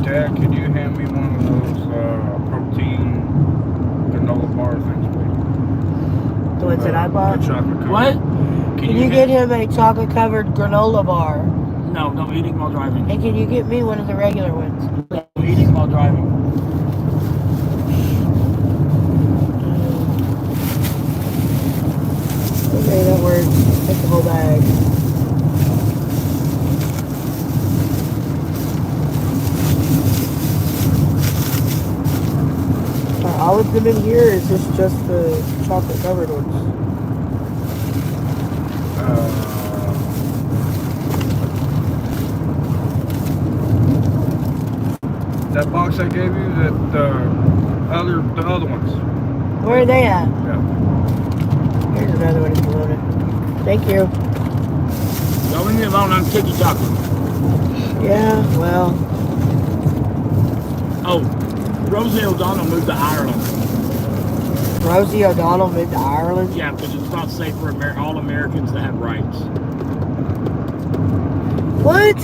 Dad, could you hand me one of those protein granola bar things, please? The ones that I bought? The chocolate covered. What? Can you get him a chocolate-covered granola bar? No, no eating while driving. And can you get me one of the regular ones? No eating while driving. Okay, that works. Take the whole bag. Are all of them in here, or is this just the chocolate-covered ones? That box I gave you, the other ones. Where are they at? Yeah. Here's another one if you want it. Thank you. Don't leave me alone, I'm ticky talking. Yeah, well, Oh, Rosie O'Donnell moved to Ireland. Rosie O'Donnell moved to Ireland. Yeah, because it's not safe for all Americans to have rights. What?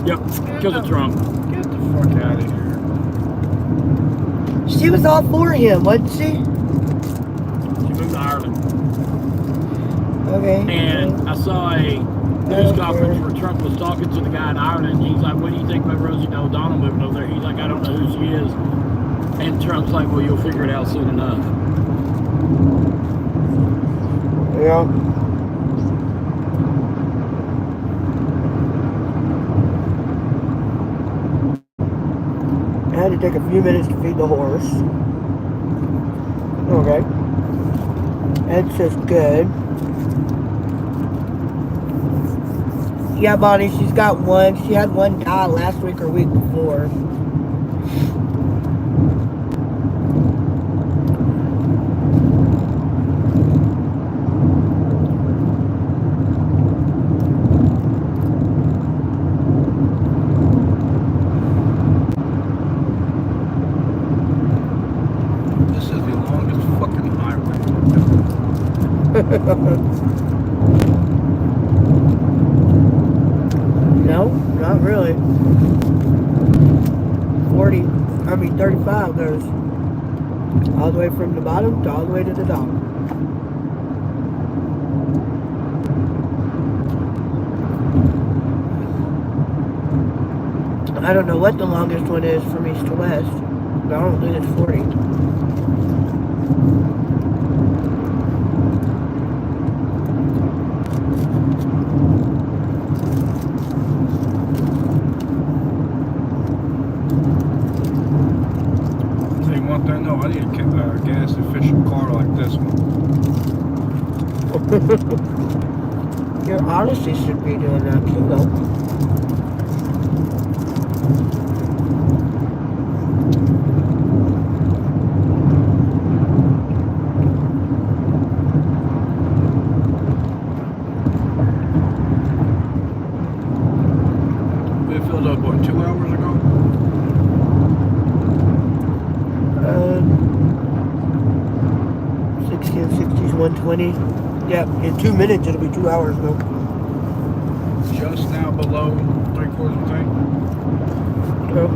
Yep, because of Trump. Get the fuck out of here. She was all for him, wasn't she? She moved to Ireland. Okay. And I saw a news conference where Trump was talking to the guy in Ireland. He's like, what do you think about Rosie O'Donnell moving over there? He's like, I don't know who she is. And Trump's like, well, you'll figure it out soon enough. Yeah. I had to take a few minutes to feed the horse. Okay. That's just good. Yeah, Bonnie, she's got one. She had one die last week or week before. This is the longest fucking highway. No, not really. 35 goes all the way from the bottom to all the way to the top. I don't know what the longest one is from east to west, but I don't think it's 40. See, one thing, no, I need a gas efficient car like this one. Your Odyssey should be doing that too, though. We filled up, what, 2 hours ago? 60 and 60s, 120. Yeah, in 2 minutes it'll be 2 hours though. Just now below 3/4 tank. So,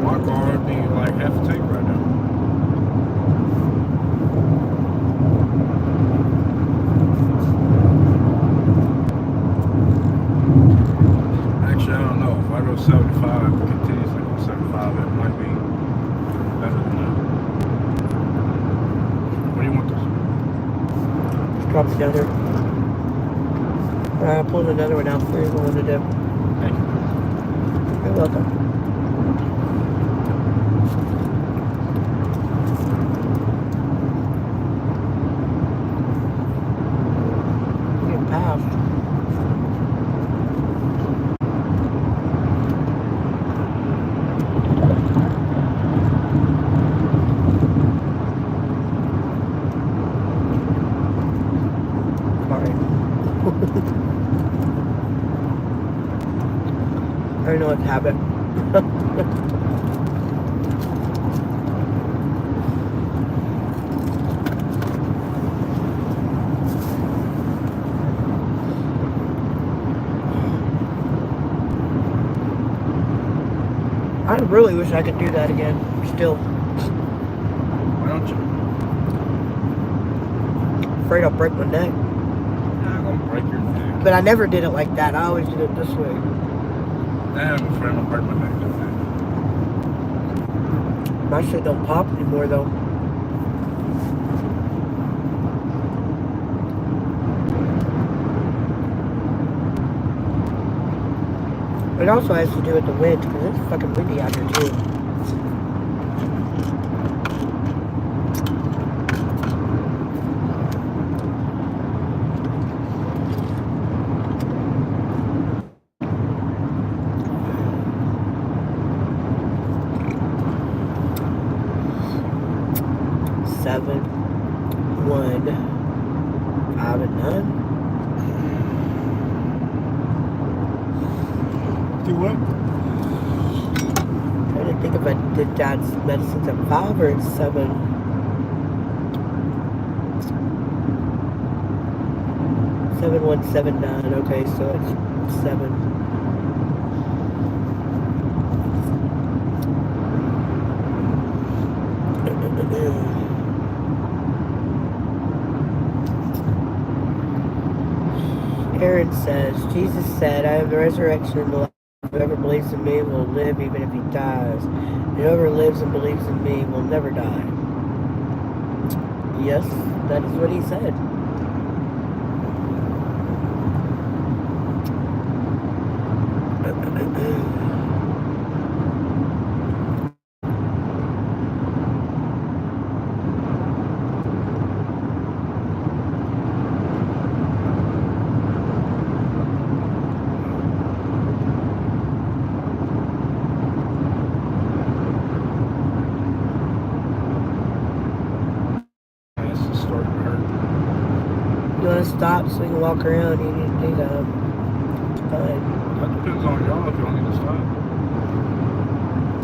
My car would be like half a tank right now. Actually, I don't know. If I go 75, continuously go 75, it might be better than that. What do you want this? just drop it down there. I pulled another one out for you. What to do? Thank you. You're welcome. Get past. Sorry. I know it's habit. I really wish I could do that again. Still Why don't you? afraid I'll break my neck. I'm gonna break your neck. But I never did it like that. I always did it this way. I'm afraid I'm gonna break my neck doing My shit don't pop anymore though. It also has to do with the wind because it's fucking windy out here too. Seven, 1, 5, and 9. Do what? Trying to think if I did dad's medicines at 5 or at 7. Seven, 1, 7, 9. Okay, so it's 7. Aaron says, Jesus said, I am the resurrection and the life. Whoever believes in me will live even if he dies. And whoever lives and believes in me will never die. Yes, that is what he said. You want to stop so we can walk around? You need to do that. Fine. That depends on y'all if y'all need to stop.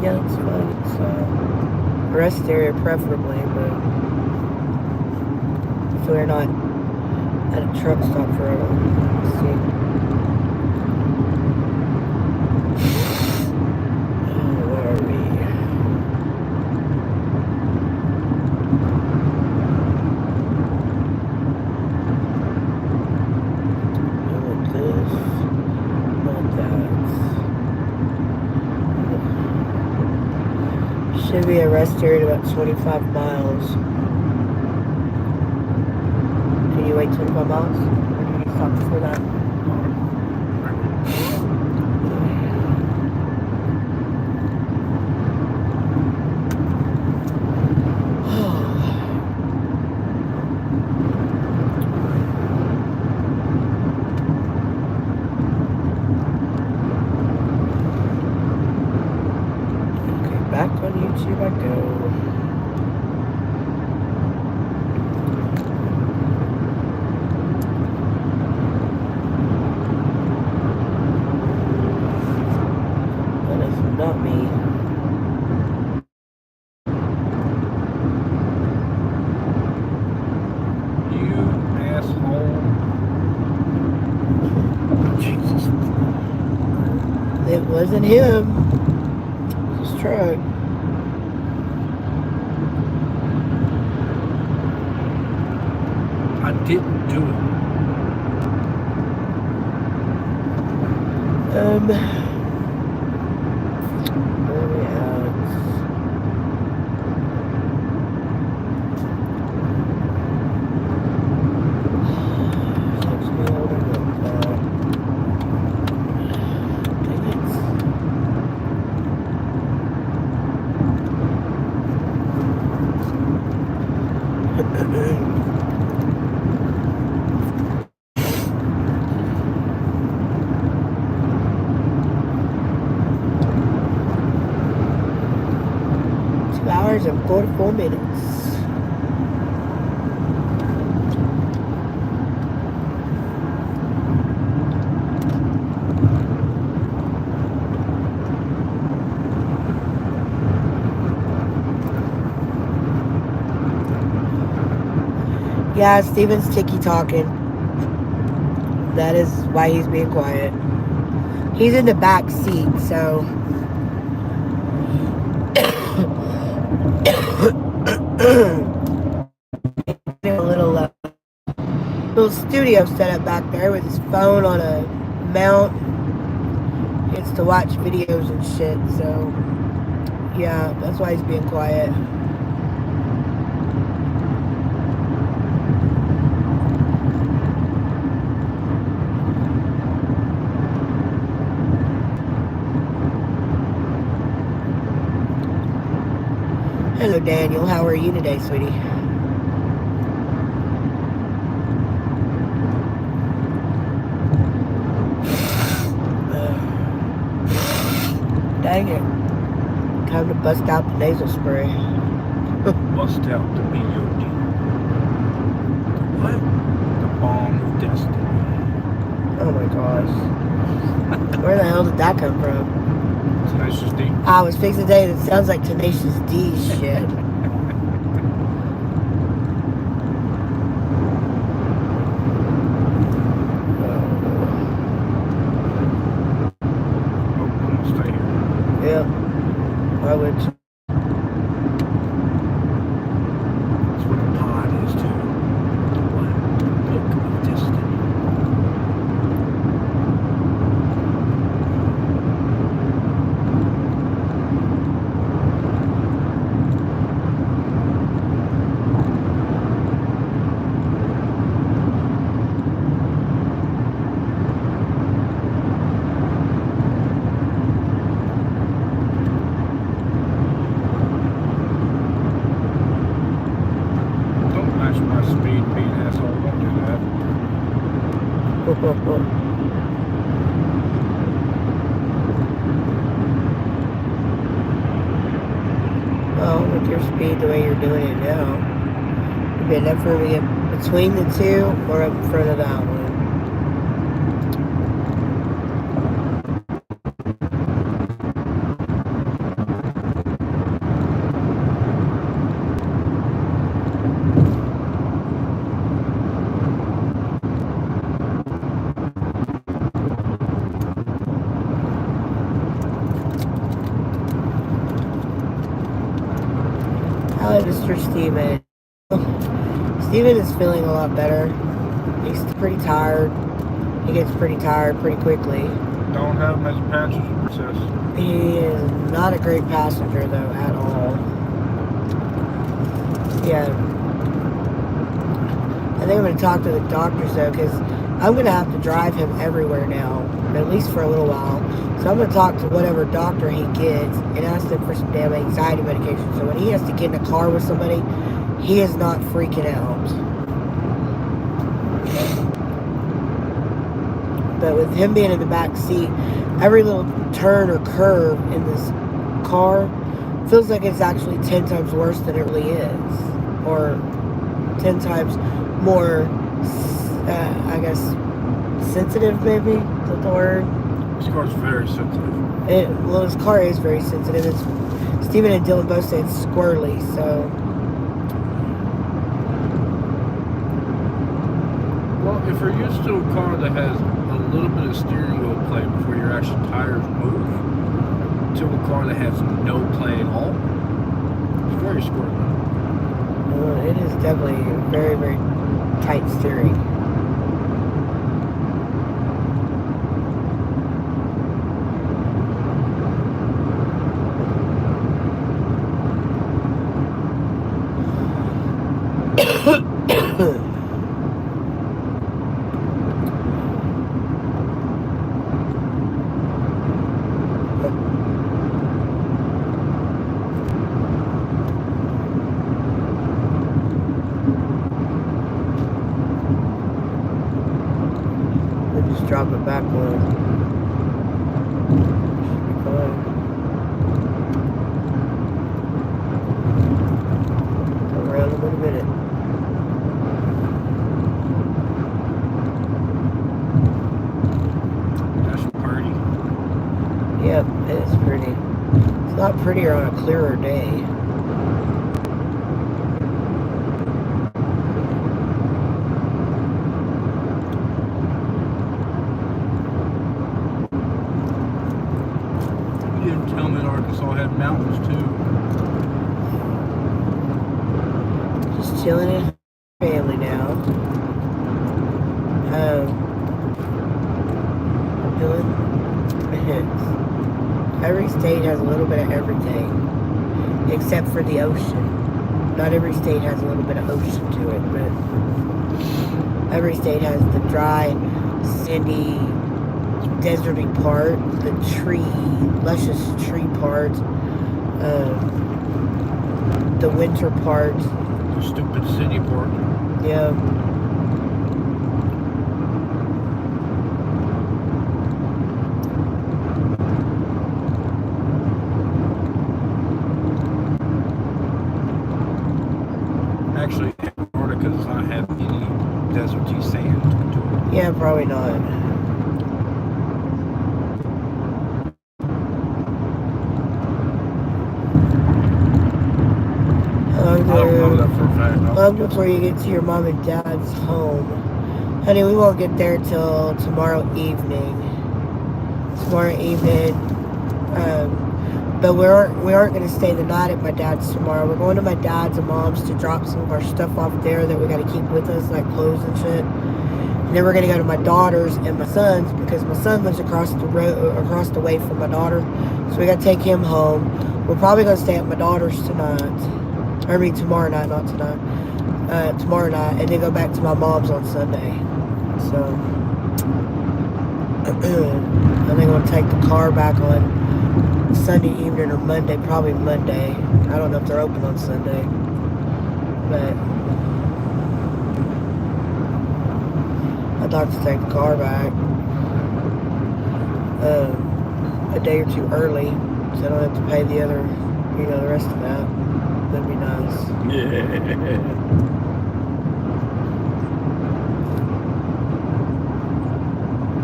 Yeah, it's fine. It's a rest area preferably, but so we're not at a truck stop forever. Let's see. Where are we? I want this. Should be a rest here in about 25 miles. Can you wait 25 miles? Or do you need to stop before that? Okay, back on YouTube I go. That is not me. You asshole. Jesus. It wasn't him. His truck. I didn't do it. Where are we at? Takes me over like that. Dang it. 2 hours and 44 minutes. Yeah, Steven's ticky talking. That is why he's being quiet. He's in the back seat, so. A little studio set up back there with his phone on a mount. He gets to watch videos and shit, so yeah, that's why he's being quiet. Hello, Daniel. How are you today, sweetie? Dang it. Time to bust out the nasal spray. Bust out the B.O.D. What? The bomb of destiny. Oh my gosh. Where the hell did that come from? Tenacious D. I was fixing to say that sounds like Tenacious D shit. Oh, I'm gonna stay here. Yep. I would. That's what the pod is too. The what? Book of destiny. Don't match my speed, being asshole. Don't do that. Well, with your speed the way you're doing it now, you'd be enough for me to get between the two or up in front of that one. Hi, Mr. Steven. Steven is feeling a lot better. He's pretty tired. He gets pretty tired pretty quickly. Don't have him as a passenger princess. He is not a great passenger, though, at all. Yeah. I think I'm going to talk to the doctors, though, because I'm going to have to drive him everywhere now, at least for a little while. So I'm going to talk to whatever doctor he gets and ask them for some damn anxiety medication. So when he has to get in a car with somebody, he is not freaking out. But with him being in the back seat, every little turn or curve in this car feels like it's actually 10 times worse than it really is. Or 10 times more, I guess, sensitive, maybe? Is that the word? This car's very sensitive. Well, this car is very sensitive. Steven and Dylan both say it's squirrely, so... Well, if you're used to a car that has a little bit of steering wheel play before your actual tires move, to a car that has no play at all, it's very squirrely. Well, it is definitely very, very tight steering. Drop it back one. Come around in a minute. That's pretty. Yep, it is pretty. It's not prettier on a clearer day. Arkansas had mountains too. Just chilling in family now. Dylan, every state has a little bit of everything, except for the ocean. Not every state has a little bit of ocean to it, but every state has the dry, sandy, deserty part, the luscious tree part, the winter part, The stupid city part. yeah. Actually, Antarctica does not have any deserty sand to it. Yeah, probably not. I don't know that for a fact. Long before you get to your mom and dad's home. Honey, we won't get there till tomorrow evening. But we aren't going to stay the night at my dad's tomorrow. We're going to my dad's and mom's to drop some of our stuff off there that we got to keep with us, like clothes and shit. And then we're going to go to my daughter's and my son's, because my son lives across the way from my daughter. So we got to take him home. We're probably going to stay at my daughter's tonight. Tomorrow night, not tonight. Tomorrow night, and then go back to my mom's on Sunday. So, I think I'm going to take the car back on Sunday evening or Monday, probably Monday. I don't know if they're open on Sunday. But, I'd like to take the car back a day or two early, so I don't have to pay the other, the rest of that. That'd be nice. Yeah.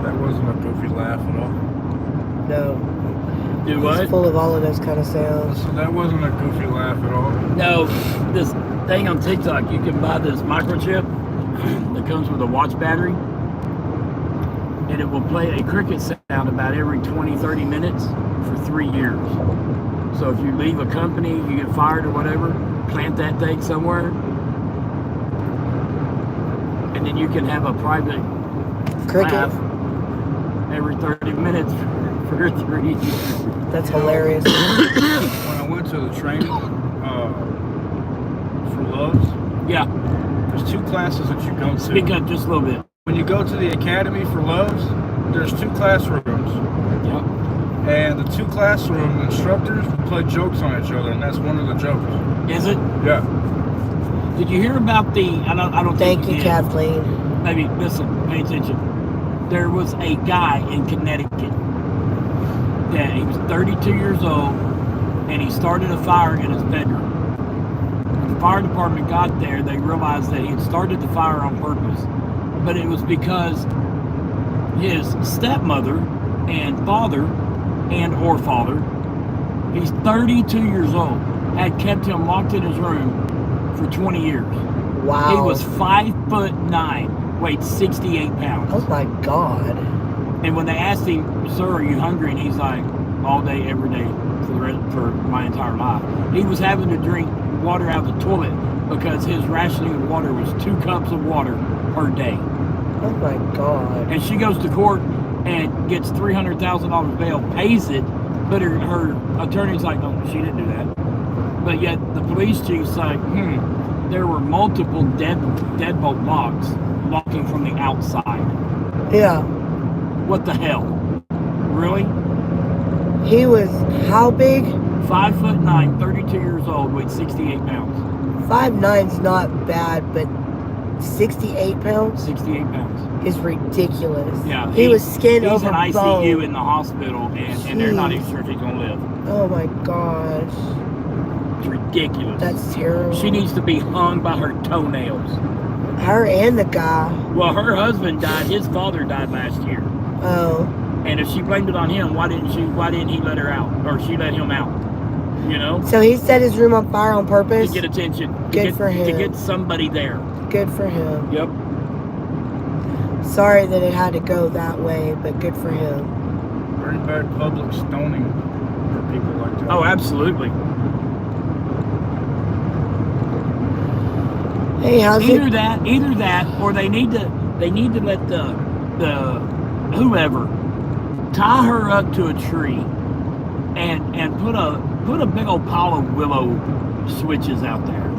That wasn't a goofy laugh at all. No. Do what? It's full of all of those kind of sounds. So that wasn't a goofy laugh at all. No, this thing on TikTok, you can buy this microchip that comes with a watch battery, and it will play a cricket sound about every 20-30 minutes for 3 years. So if you leave a company, you get fired or whatever, plant that thing somewhere, and then you can have a private Cricket? laugh every 30 minutes for 3 years. That's hilarious. When I went to the training for Loves, Yeah, there's 2 classes that you go to. speak up just a little bit. When you go to the Academy for Loves, there's 2 classrooms. Yeah. And the 2 classroom instructors play jokes on each other, and that's one of the jokes. Is it? Yeah. Did you hear about the? I don't Thank think you, did. Kathleen. Maybe listen, pay attention. There was a guy in Connecticut that he was 32 years old, and he started a fire in his bedroom. When the fire department got there, they realized that he had started the fire on purpose, but it was because his stepmother and father or father, he's 32 years old, had kept him locked in his room for 20 years. Wow. He was 5'9", weighed 68 pounds. Oh my God. And when they asked him, "Sir, are you hungry?" and he's like, "All day, every day, for my entire life." He was having to drink water out of the toilet because his rationing of water was 2 cups of water per day. Oh my God. And she goes to court and gets $300,000 bail, pays it, but her attorney's like, "No, she didn't do that." But yet the police chief's like, there were multiple deadbolt locks locking from the outside. Yeah. What the hell? Really? He was how big? 5'9", 32 years old, weighed 68 pounds. 5'9's not bad, but 68 pounds 68 pounds. is ridiculous. Yeah. He was skin he's over in ICU bone. in the hospital, and they're not even sure if he's going to live. Oh my gosh. It's ridiculous. That's terrible. She needs to be hung by her toenails. Her and the guy. Well, her husband died. His father died last year. Oh. And if she blamed it on him, why didn't he let her out? Or she let him out? You know? So he set his room on fire on purpose? To get attention. Good for him. To get somebody there. Good for him. Yep. Sorry that it had to go that way, but good for him. Very bad public stoning for people like that. Oh, absolutely. Hey, how's Either it? that, or they need to let the whoever tie her up to a tree and put a big old pile of willow switches out there.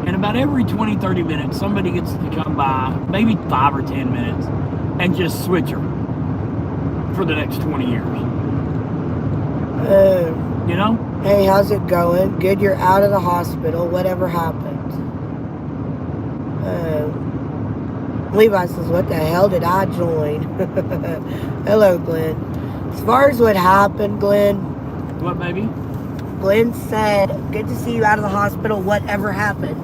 And about every 20-30 minutes, somebody gets to come by, maybe 5 or 10 minutes, and just switch her for the next 20 years. You know? Hey, how's it going? Good, you're out of the hospital. Whatever happened? Levi says, what the hell did I join? Hello, Glenn. As far as what happened, Glenn. What, baby? Glenn said, good to see you out of the hospital. Whatever happened?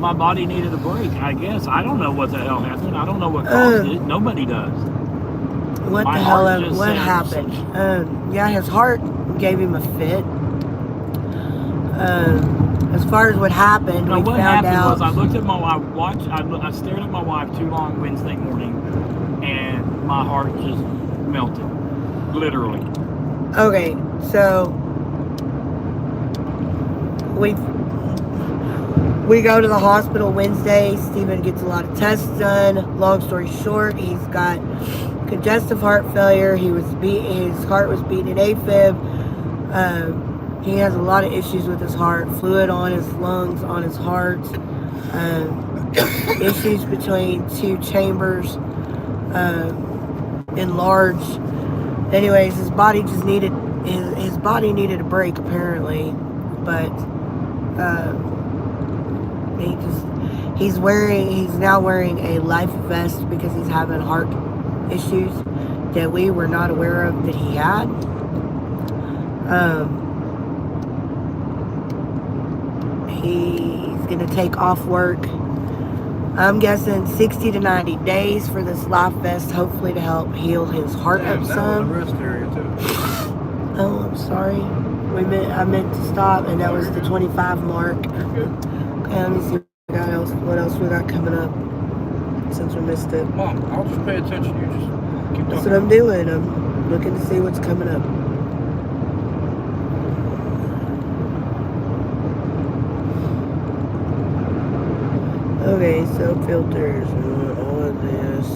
My body needed a break, I guess. I don't know what the hell happened. I don't know what caused it. Nobody does. What My the heart hell? just What said- happened? Yeah, his heart gave him a fit. As far as what happened, No, we what found happened out. was I looked at my wife. I stared at my wife too long Wednesday morning, and my heart just melted, literally. Okay, so we go to the hospital Wednesday. Steven gets a lot of tests done. Long story short, he's got congestive heart failure. His heart was beating an AFib. He has a lot of issues with his heart, fluid on his lungs, on his heart, issues between 2 chambers, enlarged. Anyways, his body just needed his body needed a break apparently, but he's now wearing a life vest because he's having heart issues that we were not aware of that he had. He's gonna take off work. I'm guessing 60 to 90 days for this life vest, hopefully to help heal his heart up That was the some. rest area too. Oh, I'm sorry. I meant to stop, and that was the 25 mark. Okay, let me see what else we got coming up since we missed it. Mom, I'll just pay attention. You just keep That's talking. what I'm doing. I'm looking to see what's coming up. Okay, so filters, all of this.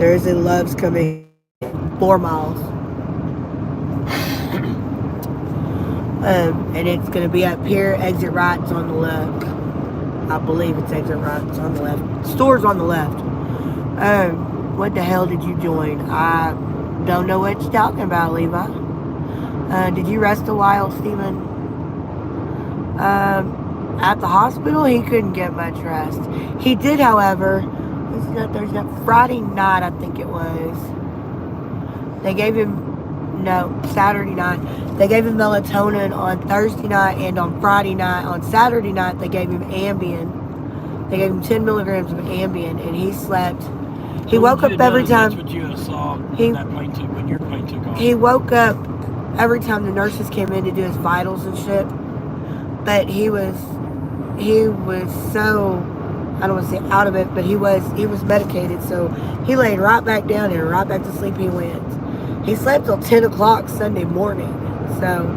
There is a Love's coming 4 miles. And it's going to be up here. Exit right's on the left. I believe it's exit right's on the left. Store's on the left. What the hell did you join? I don't know what you're talking about, Levi. Did you rest a while, Stephen? At the hospital, he couldn't get much rest. He did, however, Friday night, I think it was. They gave him, no, Saturday night. They gave him melatonin on Thursday night and on Friday night. On Saturday night, they gave him Ambien. They gave him 10 milligrams of Ambien, and he slept. He woke up every time. That's what you saw when your plane took off. He woke up every time the nurses came in to do his vitals and shit. But he was so, I don't want to say out of it, but he was medicated, so he laid right back down and right back to sleep he went. He slept till 10 o'clock Sunday morning, so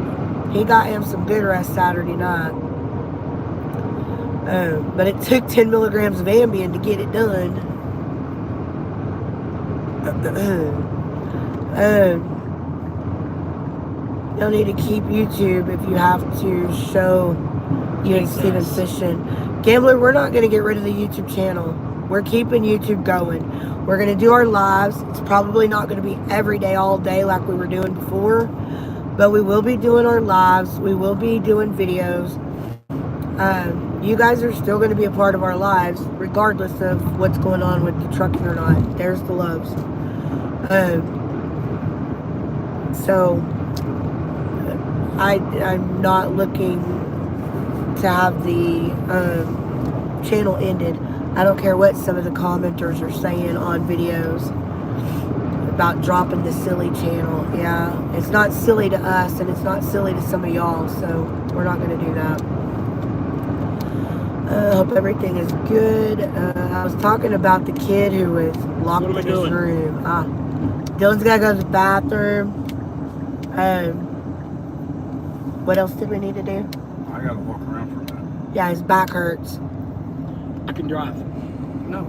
he got him some good rest Saturday night. But it took 10 milligrams of Ambien to get it done. You'll need to keep YouTube if you have to show you and Steven fishing. Gambler, we're not going to get rid of the YouTube channel. We're keeping YouTube going. We're going to do our lives. It's probably not going to be every day, all day like we were doing before. But we will be doing our lives. We will be doing videos. You guys are still going to be a part of our lives, regardless of what's going on with the trucking or not. There's the loves. So, I'm not looking to have the channel ended. I don't care what some of the commenters are saying on videos about dropping the silly channel. Yeah, it's not silly to us, and it's not silly to some of y'all, so we're not going to do that. I hope everything is good. I was talking about the kid who was locked in his room. Dylan's got to go to the bathroom. What else did we need to do? I gotta walk around for a minute. Yeah, his back hurts. I can drive. No.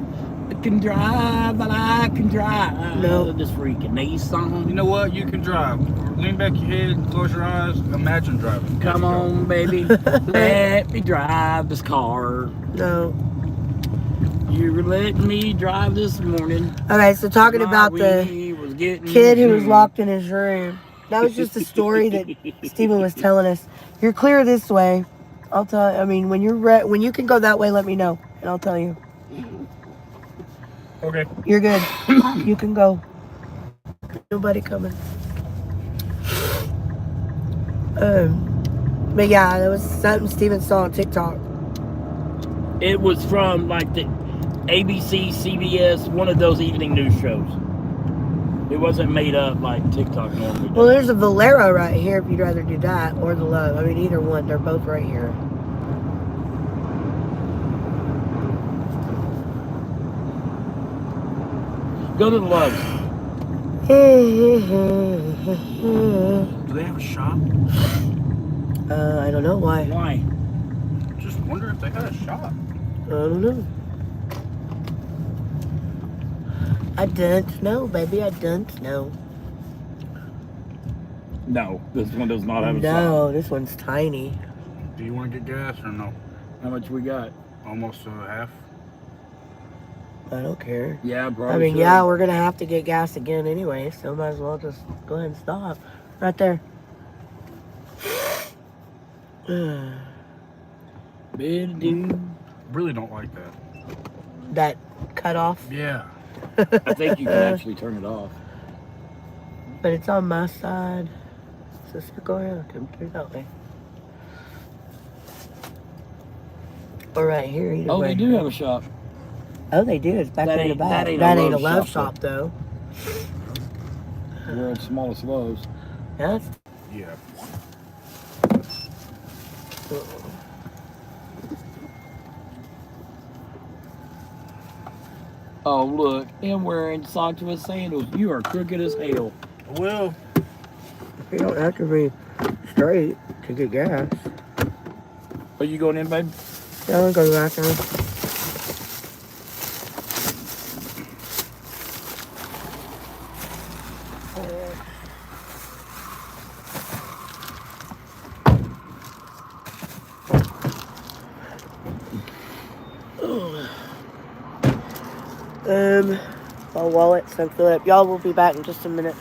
I can drive, but I can drive. No. This freaking Nissan. You know what? You can drive. Lean back your head, close your eyes, imagine driving. Come on, baby. Let me drive this car. No. You were letting me drive this morning. Okay, so talking about the kid who was locked in his room. That was just a story that Stephen was telling us. You're clear this way. I'll tell. I mean, when when you can go that way, let me know, and I'll tell you. Okay. You're good. You can go. Nobody coming. But yeah, that was something Stephen saw on TikTok. It was from like the ABC, CBS, one of those evening news shows. It wasn't made up like TikTok normally does. Well, there's a Valero right here if you'd rather do that, or the Love. I mean, either one. They're both right here. Go to the Loves. Do they have a shop? I don't know why. Why? Just wonder if they had a shop. I don't know. I don't know, baby. I don't know. No, this one does not have a No, shop. this one's tiny. Do you want to get gas or no? How much we got? Almost a half. I don't care. Yeah, probably. I mean, should. yeah, we're gonna have to get gas again anyway, so might as well just go ahead and stop. Right there. Really don't like that. That cut off, Yeah. I think you can actually turn it off. but it's on my side. So circle around, come through that way. Or right here, either Oh, way. they do have a shop. Oh, they do. It's back That there in the ain't- back. that ain't That a ain't a Lowe's love shop, shop, though. World's smallest Lowe's. That's Yeah. Oh, look, him wearing socks with sandals. You are crooked as hell. Well, you don't have to be straight to get gas. Are you going in, babe? Yeah, I'm gonna go to the bathroom. My wallet's gonna fill up. Y'all will be back in just a minute.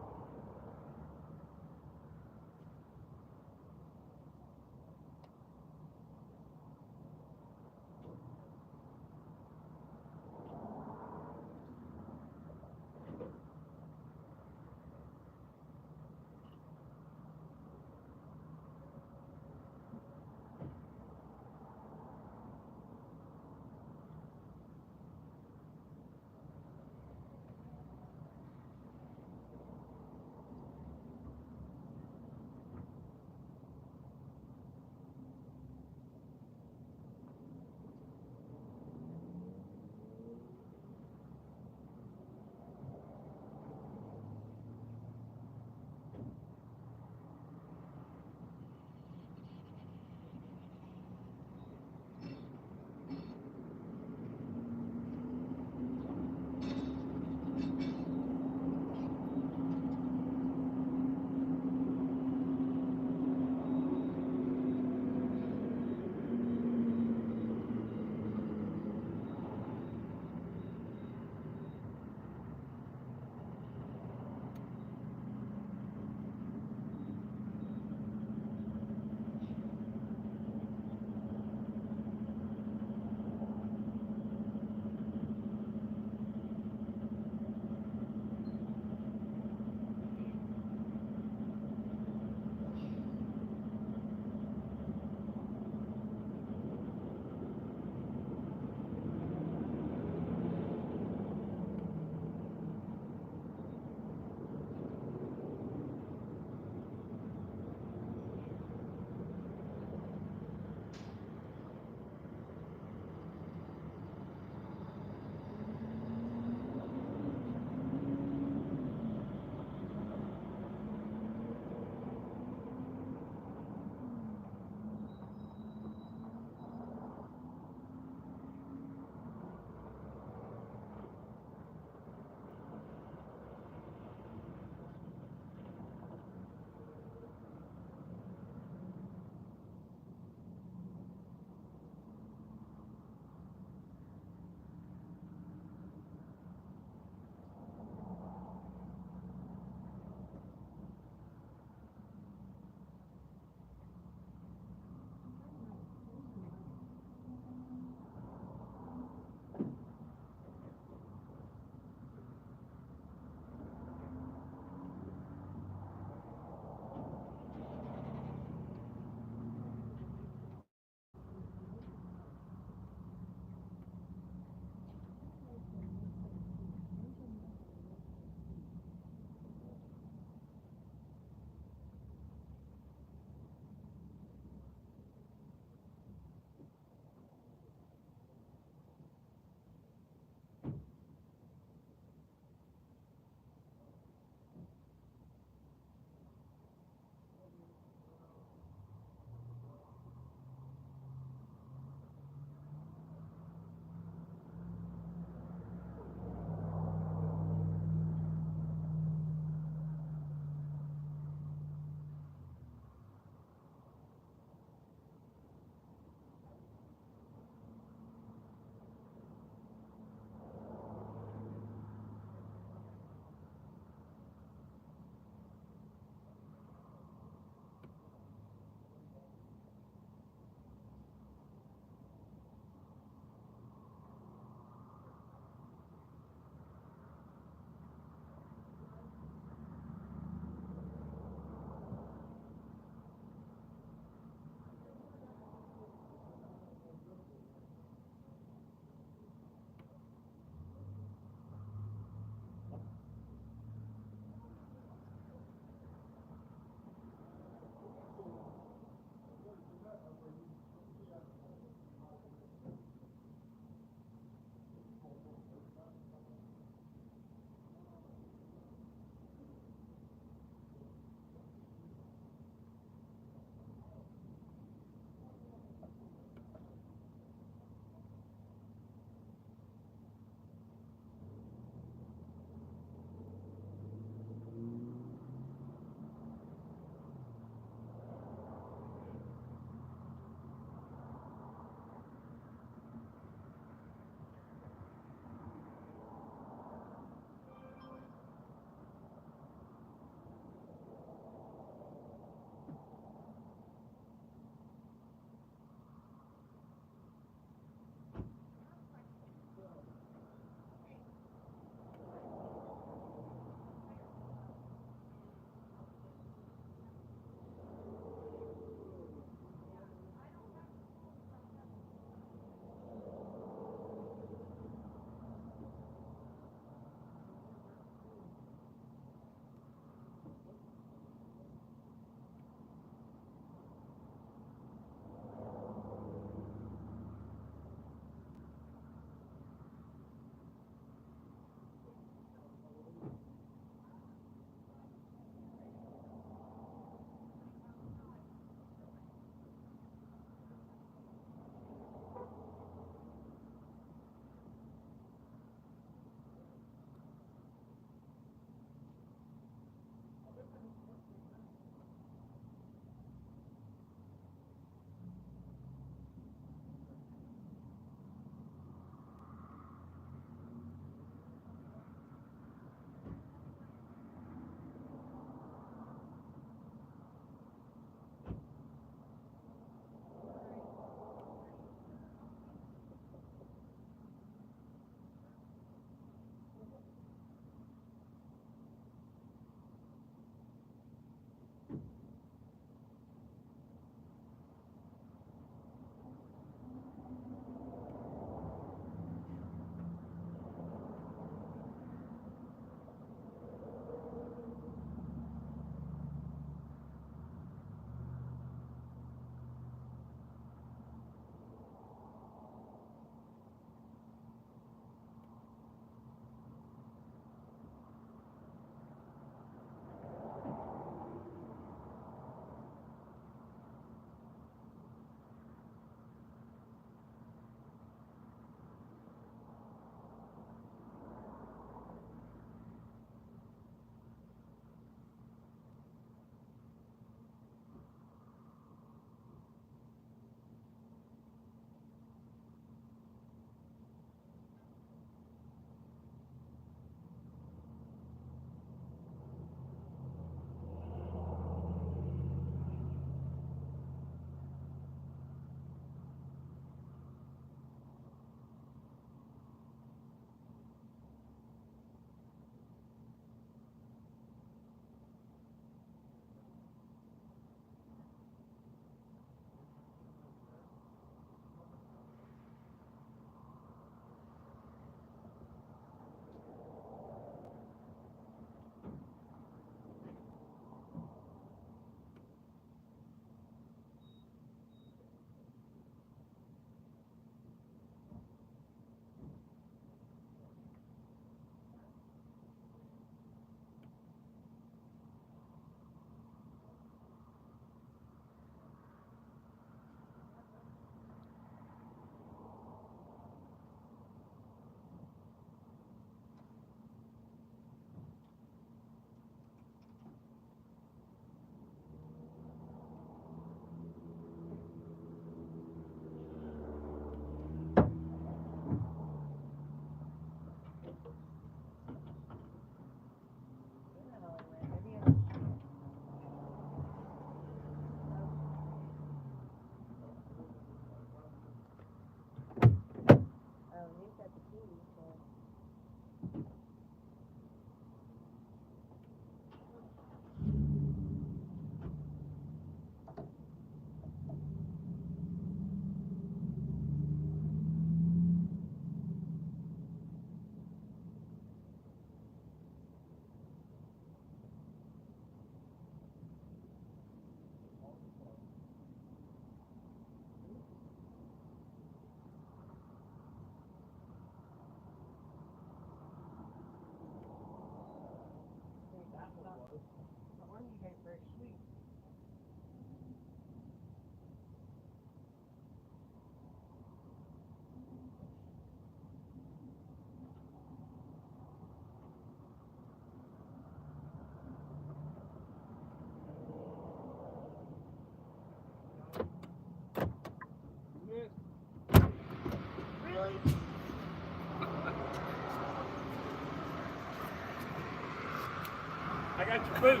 Food.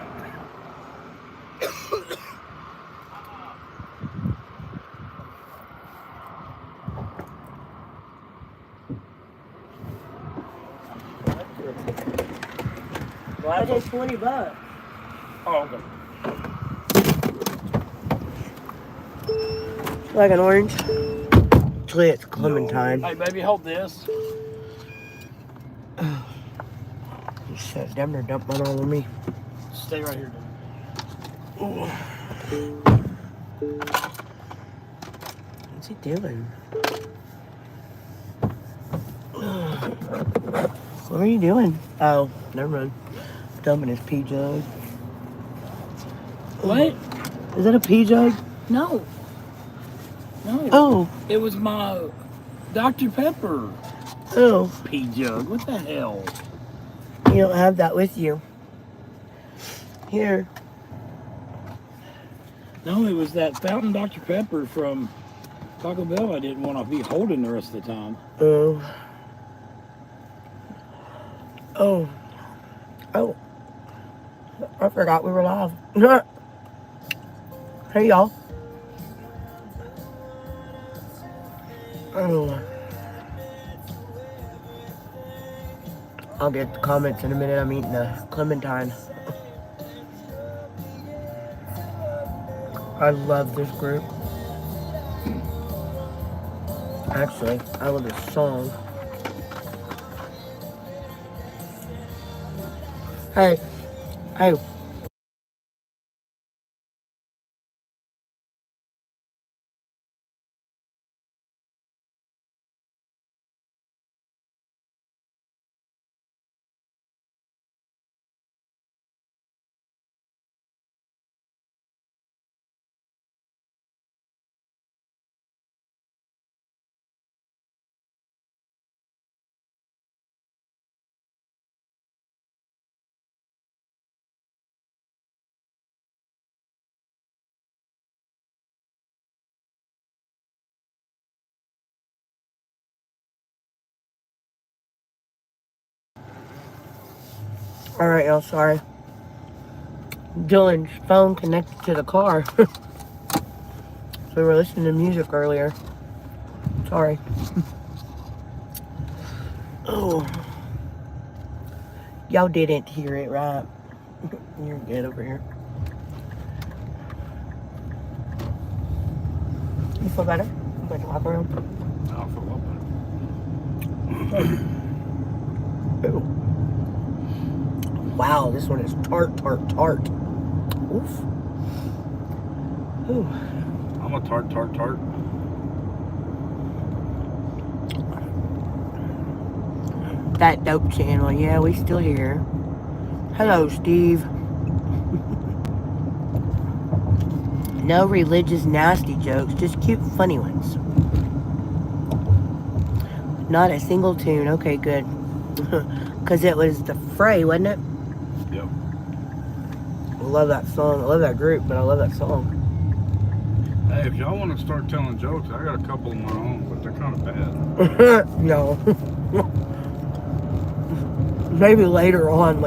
I did $20. Oh, okay. Like an orange. Actually, it's clementine. Hey, baby, hold this. You said, damn near dump one all on me. Stay right here, dude. What's he doing? What are you doing? Oh, never mind. Dumping his pee jug. What? Is that a pee jug? No. No. Oh. It was my Dr. Pepper Oh. pea jug. What the hell? You don't have that with you. Here. No, it was that fountain Dr. Pepper from Taco Bell I didn't want to be holding the rest of the time. Oh. Oh. Oh. I forgot we were live. Hey, y'all. Oh. I'll get the comments in a minute. I'm eating a clementine. I love this group. Actually, I love this song. Hey. Hey. Alright, y'all, sorry. Dylan's phone connected to the car. So we were listening to music earlier. Sorry. Oh. Y'all didn't hear it, right? You're good over here. You feel better? You went to the locker room? I'll feel a lot better. Ooh. Wow, this one is tart, tart, tart. Oof. Ooh. I'm a tart. That dope channel, yeah, we still here. Hello, Steve. No religious nasty jokes, just cute funny ones. Not a single tune. Okay, good. Because it was the Fray, wasn't it? Yep. I love that song. I love that group, but I love that song. Hey, if y'all want to start telling jokes, I got a couple of my own, but they're kind of bad. No. Maybe later on.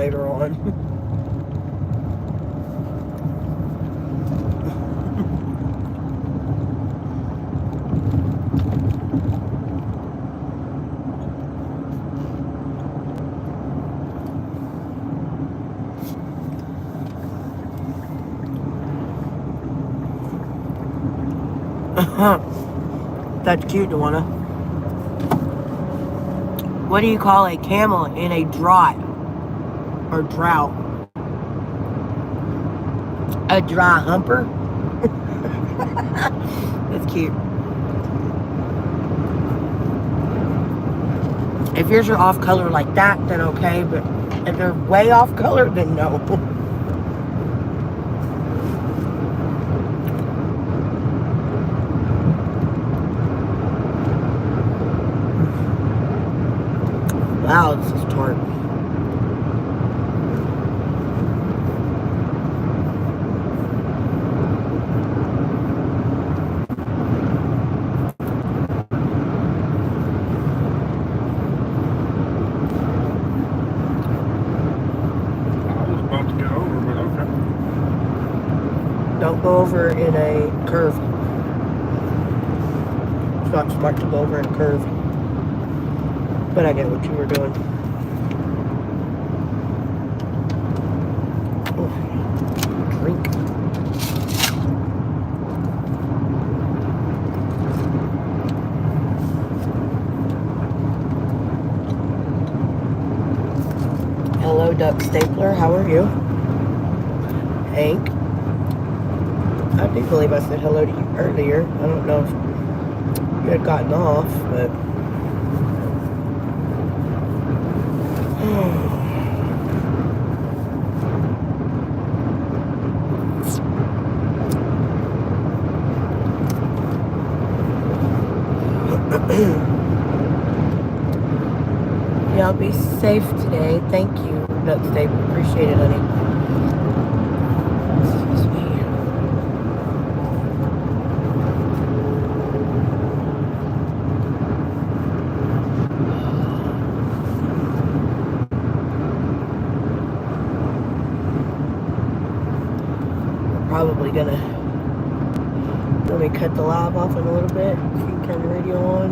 That's cute, Dewana. What do you call a camel in a drought? Or drought? A dry humper? That's cute. If yours are off color like that, then okay, but if they're way off color, then no. Wow, this is tart. I was about to get over, but Don't go over in a curve. It's not smart to go over in a curve. But I get what you were doing. Oh, drink. Hello, Duck Stapler. How are you? Hank. I do believe I said hello to you earlier. I don't know if you had gotten off, but... Y'all be safe today. Thank you, Duck Stapler. Appreciate it, honey. Excuse me. Probably gonna let me cut the live off in a little bit. So you can turn the radio on.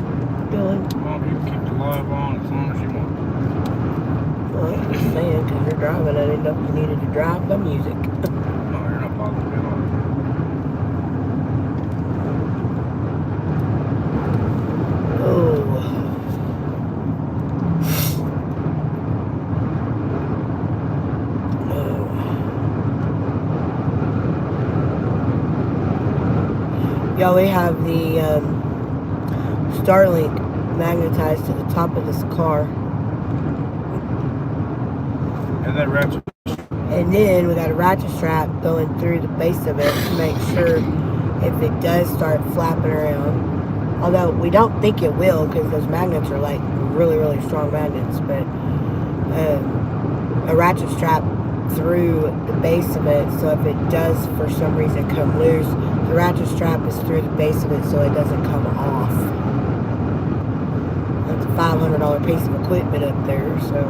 Dylan. Well, you can keep the live on as long as you want. Well, I'm just saying, because you're driving, I didn't know if you needed to drive the music. No, you're not bothering me at all. Oh. Y'all, we have the Starlink magnetized to the top of this car. And that ratchet. And then we got a ratchet strap going through the base of it to make sure if it does start flapping around. Although we don't think it will because those magnets are like really, really strong magnets. But a ratchet strap through the base of it, so if it does for some reason come loose, the ratchet strap is through the base of it so it doesn't come off. That's a $500 piece of equipment up there, so.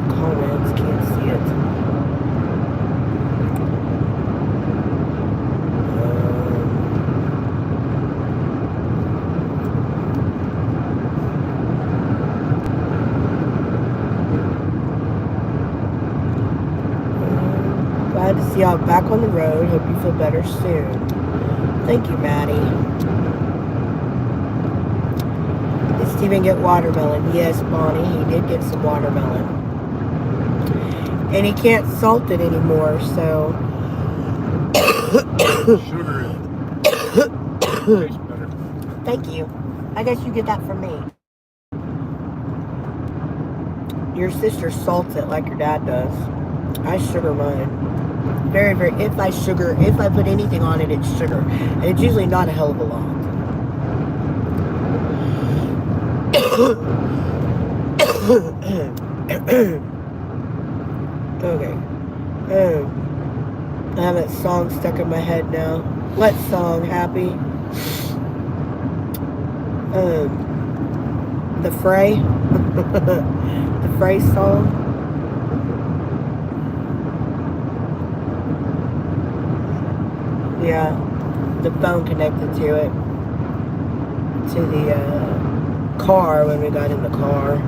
Comments, can't see it. Glad to see y'all back on the road. Hope you feel better soon. Thank you, Maddie. Did Steven get watermelon? Yes, Bonnie, he did get some watermelon. And he can't salt it anymore, so... Sugar it. Tastes better. Thank you. I guess you get that from me. Your sister salts it like your dad does. I sugar mine. Very, very, if I put anything on it, it's sugar. And it's usually not a hell of a lot. Okay. I have that song stuck in my head now. What song, Happy? The Fray? The Fray song? Yeah, the phone connected to it, to the car when we got in the car.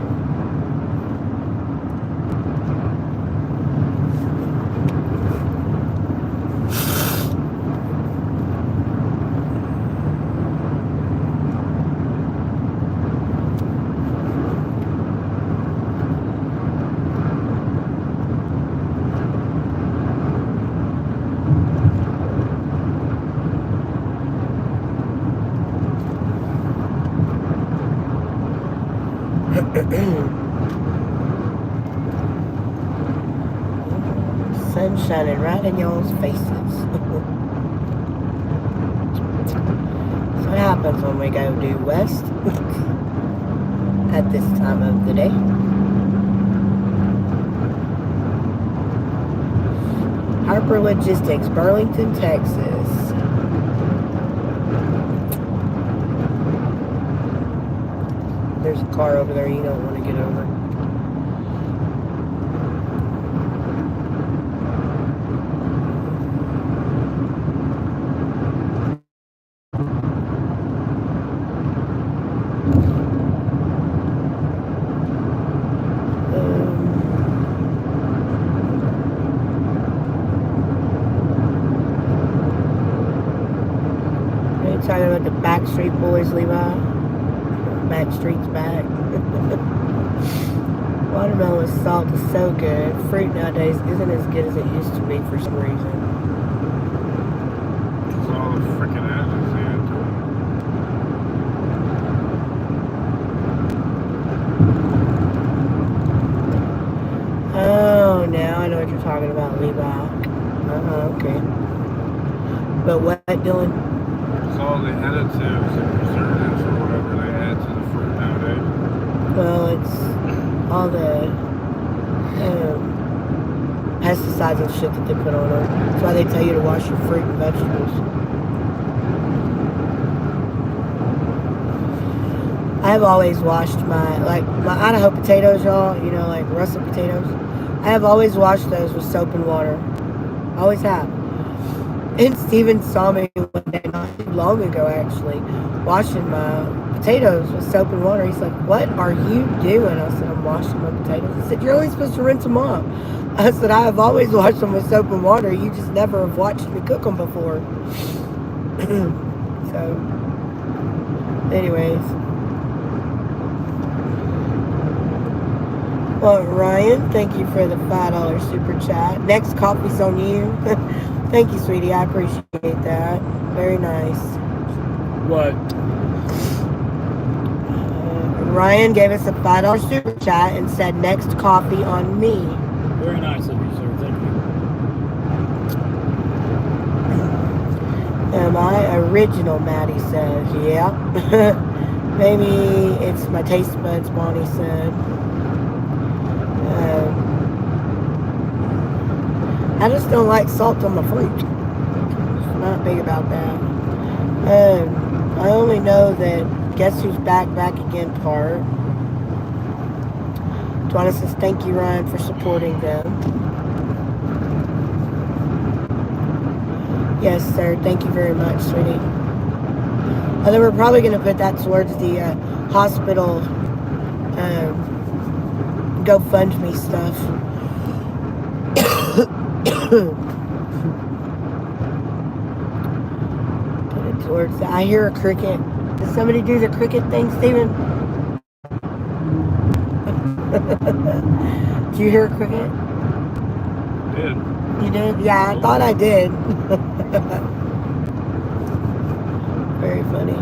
Sun shining right in y'all's faces. That's what happens when we go due west at this time of the day. Harper Logistics, Burlington, Texas. There's a car over there you don't want to get over. Talking about the Backstreet Boys, Levi. Backstreet's back. Watermelon with salt is so good. Fruit nowadays isn't as good as it used to be for some reason. It's all the freaking additives they add to it. Oh, now I know what you're talking about, Levi. Okay. But what, Dylan? It's all the additives and preservatives or whatever they add to the fruit nowadays. Well, it's all the pesticides and shit that they put on them. That's why they tell you to wash your fruit and vegetables. I have always washed my Idaho potatoes, y'all, you know, like russet potatoes. I have always washed those with soap and water. Always have. And Steven saw me one day, not too long ago actually, washing my potatoes with soap and water. He's like, "What are you doing?" I said, "I'm washing my potatoes." He said, "You're only supposed to rinse them off." I said, "I have always washed them with soap and water. You just never have watched me cook them before." So, anyways. Well, Ryan, thank you for the $5 super chat. Next coffee's on you. Thank you, sweetie. I appreciate that. Very nice. What? Ryan gave us a $5 super chat and said, "Next coffee on me." Very nice of you, sir. Thank you. Am I original, Maddie says. Yeah. Maybe it's my taste buds, Bonnie said. I just don't like salt on my fruit. Not big about that. I only know that Guess Who's Back Again part. Donna says, "Thank you, Ryan, for supporting them." Yes, sir. Thank you very much, sweetie. Although we're probably going to put that towards the hospital GoFundMe stuff. Put it towards that. I hear a cricket. Did somebody do the cricket thing, Steven? Do you hear a cricket? Did. You did? Yeah, I thought I did. Very funny.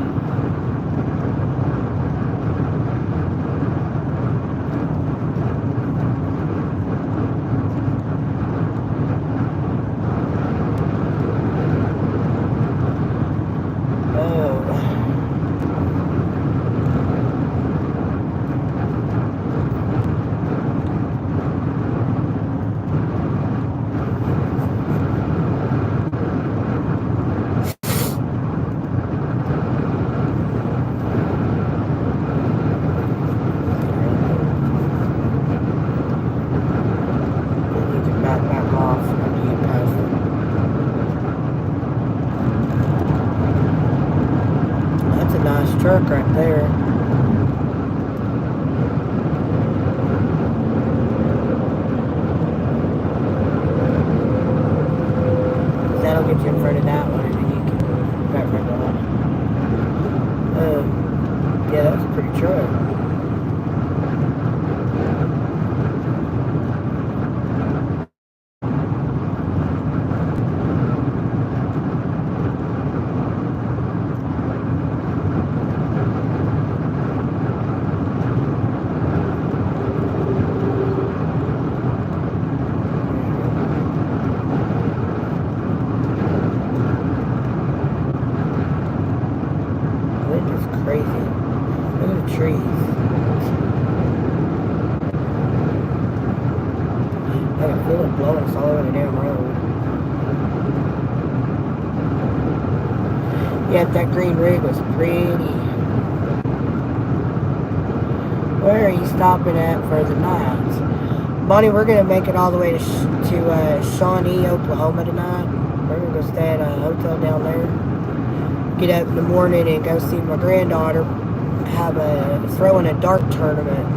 Truck right there. That'll get you in front of that one, and then you can back right off. Yeah, that's a pretty truck. Yeah, that green rig was pretty. Where are you stopping at for the night? Bonnie, we're going to make it all the way to Shawnee, Oklahoma tonight. We're going to go stay at a hotel down there. Get up in the morning and go see my granddaughter throw in a dart tournament.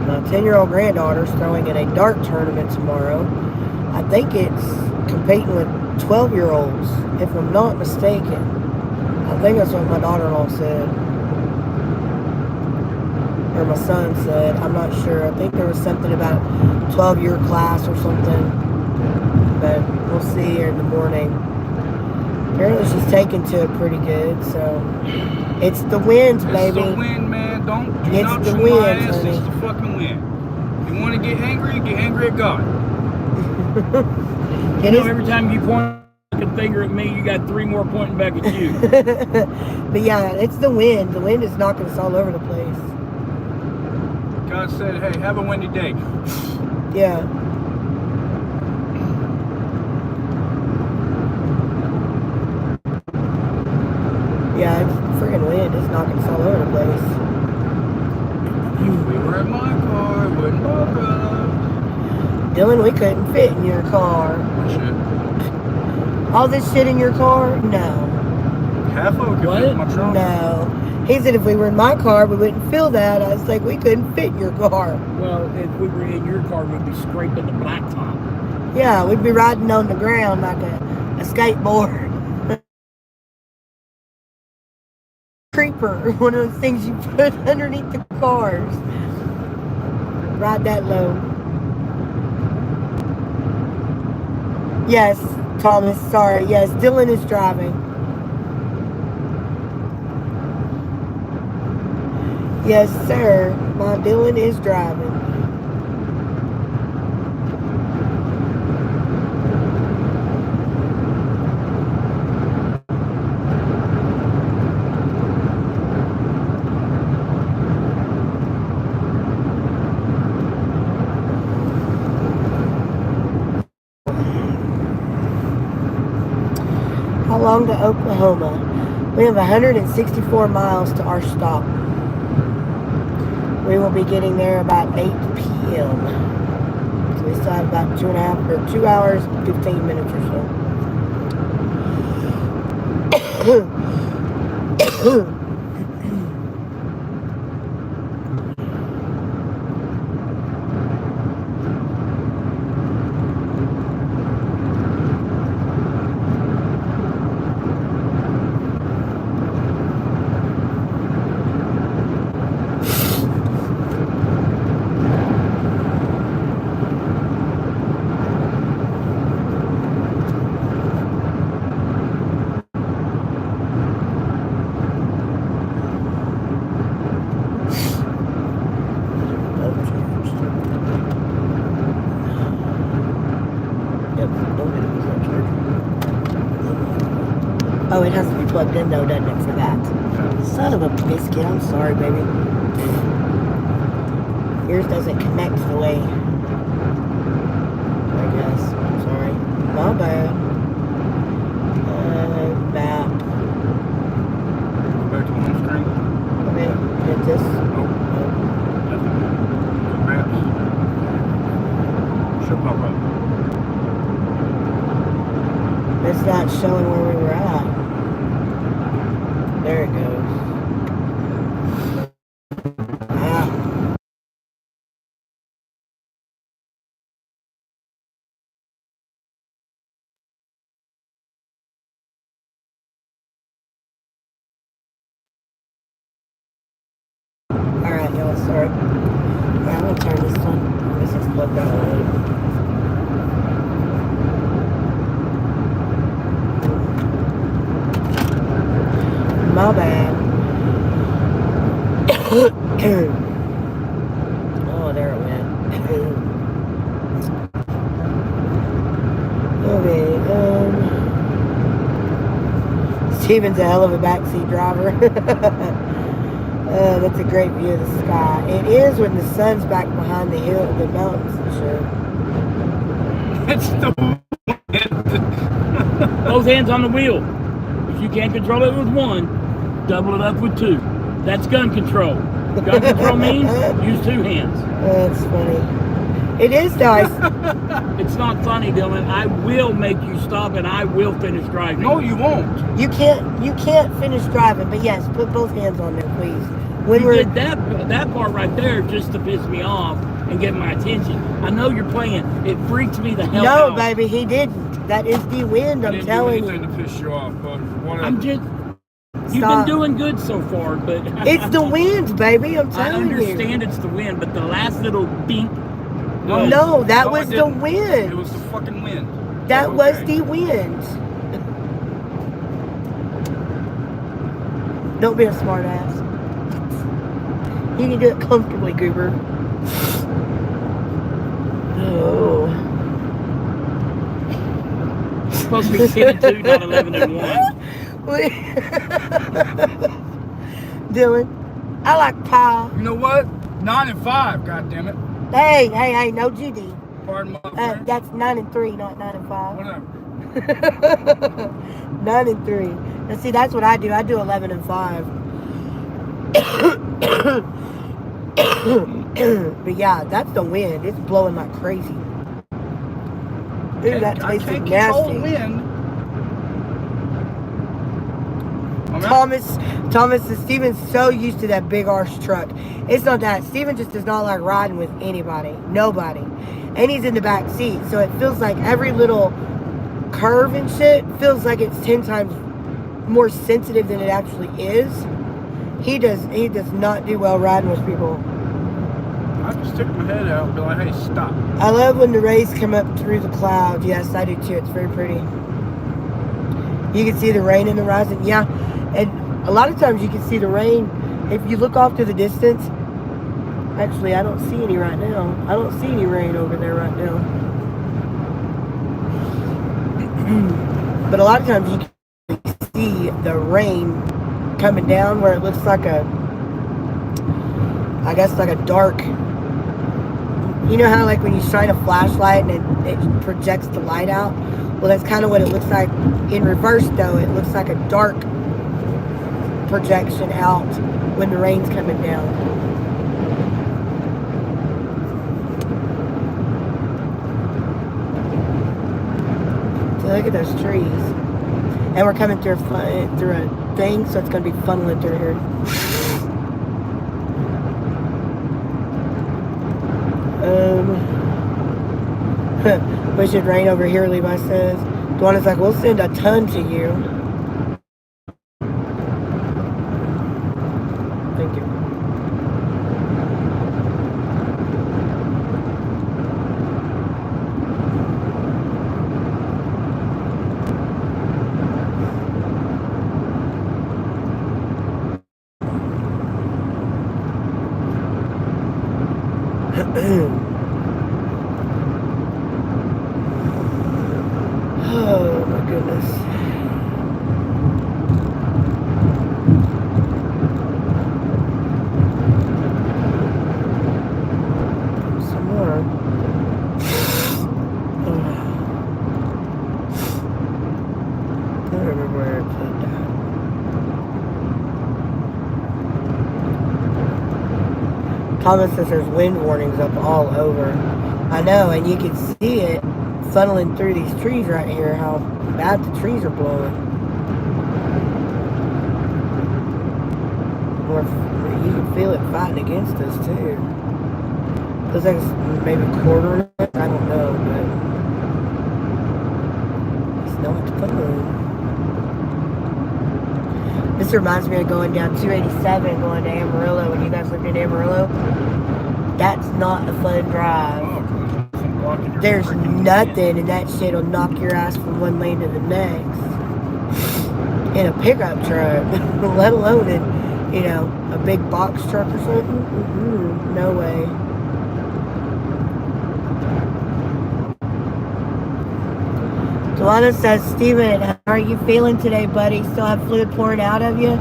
My 10-year-old granddaughter's throwing in a dart tournament tomorrow. I think it's competing with 12-year-olds, if I'm not mistaken. I think that's what my daughter-in-law said. Or my son said. I'm not sure. I think there was something about 12-year class or something. But we'll see her in the morning. Apparently she's taken to it pretty good, so... It's the wind, baby. It's the wind, man. Do It's not the chew wind, my ass. honey. It's the fucking wind. You want to get angry at God. You know, every time you point a finger at me, you got 3 more pointing back at you. But yeah, it's the wind. The wind is knocking us all over the place. God said, hey, have a windy day. Yeah. Yeah, it's freaking wind. It's knocking us all over the place. If we were in my car, it wouldn't bother us. Dylan, we couldn't fit in your car. Shit. All this shit in your car? No. Half of it could fit in my trunk. No. He said if we were in my car, we wouldn't feel that. I was like, we couldn't fit in your car. Well, if we were in your car, we'd be scraping the blacktop. Yeah, we'd be riding on the ground like a skateboard. Creeper, one of those things you put underneath the cars. Ride that low. Yes, Thomas, sorry. Yes, Dylan is driving. Yes, sir. My Dylan is driving. How long to Oklahoma? We have 164 miles to our stop. We will be getting there about 8 p.m. So we still have about 2 hours, 15 minutes or so. Oh, it has to be plugged in though, doesn't it, for that? Son of a biscuit, I'm sorry, baby. Yours doesn't connect the way, I guess. I'm sorry. My bad. Map. Go back to home screen. Okay, hit this. Oh. Maps. Should pop up. It's not showing where we were at. There it goes. Ah. Alright, y'all, sorry. Alright, I'm gonna turn this on. This is plugged out already. My bad. Oh, there it went. Okay, Steven's a hell of a backseat driver. That's a great view of the sky. It is when the sun's back behind the hill, the mountains and shit. It's the Both hands on the wheel. If you can't control it with one, double it up with 2. That's gun control. Gun control means use 2 hands. That's funny. It is nice. It's not funny, Dylan. I will make you stop and I will finish driving. No, you won't. You can't finish driving, but yes, put both hands on there, please. When You we're did that part right there just to piss me off and get my attention. I know you're playing. It freaks me the hell out. no, baby, he didn't. That is the wind. I I'm didn't telling do you. anything to piss you off, but whatever. I'm just. You've Stop. been doing good so far, but It's the wind, baby. I'm I telling you. understand it's the wind, but the last little beep. No, that No, was it the didn't. wind. It was the fucking wind. That Oh, was okay. the wind. Don't be a smart ass. You can do it comfortably, Goober. Oh. It's supposed to be 10 and 2, not 11 and 1. Dylan, I like pie. You know what? 9 and 5, goddammit. Hey, no GD. Pardon my French. That's 9 and 3, not 9 and 5. Whatever. 9 and 3. Now see, that's what I do. I do 11 and 5. But yeah, that's the wind. It's blowing like crazy. Ooh, that I tastes can't control nasty. wind. Thomas and Steven's so used to that big arse truck. It's not that. Steven just does not like riding with anybody. Nobody. And he's in the back seat. So it feels like every little curve and shit feels like it's 10 times more sensitive than it actually is. He does not do well riding with people. I just stick my head out and be like, hey, stop. I love when the rays come up through the clouds. Yes, I do too. It's very pretty. You can see the rain in the horizon. Yeah. And a lot of times you can see the rain if you look off to the distance. Actually, I don't see any right now. I don't see any rain over there right now. But a lot of times you can see the rain coming down where it looks like a, I guess like a dark, you know how like when you shine a flashlight and it projects the light out? Well, that's kind of what it looks like in reverse though. It looks like a dark projection out when the rain's coming down. So look at those trees. And we're coming through a thing, so it's going to be funneling through here. We should rain over here, Levi says. Duana's like, we'll send a ton to you. Thank you. Oh my goodness. Some more. I don't remember where I put that. Thomas says there's wind warnings up all over. I know, and you can see it funneling through these trees right here, how bad the trees are blowing. Or you can feel it fighting against us too. Looks like it's maybe quartering it. I don't know, but it's not fun. This reminds me of going down 287, going to Amarillo. When you guys lived in Amarillo, that's not a fun drive. There's nothing, and that shit will knock your ass from one lane to the next. In a pickup truck, let alone in, you know, a big box truck or something. No way. Delana says, Steven, how are you feeling today, buddy? Still have fluid pouring out of you?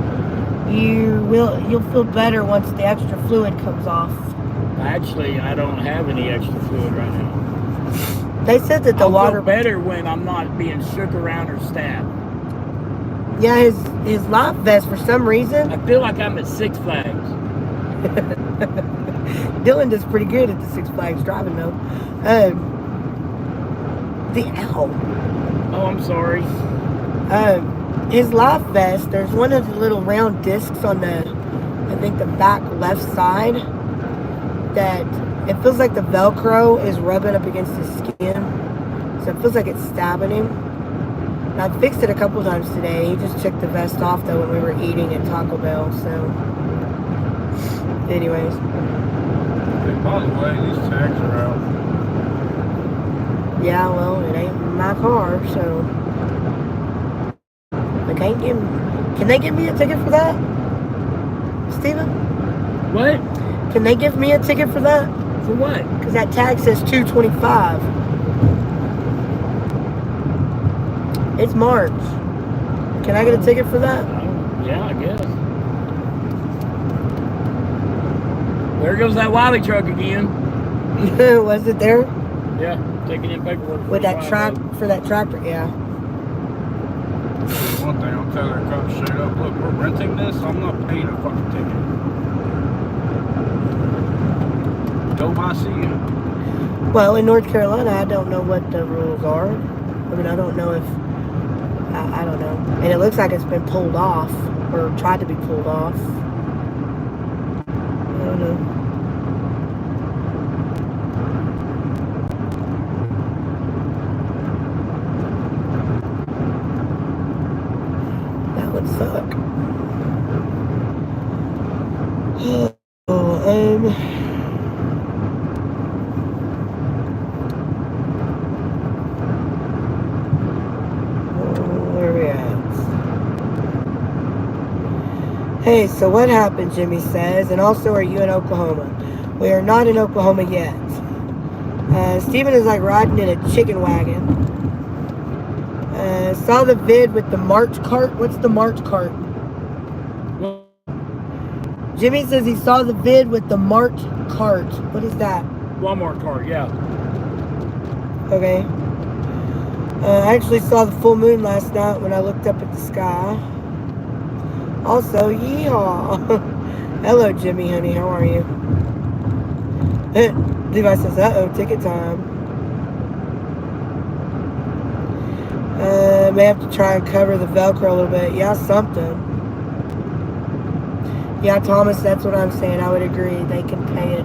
You'll feel better once the extra fluid comes off. Actually, I don't have any extra fluid right now. They said that the water feel better when I'm not being shook around or stabbed. Yeah, his life vest for some reason. I feel like I'm at Six Flags. Dylan does pretty good at the Six Flags driving though. The owl. Oh, I'm sorry. His life vest, there's one of the little round discs on the, I think the back left side, that it feels like the Velcro is rubbing up against his skin. So it feels like it's stabbing him. And I fixed it a couple times today. He just took the vest off though when we were eating at Taco Bell. So, anyways. Hey, by the way, these tags are out. Yeah, well, it ain't my car, so they can't give me. Can they give me a ticket for that, Steven? What? Can they give me a ticket for that? For what? Because that tag says $225. It's March. Can I get a ticket for that? Yeah, I guess. There goes that Wiley truck again. Was it there? Yeah, taking in paperwork. With that for that tractor, yeah. One thing, I'll tell that cop straight up, look, we're renting this, I'm not paying a fucking ticket. Go by see you. Well, in North Carolina, I don't know what the rules are. I mean, I don't know if, I don't know. And it looks like it's been pulled off, or tried to be pulled off. I don't know. That would suck. Where are we at? Hey, so what happened, Jimmy says, and also are you in Oklahoma? We are not in Oklahoma yet. Steven is like riding in a chicken wagon. Saw the vid with the March cart. What's the March cart? Jimmy says he saw the vid with the March cart. What is that? Walmart cart, yeah. Okay. I actually saw the full moon last night when I looked up at the sky. Also, yeehaw. Hello, Jimmy, honey. How are you? Levi says, uh-oh, ticket time. May have to try and cover the Velcro a little bit. Yeah, something. Yeah, Thomas, that's what I'm saying. I would agree. They can pay it.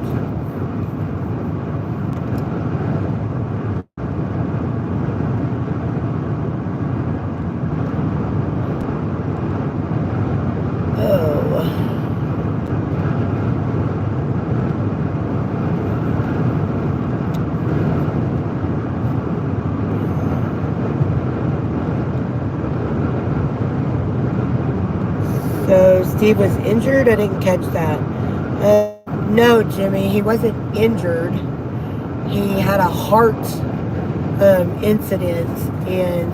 So Steve was injured? I didn't catch that. No, Jimmy, he wasn't injured. He had a heart incident, and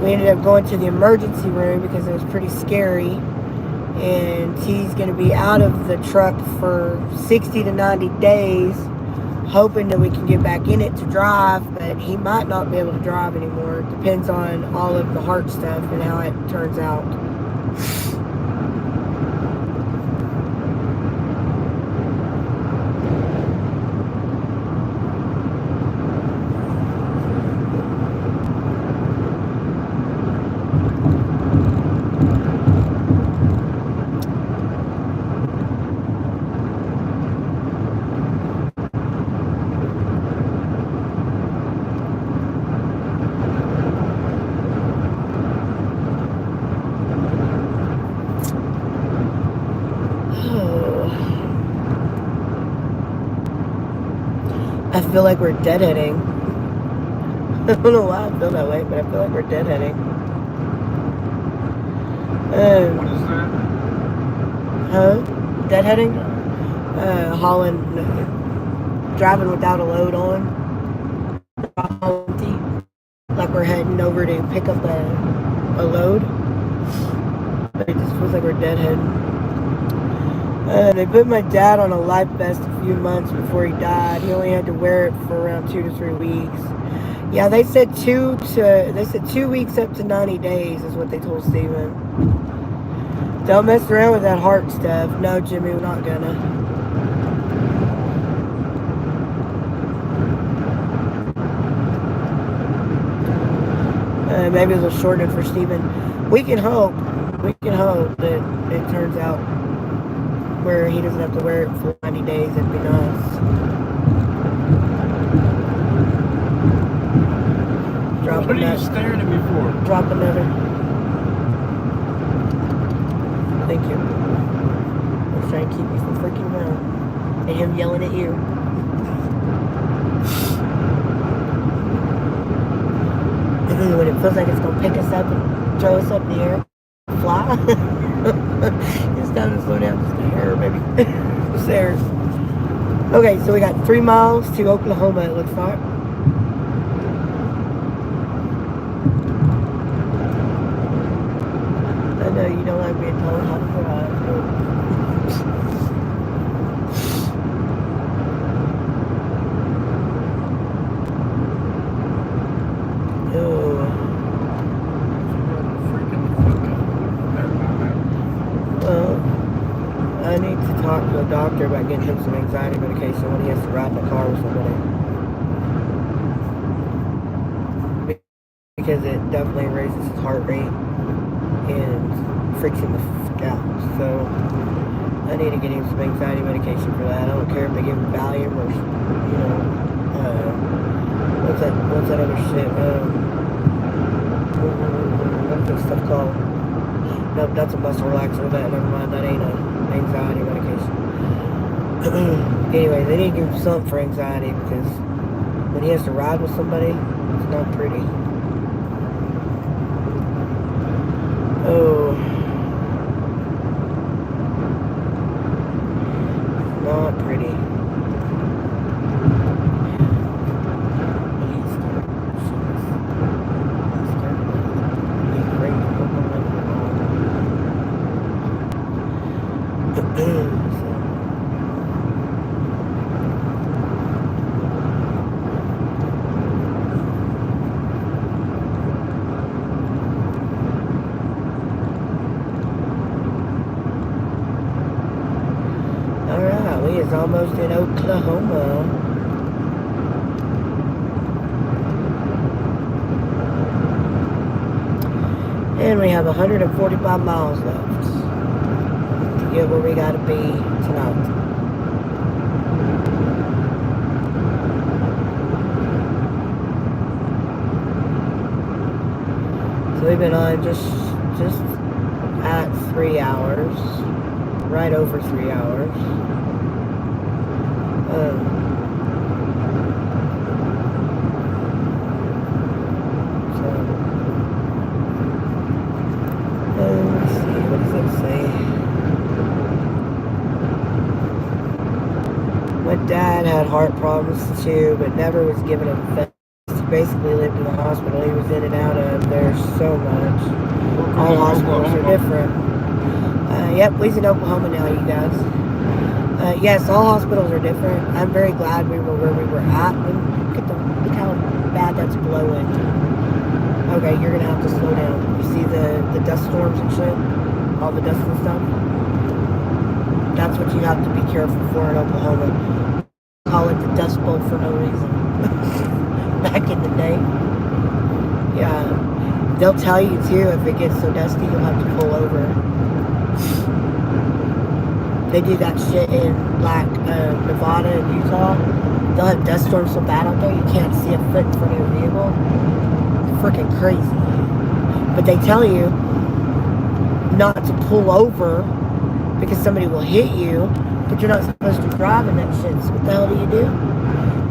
we ended up going to the emergency room because it was pretty scary. And he's going to be out of the truck for 60 to 90 days, hoping that we can get back in it to drive, but he might not be able to drive anymore. It depends on all of the heart stuff and how it turns out. I feel like we're deadheading. I don't know why I feel that way, but I feel like we're deadheading. What is that? Huh? Deadheading? Hauling, driving without a load on. Like we're heading over to pick up a load. But it just feels like we're deadheading. They put my dad on a life vest a few months before he died. He only had to wear it for around 2 to 3 weeks. Yeah, they said 2 weeks up to 90 days is what they told Steven. Don't mess around with that heart stuff. No, Jimmy, we're not gonna. Maybe a little shortened for Steven. We can hope that it turns out where he doesn't have to wear it for 90 days. It'd be nice. Drop What are you staring at me for? Drop another. Thank you. I'm trying to keep you from freaking out. And him yelling at you. When it feels like it's going to pick us up and throw us up in the air, fly. It's time to slow down just a hair, maybe. Just there. Okay, so we got 3 miles to Oklahoma, it looks like. I know you don't like being told how to drive. I need to talk to a doctor about getting him some anxiety medication when he has to ride in a car with somebody. Because it definitely raises his heart rate and freaks him the f out. So I need to get him some anxiety medication for that. I don't care if they give him Valium or, you know, what's that other shit? What's that stuff called? Nope, that's a muscle relaxer. That, never mind, that ain't an anxiety medication. Anyway, they need to give him something for anxiety because when he has to ride with somebody, it's not pretty. Oh. It's not pretty. Almost in Oklahoma. And we have 145 miles left to get where we gotta be tonight. So we've been on just at 3 hours, right over 3 hours. Let's see, what does it say? My dad had heart problems too, but never was given a vest. He basically lived in the hospital. He was in and out of there so much. All hospitals are different. Yep, he's in Oklahoma now, you guys. Yes, all hospitals are different. I'm very glad we were where we were at. Look how bad that's blowing. Okay, you're gonna have to slow down. You see the dust storms and shit? All the dust and stuff? That's what you have to be careful for in Oklahoma. Call it the Dust Bowl for no reason. Back in the day. Yeah. They'll tell you too, if it gets so dusty, you'll have to pull over. They do that shit in like Nevada and Utah. They'll have dust storms so bad out there you can't see a foot in front of your vehicle. It's freaking crazy. But they tell you not to pull over because somebody will hit you, but you're not supposed to be driving that shit. So what the hell do you do?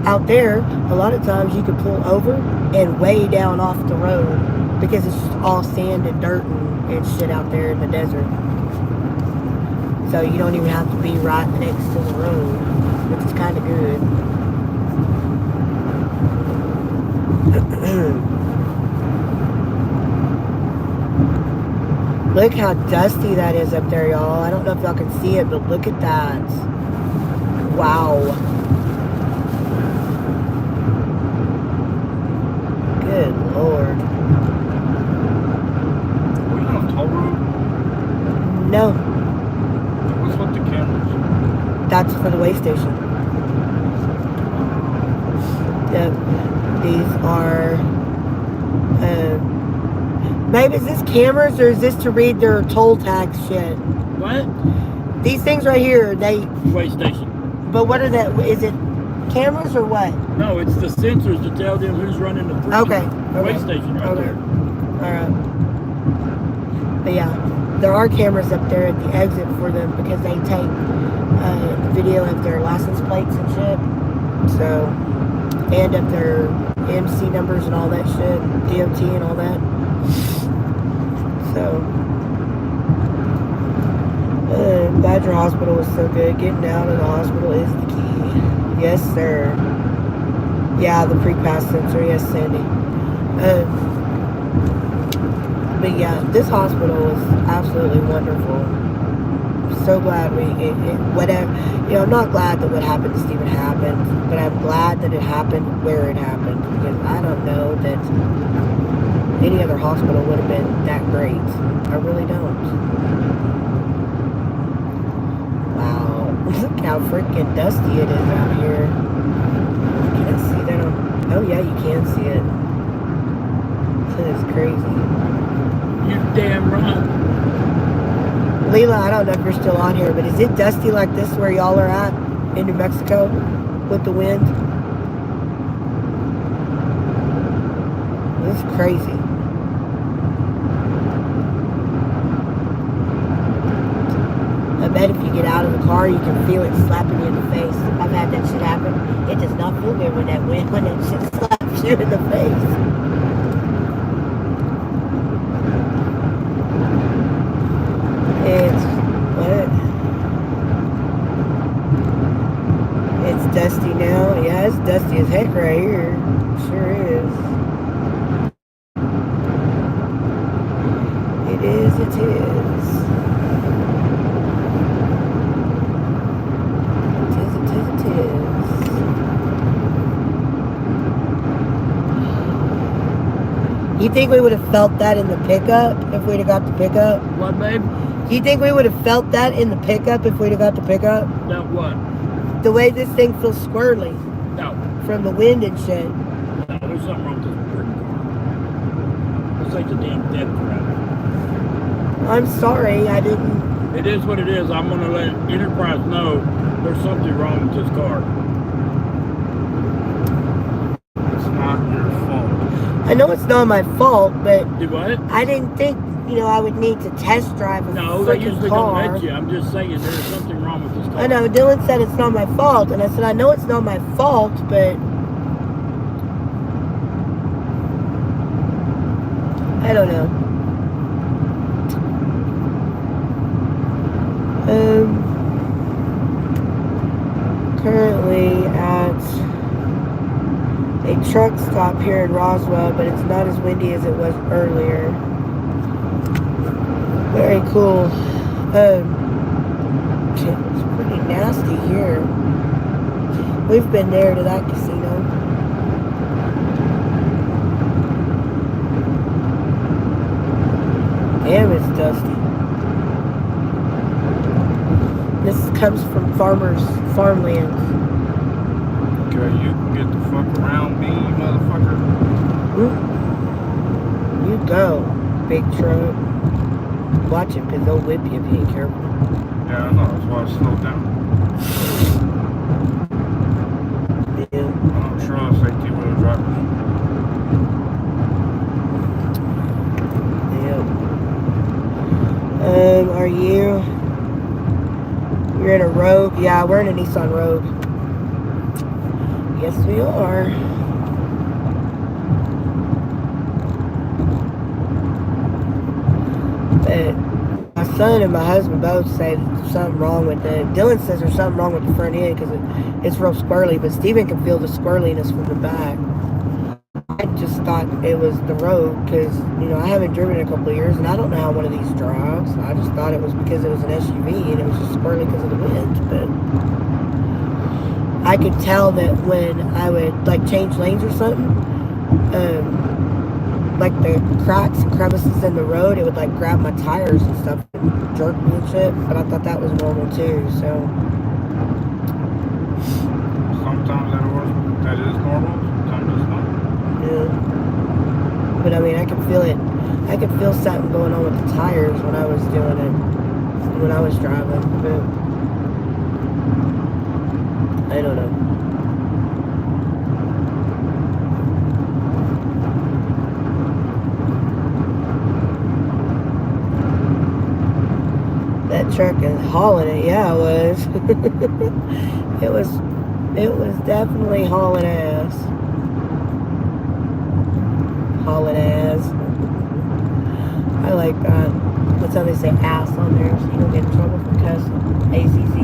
Out there, a lot of times you can pull over and way down off the road because it's just all sand and dirt and shit out there in the desert. So you don't even have to be right next to the road, which is kind of good. Look how dusty that is up there, y'all. I don't know if y'all can see it, but look at that. Wow. Good Lord. Are we on a toll road? No, What's with the cameras? that's for the way station. Yep. These are, babe, is this cameras or is this to read their toll tax shit? What? These things right here, Way station. but what are that, is it cameras or what? No, it's the sensors to tell them who's running the Okay. way station right Okay. there. Alright. But yeah, there are cameras up there at the exit for them because they take video of their license plates and shit. So, and of their MC numbers and all that shit, DOT and all that. So, Badger Hospital was so good. Getting out of the hospital is the key. Yes, sir. Yeah, the pre-pass sensor. Yes, Sandy. But yeah, this hospital was absolutely wonderful. So glad whatever, I'm not glad that what happened to Stephen happened, but I'm glad that it happened where it happened, because I don't know that any other hospital would have been that great. I really don't. Wow, look how freaking dusty it is out here. You can't see that oh yeah, you can see it. That is crazy. You damn right. Leela, I don't know if you're still on here, but is it dusty like this where y'all are at in New Mexico with the wind? This is crazy. I bet if you get out of the car, you can feel it slapping you in the face. I've had that shit happen. It does not feel good when that shit slaps you in the face. It's dusty now. Yeah, it's dusty as heck right here. Sure is. It is. It is. It is. You think we would have felt that in the pickup if we'd have got the pickup? What, babe? You think we would have felt that in the pickup if we'd have got the pickup? That what? The way this thing feels squirrely. No. From the wind and shit. No, there's something wrong with this freaking car. It's like the damn death trap. I'm sorry, I didn't. It is what it is. I'm going to let Enterprise know there's something wrong with this car. It's not your fault. I know it's not my fault, but Do what? I didn't think, I would need to test drive a No, they freaking usually car. don't let you. I'm just saying there's something wrong with this car. I know, Dylan said it's not my fault, and I said, I know it's not my fault, but I don't know. Currently at a truck stop here in Roswell, but it's not as windy as it was earlier. Very cool. It's pretty nasty here. We've been there to that casino. Damn, it's dusty. This comes from farmlands. Okay, you can get the fuck around me, motherfucker. You go, big truck. Watch it, because they'll whip you if you ain't careful. Yeah, I know. That's why I slowed down. Yeah. I'm sure I'll say two-wheel drivers. Yeah. Are you? You're in a Rogue? Yeah, we're in a Nissan Rogue. Yes, we are. But my son and my husband both say there's something wrong with it. Dylan says there's something wrong with the front end because it's real squirrely, but Steven can feel the squirreliness from the back. I just thought it was the Rogue because, I haven't driven in a couple of years and I don't know how one of these drives. I just thought it was because it was an SUV and it was just squirrely because of the wind. But I could tell that when I would change lanes or something, like the cracks and crevices in the road, it would like grab my tires and stuff and jerk me and shit. But I thought that was normal too. So Sometimes that is normal. Sometimes it's not. yeah. But I mean, I could feel it. I could feel something going on with the tires when I was doing it, when I was driving. But I don't know. That truck is hauling it. Yeah, it was. It was definitely hauling ass. Hauling ass. I like that. That's how they say ass on there, so you don't get in trouble for cussing. ACC.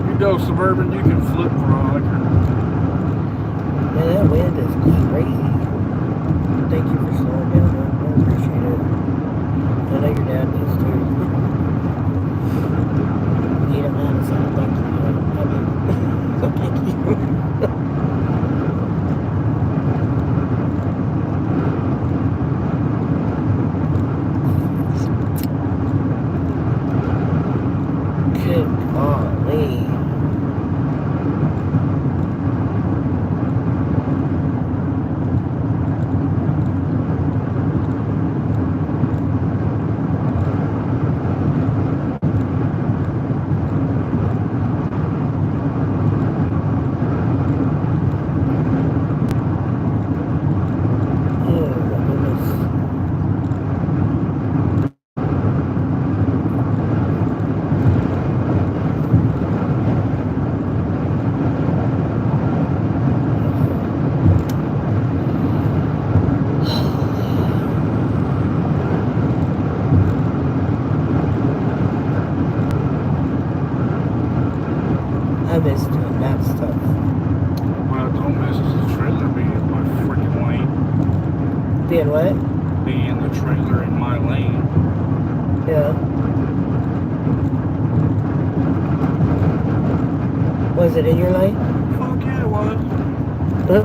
You go Suburban, you can flip for all I care. Man, that wind is crazy. Thank you for slowing down. I appreciate it. I know your dad does too. He don't know how to say thank you. I mean, so thank you. Good golly. I miss doing that stuff. What I don't miss is the trailer being in my freaking lane. Being what? Being the trailer in my lane. Yeah. Was it in your lane? Fuck yeah, it was. Huh?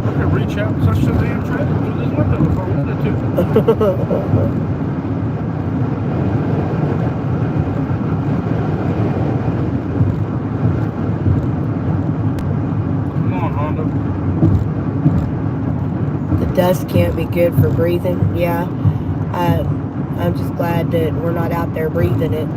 I could reach out and touch the damn trailer through this window if I wanted to. Come on, Honda. The dust can't be good for breathing. Yeah. I'm just glad that we're not out there breathing it.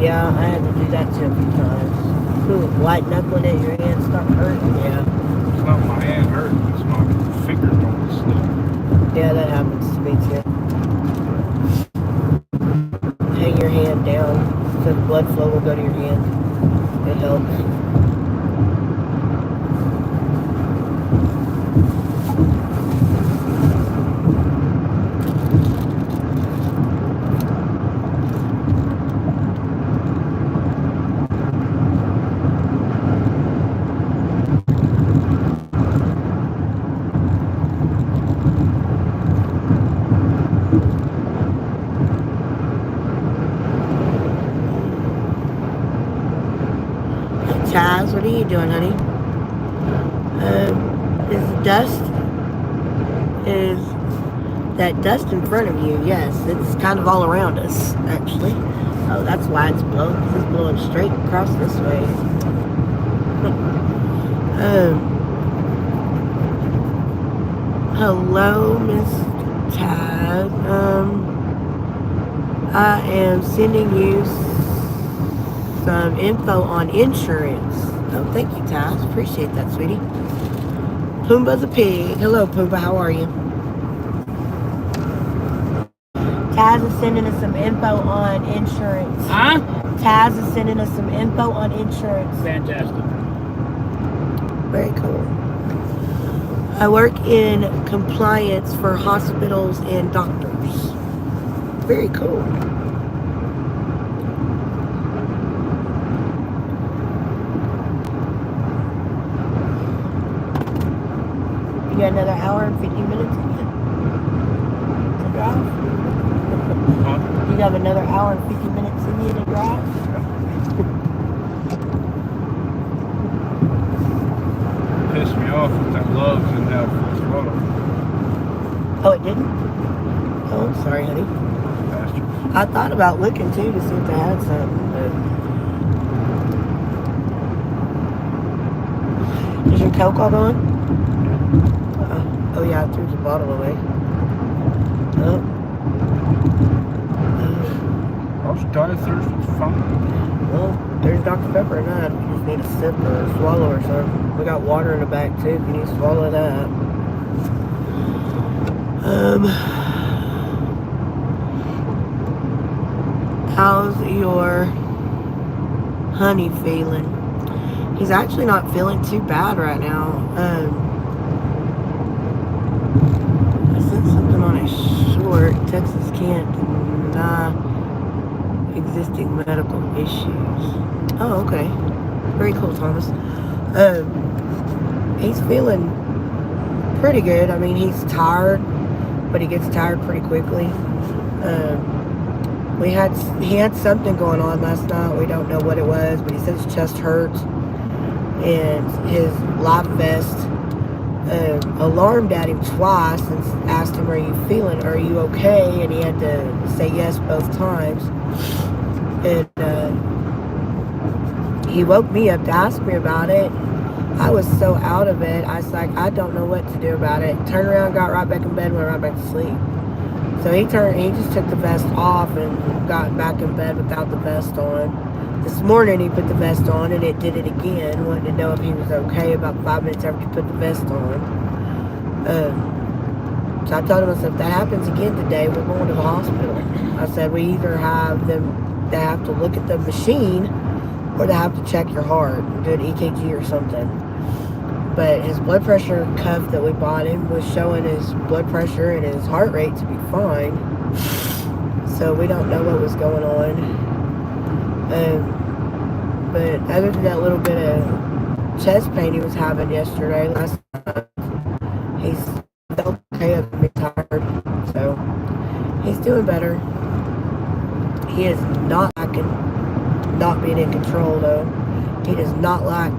Yeah, I had to do that too a few times. White knuckling at your hand start hurting. Yeah. It's not my hand hurting, it's my finger don't slip. Yeah, that happens to me too. Hang your hand down so the blood flow will go to your hand. It helps. Taz, what are you doing, honey? Is dust? Is that dust in front of you? Yes, it's kind of all around us, actually. Oh, that's why it's blowing. It's blowing straight across this way. Hello, Miss Taz. I am sending you some info on insurance. Oh, thank you, Taz. Appreciate that, sweetie. Pumbaa the pig. Hello, Pumbaa. How are you? Taz is sending us some info on insurance. Huh? Taz is sending us some info on insurance. Fantastic. Very cool. I work in compliance for hospitals and doctors. Very cool. You got another hour and 50 minutes in you to drive? Huh? You have another hour and 50 minutes in you to drive? Pissed me off with that love didn't have full throttle. Oh, it didn't? Oh, I'm sorry, honey. Bastard. I thought about looking too to see if they had something, but... Is your Coke all gone? Oh yeah, I threw the bottle away. Oh. I was dying of thirst, it's fine. Well, there's Dr. Pepper in that. You just need a sip or a swallow or something. We got water in the back too, if you need to swallow that. How's your honey feeling? He's actually not feeling too bad right now. I sent something on his short. Texas can't deny existing medical issues. Oh, okay. Very cool, Thomas. He's feeling pretty good. I mean, he's tired, but he gets tired pretty quickly. He had something going on last night. We don't know what it was, but he said his chest hurts. And his life vest alarmed at him twice and asked him, are you feeling, are you okay? And he had to say yes both times. And he woke me up to ask me about it. I was so out of it. I was like, I don't know what to do about it. Turned around, got right back in bed, went right back to sleep. So he just took the vest off and got back in bed without the vest on. This morning he put the vest on and it did it again. Wanted to know if he was okay about 5 minutes after he put the vest on. So I told him, I said, if that happens again today, we're going to the hospital. I said, we either have them, they have to look at the machine or they have to check your heart, do an EKG or something. But his blood pressure cuff that we bought him was showing his blood pressure and his heart rate to be fine. So we don't know what was going on. But other than that little bit of chest pain he was having yesterday, last night, he's felt okay of being tired. So he's doing better. He is not liking not being in control though. He does not like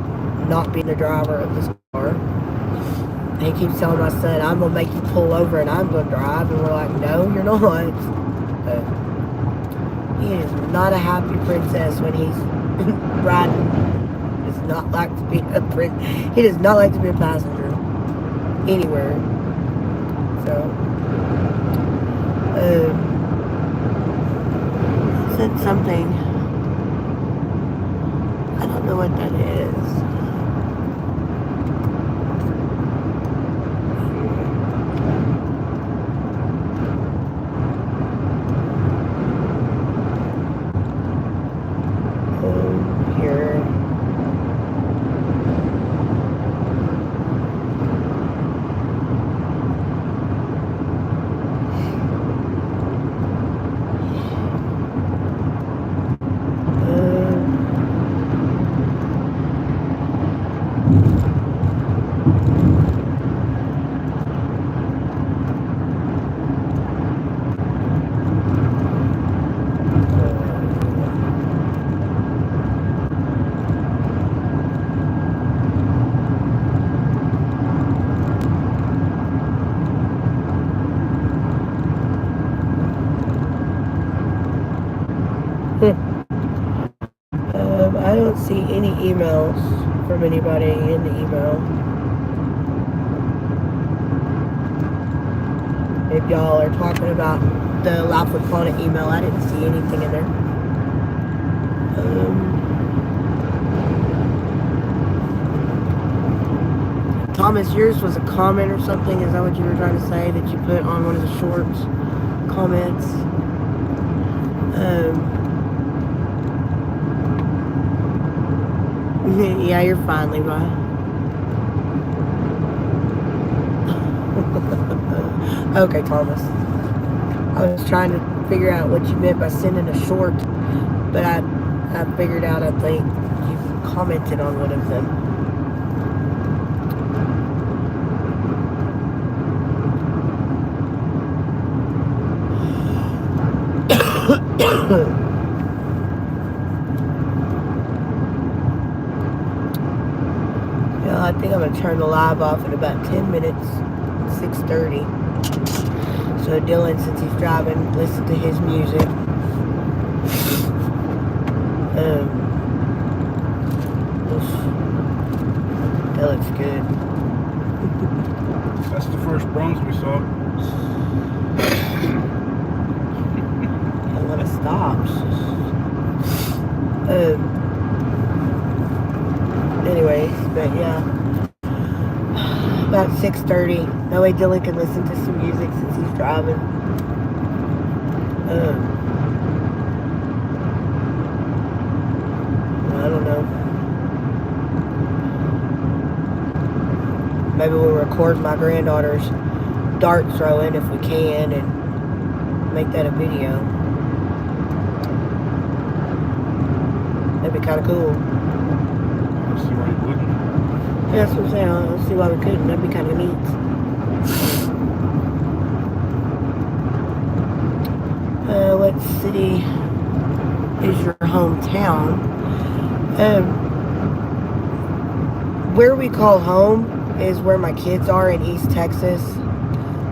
not being the driver of this car. And he keeps telling my son, I'm going to make you pull over and I'm going to drive. And we're like, no, you're not. But he is not a happy princess when he's riding. He does not like to be a He does not like to be a passenger anywhere. So, said something. I don't know what that is. Here. I don't see any emails from anybody in the email. If y'all are talking about the Life with Pawna email, I didn't see anything in there. Thomas, yours was a comment or something? Is that what you were trying to say that you put on one of the shorts comments? Yeah, you're fine, Levi. Okay, Thomas. I was trying to figure out what you meant by sending a short, but I figured out, I think, you commented on one of them. Yeah, I think I'm gonna turn the live off in about 10 minutes. 6:30. So Dylan, since he's driving, listen to his music. That looks good. That's the first bronze we saw. I want to stop. Anyways, but yeah. About 6:30. That way Dylan can listen to some music since he's driving. I don't know. Maybe we'll record my granddaughter's dart throwing if we can and make that a video. That'd be kind of cool. Let's see why you wouldn't. Yeah, that's what I'm saying. Let's see why we couldn't. That'd be kind of neat. What city is your hometown? Where we call home is where my kids are in East Texas.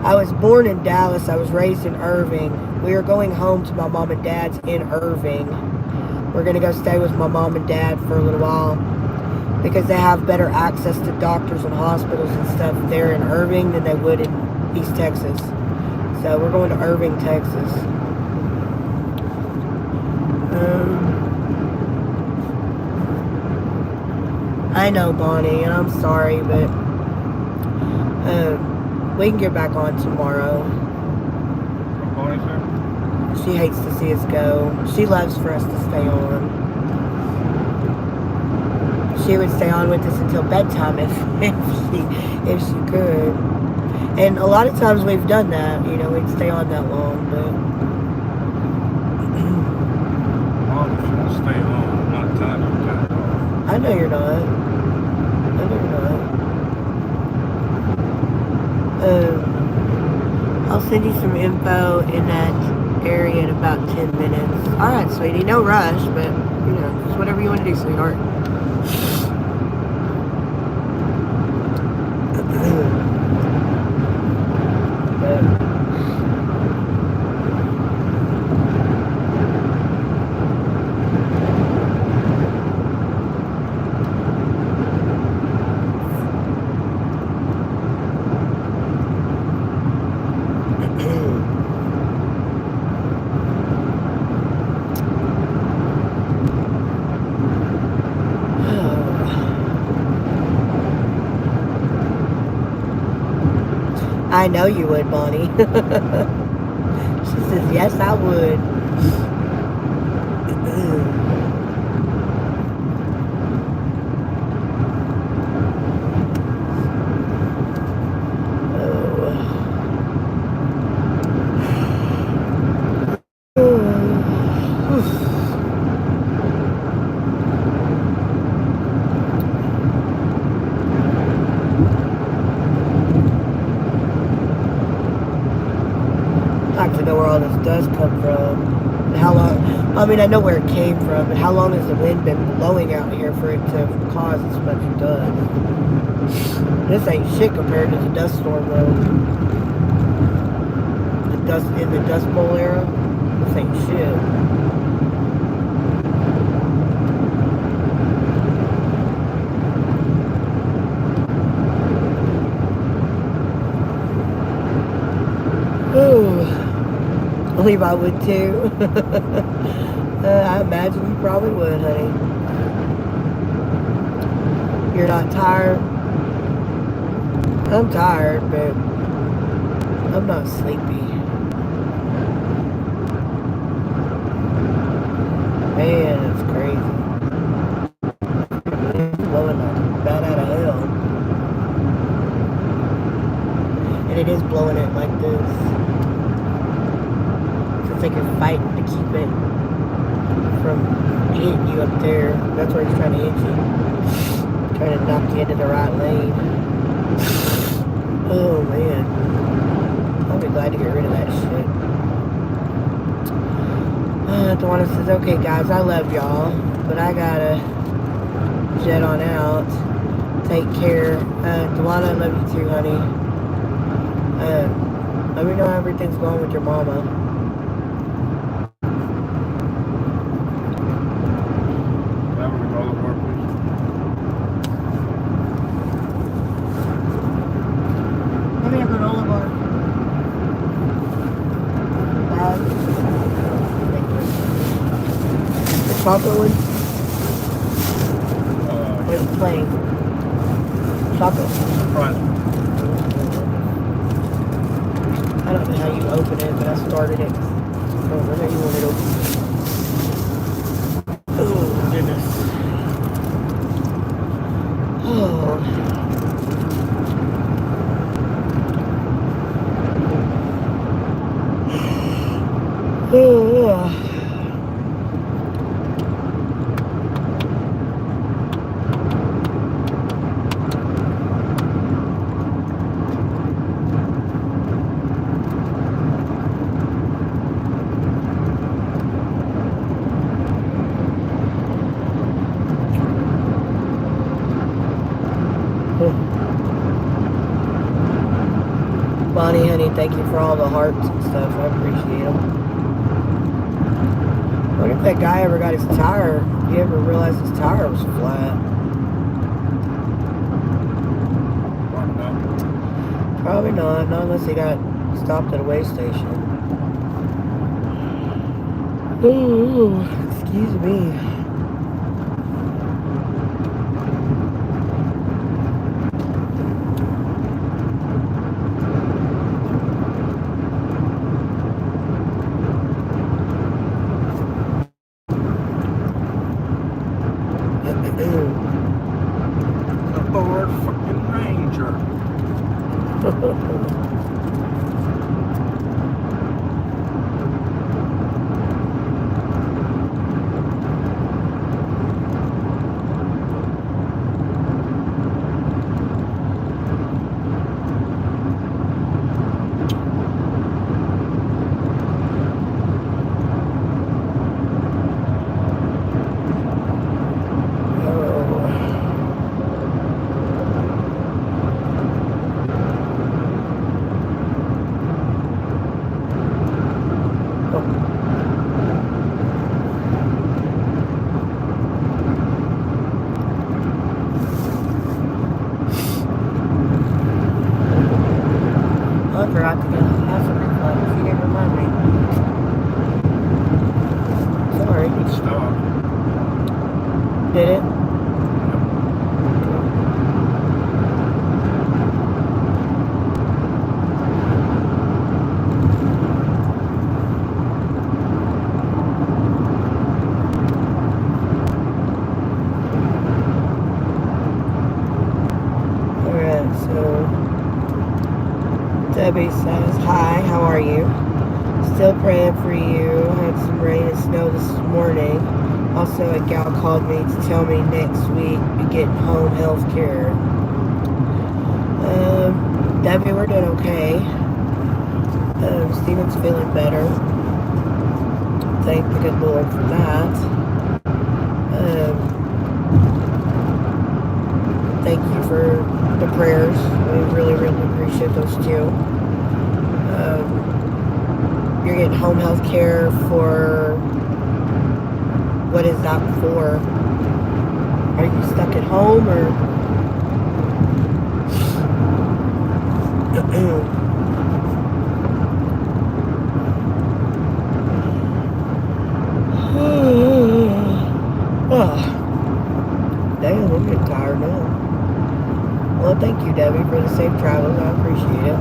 I was born in Dallas. I was raised in Irving. We are going home to my mom and dad's in Irving. We're going to go stay with my mom and dad for a little while because they have better access to doctors and hospitals and stuff there in Irving than they would in East Texas. So we're going to Irving, Texas. I know, Bonnie, and I'm sorry, but we can get back on tomorrow. What Bonnie said? She hates to see us go. She loves for us to stay on. She would stay on with us until bedtime if she could. And a lot of times we've done that, you know, we'd stay on that long, but Mom, if you want to stay home, I'm not telling you that. I know you're not. I know you're not. I'll send you some info in that area in about 10 minutes. Alright, sweetie, no rush, but, you know, just whatever you want to do, sweetheart. I know you would, Bonnie. She says, yes, I would. I'd like to know where all this dust come from. And how long, I mean, I know where it came from, but how long has the wind been blowing out here for it to cause this much dust? This ain't shit compared to the dust storm, though. The dust in the Dust Bowl era, this ain't shit. I believe I would too. I imagine you probably would, honey. You're not tired? I'm tired, but I'm not sleepy. Man, it's crazy. It's blowing like bat out of hell. And it is blowing it like this. It's like you're fighting to keep it from hitting you up there. That's where he's trying to hit you. Trying to knock you into the right lane. Oh man. I'll be glad to get rid of that shit. Tawana says, okay guys, I love y'all, but I gotta jet on out. Take care. Tawana, I love you too, honey. Let me know how everything's going with your mama. Let me have a granola bar. The chocolate one? Or the plain? Chocolate. Right. I don't know how you open it, but I started it. I don't know how you want it open. Oh, goodness. Oh. Oh. Bonnie, honey, thank you for all the hearts and stuff. I appreciate them. I wonder if that guy ever got his tire. He ever realized his tire was flat. Probably not. Not unless he got stopped at a way station. Ooh, excuse me. The Ford fucking Ranger. I forgot to get a hazard refund. You didn't remind me. Sorry. It stopped. Did it? Alright, so Debbie says, hi, how are you? Still praying for you. Had some rain and snow this morning. Also, a gal called me to tell me next week you're getting home health care. Debbie, we're doing okay. Steven's feeling better. Thank the good Lord for that. Thank you for the prayers. We really, really appreciate those too. You're getting home health care for, what is that for? Are you stuck at home or? Oh, damn, I'm getting tired now. Well, thank you, Debbie, for the safe travels. I appreciate it.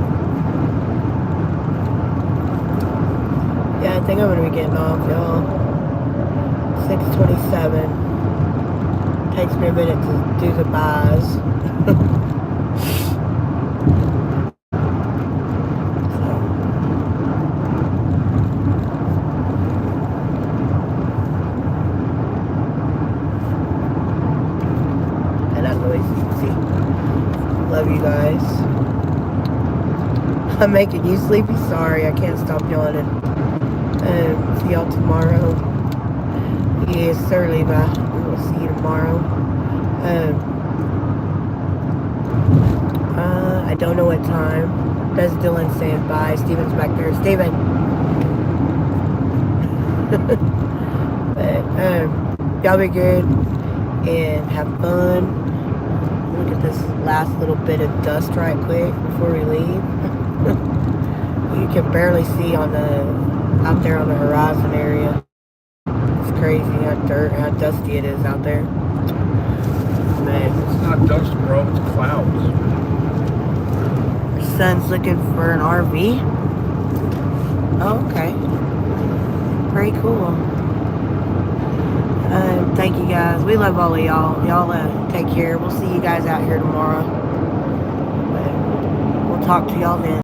Yeah, I think I'm going to be getting off, y'all. 6:27. Takes me a minute to do the buys. And that noise, see. Love you guys. I'm making you sleepy. Sorry, I can't stop yawning. See y'all tomorrow. Yes, sir, Levi. We will see you tomorrow. I don't know what time. Does Dylan saying bye? Steven's back there. Steven. But y'all be good and have fun. Look at this last little bit of dust right quick before we leave. You can barely see on the out there on the horizon area. It's crazy how dusty it is out there. Man, It's not dust, bro. It's clouds. our son's looking for an RV. Oh, okay. Very cool. Thank you guys. We love all of y'all. Y'all take care. We'll see you guys out here tomorrow. We'll talk to y'all then.